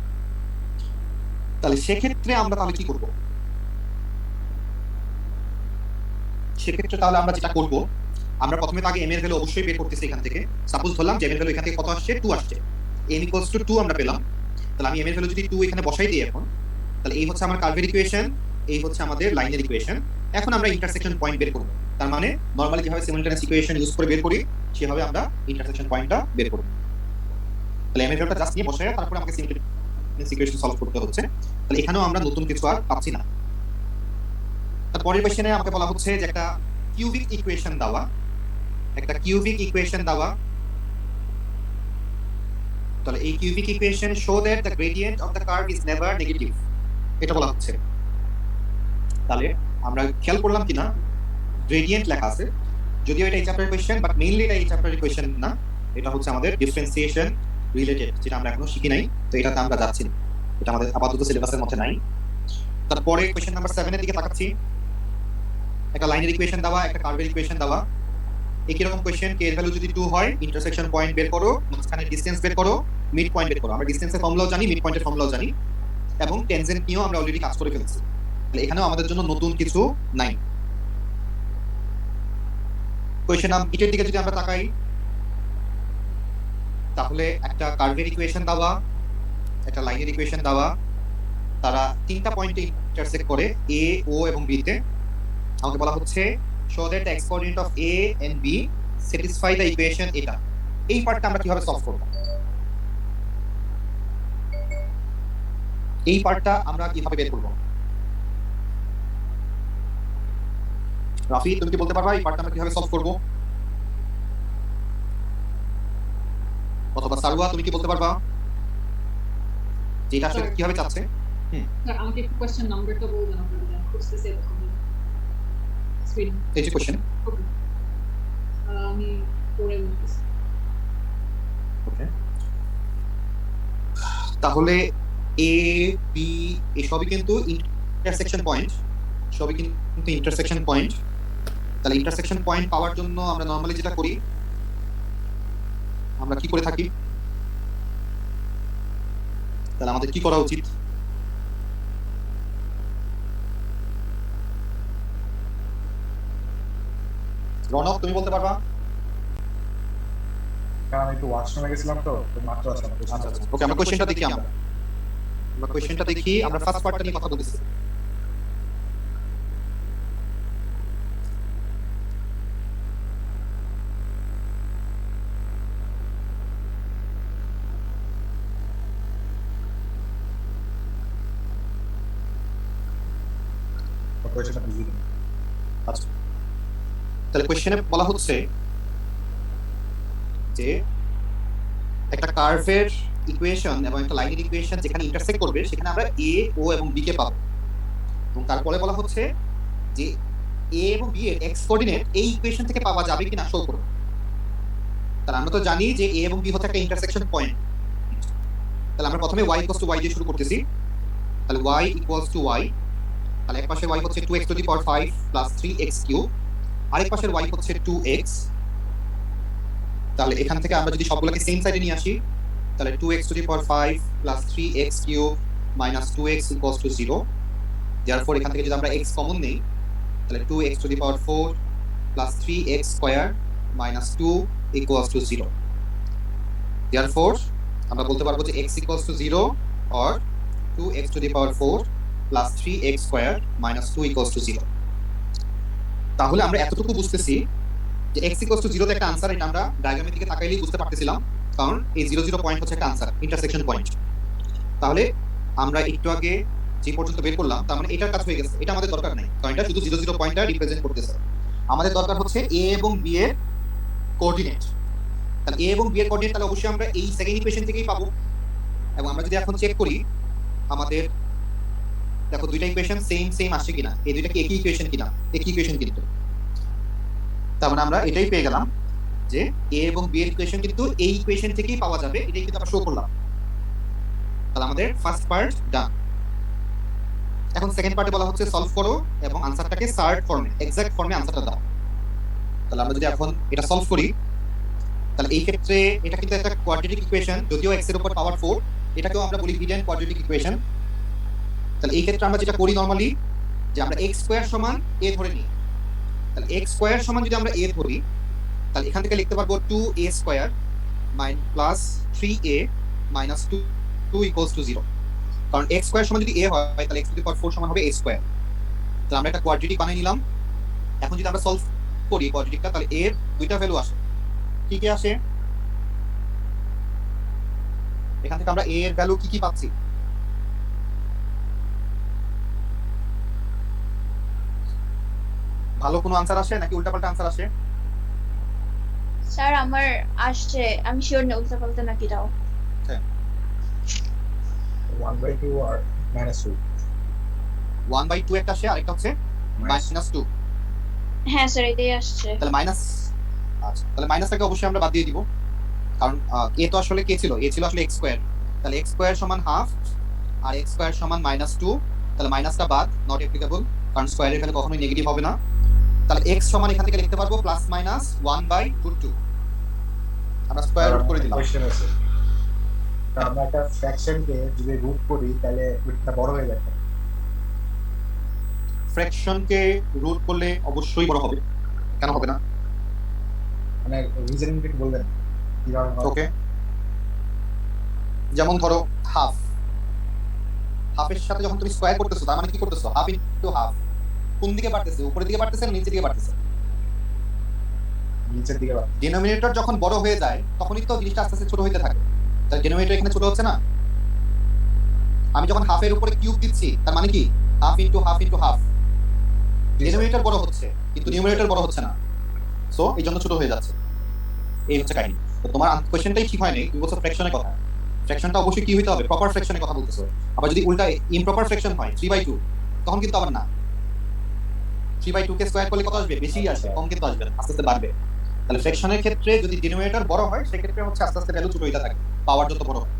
তাহলে সেক্ষেত্রে আমরা তাহলে কি করব? সেক্ষেত্রে তাহলে আমরা যেটা করব, আমরা প্রথমে আগে m এর ভ্যালু অবশ্যই বের করতেছি এখান থেকে। সাপোজ ধরলাম যে m এর ভ্যালু এখান থেকে কত আসছে, 2 আসছে, n ইকুয়ালস টু 2 আমরা পেলাম। তাহলে আমি m এর ভ্যালু যদি 2 এখানে বসাই দিই এখন, তাহলে এই হচ্ছে আমার কার্ভের ইকুয়েশন, এই হচ্ছে আমাদের লাইনের ইকুয়েশন। এখন আমরা ইন্টারসেকশন পয়েন্ট বের করব। তার মানে নরমালি যেভাবে সিমুলটেনিয়াস ইকুয়েশন ইউজ করে বের করি, সেভাবে আমরা ইন্টারসেকশন পয়েন্টটা বের করব। তাহলে m এর ভ্যালুটা জাস্ট নিয়ে বসাই, তারপরে আমাকে সিমুলটেনিয়াস ইকুয়েশন সলভ করতে হচ্ছে। তাহলে এখানেও আমরা নতুন কিছু আর পাচ্ছি না। তারপরের কোশ্চেনে আমাকে বলা হচ্ছে যে একটা কিউবিক ইকুয়েশন দেওয়া, তাহলে এই cubic equation show that the gradient of the curve is never negative, এটা বলা হচ্ছে। তাহলে আমরা খেয়াল করলাম কিনা, গ্রেডিয়েন্ট লেখা আছে, যদিও এটা এই চ্যাপ্টারের কোশ্চেন, বাট মেইনলি এটা এই চ্যাপ্টারের কোশ্চেন না, এটা হচ্ছে আমাদের ডিফারেন্সিয়েশন রিলেটেড, যেটা আমরা এখনো শিখি নাই, তো এটাতে আমরা যাচ্ছি না, এটা আমাদের আপাতত সিলেবাসের মধ্যে নাই। তারপরে কোশ্চেন নাম্বার 7 এর দিকে তাকাচ্ছি, একটা লাইনের ইকুয়েশন দেওয়া, একটা কার্ভের ইকুয়েশন দেওয়া, একই রকম কোশ্চেন, কে এর ভ্যালু যদি 2 হয়, ইন্টারসেকশন পয়েন্ট বের করো, মাঝখানে ডিসটেন্স বের করো, মিড পয়েন্ট বের করো। আমরা ডিসটেন্সের ফর্মুলাও জানি, মিড পয়েন্টের ফর্মুলাও জানি, এবং টেনজেন্ট নিয়েও আমরা অলরেডি কাজ করে ফেলেছি। তাহলে এখানেও আমাদের জন্য নতুন কিছু নাই। কোশ্চেন নাম্বার 8 এর দিকে যদি আমরা তাকাই, তাহলে একটা কার্ভের ইকুয়েশন দেওয়া, একটা লাইনের ইকুয়েশন দেওয়া, তারা 3টা পয়েন্টে ইন্টারসেক্ট করে, এ, ও এবং বি তে। আমাকে বলা হচ্ছে show that the exponent of a and b satisfy the equation এটা। এই পার্টটা আমরা কিভাবে সলভ করব? এই পার্টটা আমরা কিভাবে বের করব? রাফি, তুমি কি বলতে পারবা এই পার্টটা আমরা কিভাবে সলভ করব? অথবা সারওয়া, তুমি কি বলতে পারবা যে এটা আসলে কিভাবে চাচ্ছে? স্যার আমাকে একটু কোশ্চেন নাম্বারটা বলবেন, আপনারা খুঁজতেছি এরকম স্ক্রিন। এই যে কোশ্চেন, ওকে, আমি পড়ে বলতেছি। ওকে, তাহলে এ, বি এসবই কিন্তু ইন্টারসেকশন পয়েন্ট, সবই কিন্তু ইন্টারসেকশন পয়েন্ট। তাহলে ইন্টারসেকশন পয়েন্ট পাওয়ার জন্য আমরা নরমালি যেটা করি, আমরা কি করে থাকি? তাহলে আমাদের কি করা উচিত? রনক, তুমি বলতে পারবা? কারণ আমি একটু ওয়াশরুমে গেছিলাম, তো মাত্র আসলাম। আচ্ছা আচ্ছা, ওকে, আমরা কোশ্চেনটা দেখি। আমরা কোশ্চেনটা দেখি, আমরা ফার্স্ট পার্টটা নিয়ে কথা বলতেছি। কোয়েশ্চেনটা বুঝি না। আচ্ছা, তাহলে কোশ্চেনে বলা হচ্ছে যে একটা কার্ভের ইকুয়েশন এবং একটা লাইনের ইকুয়েশন যেখানে ইন্টারসেক্ট করবে, সেখানে আমরা এ, ও এবং বি কে পাবো। এবং তারপরে বলা হচ্ছে যে এ এবং বি এর এক্স কোঅর্ডিনেট এই ইকুয়েশন থেকে পাওয়া যাবে কিনা শো করো। তাহলে আমরা তো জানি যে এ এবং বি হচ্ছে একটা ইন্টারসেকশন পয়েন্ট। তাহলে আমরা প্রথমে y = y দিয়ে শুরু করতেছি। তাহলে y = y, তাহলে এক পাশে y হচ্ছে 2x to the power 5 plus 3x cube, আরেক পাশের y হচ্ছে 2x। তাহলে এখান থেকে আমরা যদি সবগুলোকে সেম সাইডে নিয়ে আসি, তাহলে 2x to the power 5 plus 3x cube minus 2x equals to 0। therefore এখান থেকে যদি আমরা x কমন নেই, তাহলে 2x to the power 4 plus 3x square minus 2 equals to 0। therefore আমরা বলতে পারবো যে x equals to 0 or 2x to the power 4 plus 3x square minus 2 equals to 0। তাহলে আমরা এতটুকু বুঝতেছি যে x equals to 0 তে একটা আনসার, এটা আমরা ডায়াগ্রামের দিকে তাকাইলেই বুঝতে পারতেছিলাম, কারণ এই 0 0 পয়েন্ট হচ্ছে একটা আনসার, ইন্টারসেকশন পয়েন্ট। তাহলে আমরা একটু আগে যে পর্যন্ত বের করলাম, তার মানে এটার কাজ হয়ে গেছে, এটা আমাদের দরকার নাই, কারণ এটা শুধু 0 0 পয়েন্টটা রিপ্রেজেন্ট করতেছে। আমাদের দরকার হচ্ছে a এবং b এর কোঅর্ডিনেট। তাহলে a এবং b এর কোঅর্ডিনেট তাহলে অবশ্যই আমরা এই সেকেন্ড ইকুয়েশন থেকেই পাবো। এবং আমরা যদি এখন চেক করি আমাদের, দেখো দুইটা ইকুয়েশন সেম আসছে কিনা, এই দুইটা কি একই ইকুয়েশন কিনা, একই ইকুয়েশন কিন্তু। তার মানে আমরা এটাই পেয়ে গেলাম যে a এবং b এর ইকুয়েশন কিন্তু এই ইকুয়েশন থেকেই পাওয়া যাবে, এটাই কিন্তু আমরা শো করলাম। তাহলে আমাদের ফার্স্ট পার্ট ডান। এখন সেকেন্ড পার্টে বলা হচ্ছে সলভ করো এবং আনসারটাকে সার্ট ফর্মে, এক্সাক্ট ফর্মে আনসারটা দাও। তাহলে আমরা যদি এখন এটা সলভ করি, তাহলে এই ক্ষেত্রে এটা কিন্তু একটা কোয়াড্রেটিক ইকুয়েশন, যদিও x এর উপর পাওয়ার 4, এটাকেও আমরা বলি হিডেন কোয়াড্রেটিক ইকুয়েশন। তাহলে এই ক্ষেত্রে আমরা যেটা করি নরমালি, যে আমরা x স্কয়ার সমান a ধরে নিই। তাহলে x স্কয়ার সমান যদি আমরা a ধরি, তাহলে এখান থেকে লিখতে পারবো 2a square plus 3a minus 2 equals to 0। কারণ x স্কয়ার সমান যদি a হয়, তাহলে x টু দি পাওয়ার 4 সমান হবে a স্কয়ার। তাহলে আমরা একটা কোয়াড্রেটিক বানিয়ে নিলাম। এখন যদি আমরা সলভ করি কোয়াড্রেটিকটা, তাহলে a এর দুইটা ভ্যালু আসে। কি কি আসে? এখান থেকে আমরা a এর ভ্যালু কি কি পাচ্ছি? ভালো কোনো আনসার আসে নাকি উল্টাপাল্টা আনসার আসে? স্যার আমার আসছে, আমি শিওর না উল্টা পাল্টা নাকি দাও। 1/2 আর -2 1/2 একটা আসে, আরেকটা হচ্ছে -2। হ্যাঁ স্যার এটাই আসছে। তাহলে মাইনাস, আচ্ছা তাহলে মাইনাসটাকে অবশ্যই আমরা বাদ দিয়ে দিব, কারণ a তো আসলে কে ছিল, a ছিল আসলে x স্কয়ার। তাহলে x স্কয়ার সমান হাফ আর x স্কয়ার সমান -2। তাহলে মাইনাসটা বাদ, নট অ্যাপ্লিকেবল, কারণ স্কয়ারের ভ্যালু কখনোই নেগেটিভ হবে না। তাহলে x সমান এখান থেকে লিখতে পারবো প্লাস মাইনাস 1/2। আমরা স্কয়ার রুট করে দিলাম। কোশ্চেন আছে, তা আমরা একটা ফ্র্যাকশনকে যদি রুট করি তাহলে রুটটা বড় হয়ে যাবে। ফ্র্যাকশনকে রুট করলে অবশ্যই বড় হবে, কেন হবে না? মানে রিজনিংটা একটু বলবেন কিভাবে হয়? ওকে, যেমন ধরো হাফ, হাফের সাথে যখন তুমি স্কয়ার করতেছো, তার মানে কি করতেছো? Half into half. কোন দিকে বাড়তেছে? উপরের দিকে বাড়তেছে না নিচের দিকে বাড়তেছে? নিচের দিকে বাড়বে। ডিনোমিনেটর যখন বড় হয়ে যায় তখনই তো জিনিসটা আস্তে আস্তে ছোট হতে থাকে। তার ডিনোমিনেটর এখানে ছোট হচ্ছে না? আমি যখন হাফের উপরে কিউব দিচ্ছি, তার মানে কি half into half into half. Denominator বড় হচ্ছে কিন্তু নিউমারেটর বড় হচ্ছে না, সো এই জন্য ছোট হয়ে যাচ্ছে। এই হচ্ছে কাহিনী। তো তোমার কোশ্চেনটাই ঠিক হয়নি, তুমি বলছো ফ্র্যাকশনের কথা। ফ্র্যাকশনটা অবশ্যই কি হইতে হবে? প্রপার ফ্র্যাকশনের কথা বলতেছো। আবার যদি উল্টা ইমপ্রপার ফ্র্যাকশন হয় 3/2, তখন কিন্তু আবার না। 3/2 কে স্কয়ার করলে কত আসবে? বেশি আসবে, কম কিন্তু আসবে না, আস্তে আস্তে বাড়বে। তাহলে ফ্র্যাকশনের ক্ষেত্রে যদি ডিনোমিনেটর বড় হয়, সেক্ষেত্রে হচ্ছে আস্তে আস্তে ভ্যালু ছোট হইতে থাকে, পাওয়ার যত বড় হয়।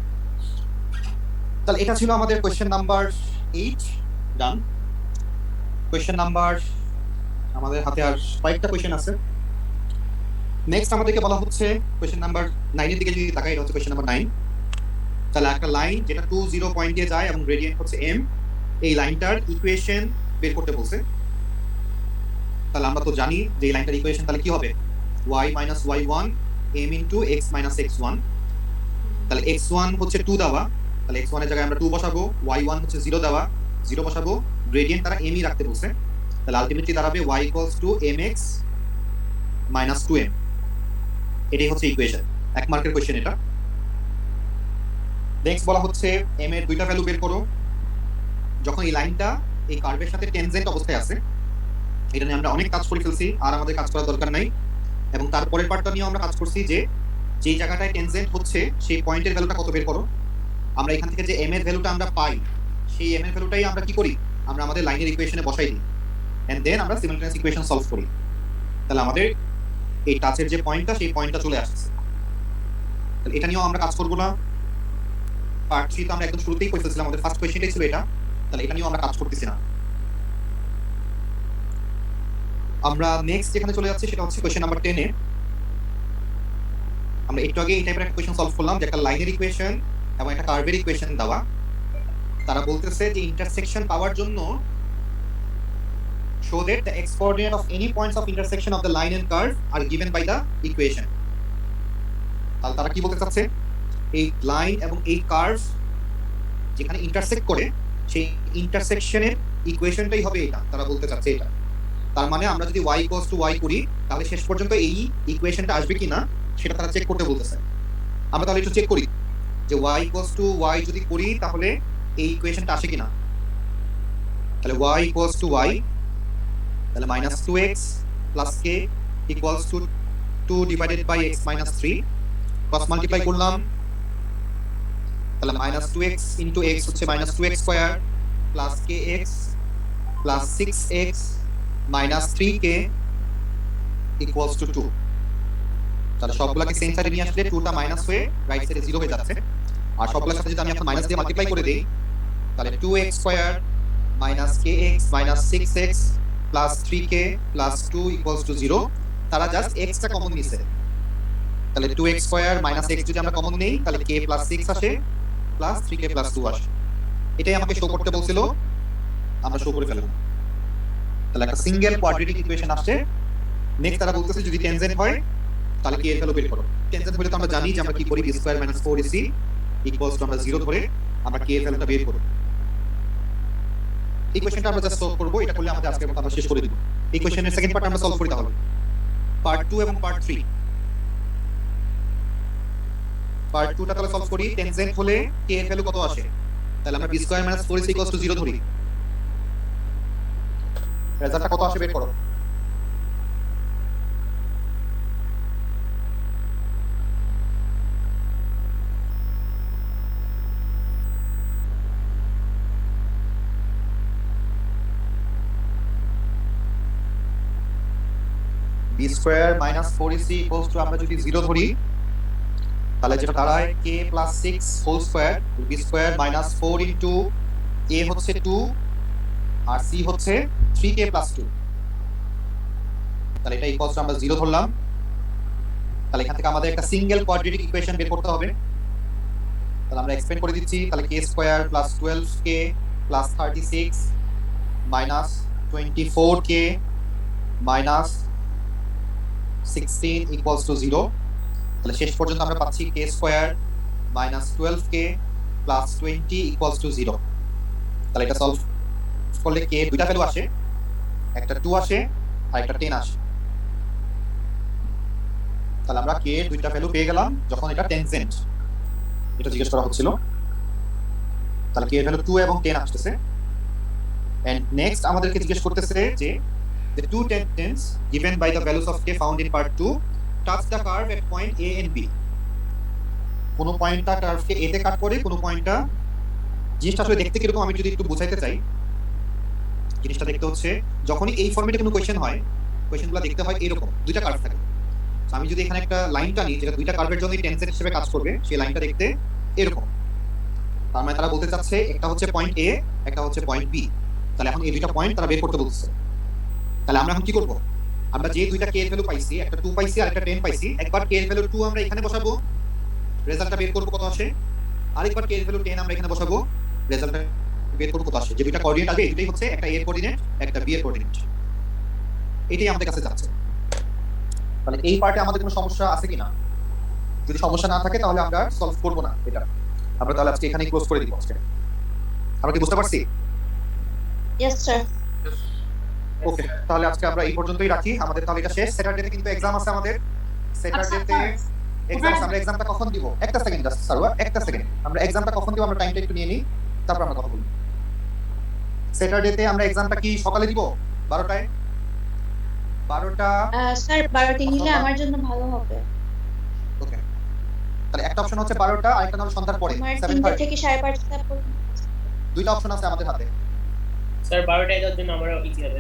তাহলে এটা ছিল আমাদের কোশ্চেন নাম্বার 8 ডান। কোশ্চেন নাম্বার, আমাদের হাতে আর কয়েকটা কোশ্চেন আছে। নেক্সট আমাদেরকে বলা হচ্ছে কোশ্চেন নাম্বার 9 এর দিকে যদি তাকাই, এটা হচ্ছে কোশ্চেন নাম্বার 9। তাহলে একটা লাইন যেটা 2 0 পয়েন্ট দিয়ে যায় এবং গ্রেডিয়েন্ট হচ্ছে m, এই লাইনটার ইকুয়েশন বের করতে বলছে। তাহলে আমরা তো জানি যে এই লাইনটার ইকুয়েশন তাহলে কি হবে? y minus y1 m into x minus x1। তাহলে x1 হচ্ছে 2 দেওয়া, তাহলে x1 এর জায়গায় আমরা 2 বসাবো, y1 হচ্ছে 0 দেওয়া, 0 বসাবো, গ্রেডিয়েন্ট তারা m ই রাখতে বলছে। তাহলে আলটিমেটলি দাঁড়াবে y equals to mx minus 2m। এটাই হচ্ছে ইকুয়েশন, 1 মার্কের কোশ্চেন এটা। নেক্সট বলা হচ্ছে m এর দুইটা ভ্যালু বের করো যখন এই লাইনটা এই কার্ভের সাথে টেনজেন্ট অবস্থায় আছে। এটা নিয়ে আমরা অনেক কাজ করে ফেলছি, আর আমাদের কাজ করার দরকার নাই। এবং তারপরের পার্টটা নিয়েও আমরা কাজ করছি যে যেই জায়গাটায় টেনজেন্ট হচ্ছে সেই পয়েন্টের ভ্যালুটা কত বের করো। আমরা এখান থেকে যে m এর ভ্যালুটা আমরা পাই, সেই m এর ভ্যালুটাই আমরা কি করি? আমরা আমাদের লাইনের ইকুয়েশনে বসাই দিই। এন্ড দেন আমরা সিমিলটেনিয়াস ইকুয়েশন সলভ করি। তাহলে আমাদের এই টাচের যে পয়েন্টটা সেই পয়েন্টটা চলে আসছে। তাহলে এটা নিয়েও আমরা কাজ করব না। পার্ট 3 তো আমরা একদম শুরুতেই কই ফেলছিলাম, আমাদের ফার্স্ট কোশ্চেনটাই ছিল এটা। তাহলে এটা নিয়েও আমরা কাজ করতেছি না। আমরা নেক্সট যেখানে চলে যাচ্ছি সেটা হচ্ছে কোশ্চেন নাম্বার 10 এ। আমরা একটু আগে এই টাইপের একটা কোশ্চেন সলভ করলাম যে একটা লাইনের ইকুয়েশন এবং একটা কার্ভের ইকুয়েশন দেওয়া। তারা বলতেছে যে ইন্টারসেকশন পাওয়ার জন্য show that the x coordinate of any points of intersection of the line and curve are given by the equation. তাহলে তারা কি বলতে চাচ্ছে, এই লাইন এবং এই কার্ভ যেখানে ইন্টারসেক্ট করে সেই ইন্টারসেকশনের ইকুয়েশনটাই হবে এটা। তারা বলতে চাচ্ছে এটা। তার মানে আমরা যদি y = y করি তাহলে শেষ পর্যন্ত এই ইকুয়েশনটা আসবে কিনা সেটা তারা চেক করতে বলতেছে। আমরা তাহলে একটু চেক করি যে y = y যদি করি তাহলে এই ইকুয়েশনটা আসে কিনা। তাহলে y = y, তাহলে -2x + k = 2 divided by x - 3 cross multiply করলাম। তাহলে -2x * x হচ্ছে -2x square + kx + 6x - 3k = 2। তাহলে সবগুলোকে সেম সাইডে নিয়ে আসলে 2টা মাইনাস হয়ে রাইট সাইডে 0 হয়ে যাচ্ছে। আর সবগুলোর সাথে যদি আমি এখন মাইনাস দিয়ে মাল্টিপ্লাই করে দেই তাহলে 2x square - kx - 6x + 3k + 2 = 0। তারা জাস্ট x টা কমন নিছে। তাহলে 2x স্কয়ার - x যদি আমরা কমন নেই তাহলে k + 6 আসে + 3k + 2 আসে। এটাই আমাকে শো করতে বলছিল, আমরা শো করে ফেললাম। তাহলে একটা সিঙ্গেল কোয়াড্রেটিক ইকুয়েশন আসছে। নেক্সট তারা বলতেছে যদি টেনজেন্ট হয় তাহলে k এর ভ্যালু বের করো। টেনজেন্ট হলে তো আমরা জানি যে আমরা কি করি, b² - 4ac = আমরা 0 ধরে আমরা k এর ভ্যালুটা বের করব। এই কোশ্চেনটা আমরা জাস্ট সলভ করব। এটা করলে আমাদের আজকের মতো আমরা শেষ করে দিব। এই কোশ্চেনের সেকেন্ড পার্ট আমরা সলভ করি তাহলে। পার্ট 2 এবং পার্ট 3। পার্ট 2টা তাহলে সলভ করি। টেনজেন্ট হলে k এর ভ্যালু কত আসে? তাহলে আমরা b² - 4ac = 0 ধরি। রেজাল্টটা কত আসে বের করো। b² - 4ac = আমরা যদি 0 ধরি তাহলে যেটা দাঁড়ায় k + 6 whole square, b² - 4 into a হচ্ছে 2 আর c হচ্ছে 3k + 2। তাহলে এটা ইকুয়ালস আমরা 0 ধরলাম। তাহলে এখান থেকে আমাদের একটা সিঙ্গেল কোয়াড্রেটিক ইকুয়েশন বের করতে হবে। তাহলে আমরা এক্সপ্যান্ড করে দিচ্ছি। তাহলে k² + 12k + 36 - 24k - 16 = 0। তাহলে শেষ পর্যন্ত আমরা পাচ্ছি k² - 12k + 20 = 0। তাহলে এটা সলভ করলে k দুইটা ভ্যালু আসে, একটা 2 আসে আর একটা 10 আসে। তাহলে আমরা k এর দুইটা ভ্যালু পেয়ে গেলাম যখন এটা টেনজেন্ট, এটা জিজ্ঞেস করা হচ্ছিল। তাহলে k এর ভ্যালু 2 এবং 10 আসতেছে। এন্ড নেক্সট আমাদেরকে জিজ্ঞেস করতেছে যে the two tangents given by the values of k found in part 2 touch the curve at point a and b। কোন পয়েন্টটা কার্ভকে a তে কাট করে, কোন পয়েন্টটা, জিনিসটা আসলে দেখতে কিরকম আমি যদি একটু বোঝাইতে চাই, জিনিসটা দেখতে হচ্ছে যখনই এই ফরম্যাটে কোনো কোশ্চেন হয়, কোশ্চেনগুলো দেখতে হয় এরকম দুইটা কার্ভ থাকে। আমি যদি এখানে একটা লাইন টানি যেটা দুইটা কার্ভের জন্য টেনজেন্ট হিসেবে কাজ করবে, সেই লাইনটা দেখতে এরকম। তার মানে তারা বলতে চাচ্ছে একটা হচ্ছে পয়েন্ট a, একটা হচ্ছে পয়েন্ট b। তাহলে এখন এই দুইটা পয়েন্ট তারা বের করতে বলছে। তাহলে আমরা এখন কি করব, আমরা যে দুইটা k এর ভ্যালু পাইছি, একটা 2 পাইছি আর একটা 10 পাইছি, একবার k এর ভ্যালু 2 আমরা এখানে বসাবো, রেজাল্টটা বের করব কত আসে। আরেকবার k এর ভ্যালু 10 আমরা এখানে বসাবো, রেজাল্টটা বের করব কত আসে। যে দুইটা কোঅর্ডিনেট আসবে এই দুটোই হচ্ছে একটা a এর কোঅর্ডিনেট, একটা b এর কোঅর্ডিনেট। এটাই আমাদের কাছে যাচ্ছে। তাহলে এই পার্টে আমাদের কোনো সমস্যা আছে কিনা, যদি সমস্যা না থাকে তাহলে আমরা সলভ করব না এটা। আমরা তাহলে আজকে এখানেই ক্লোজ করে দিব আজকে। আমরা কি বুঝতে পারছি? Yes, sir. ওকে, তাহলে আজকে আমরা এই পর্যন্তই রাখি। আমাদের তাহলে এটা শেষ। স্যাটারডেতে কিন্তু এক্সাম আছে আমাদের। স্যাটারডেতে এক্সাম আছে। আমরা এক্সামটা কখন দিব? একটা সেকেন্ড জাস্ট সারওয়া, একটা সেকেন্ড। আমরা এক্সামটা কখন দিব আমরা টাইমটা একটু নিয়ে নিই, তারপর আমরা কথা বলব। স্যাটারডেতে আমরা এক্সামটা কি সকালে দিব 12টায়? 12টা স্যার 12টা নিলে আমার জন্য ভালো হবে। ওকে, তাহলে একটা অপশন হচ্ছে 12টা, আরেকটা হলো সন্ধ্যার পরে আমার 3টা 7:30। থেকে 5:30 পর্যন্ত। দুইটা অপশন আছে আমাদের হাতে। স্যার 12টায় যাওয়ার জন্য আমারও ইজি হবে।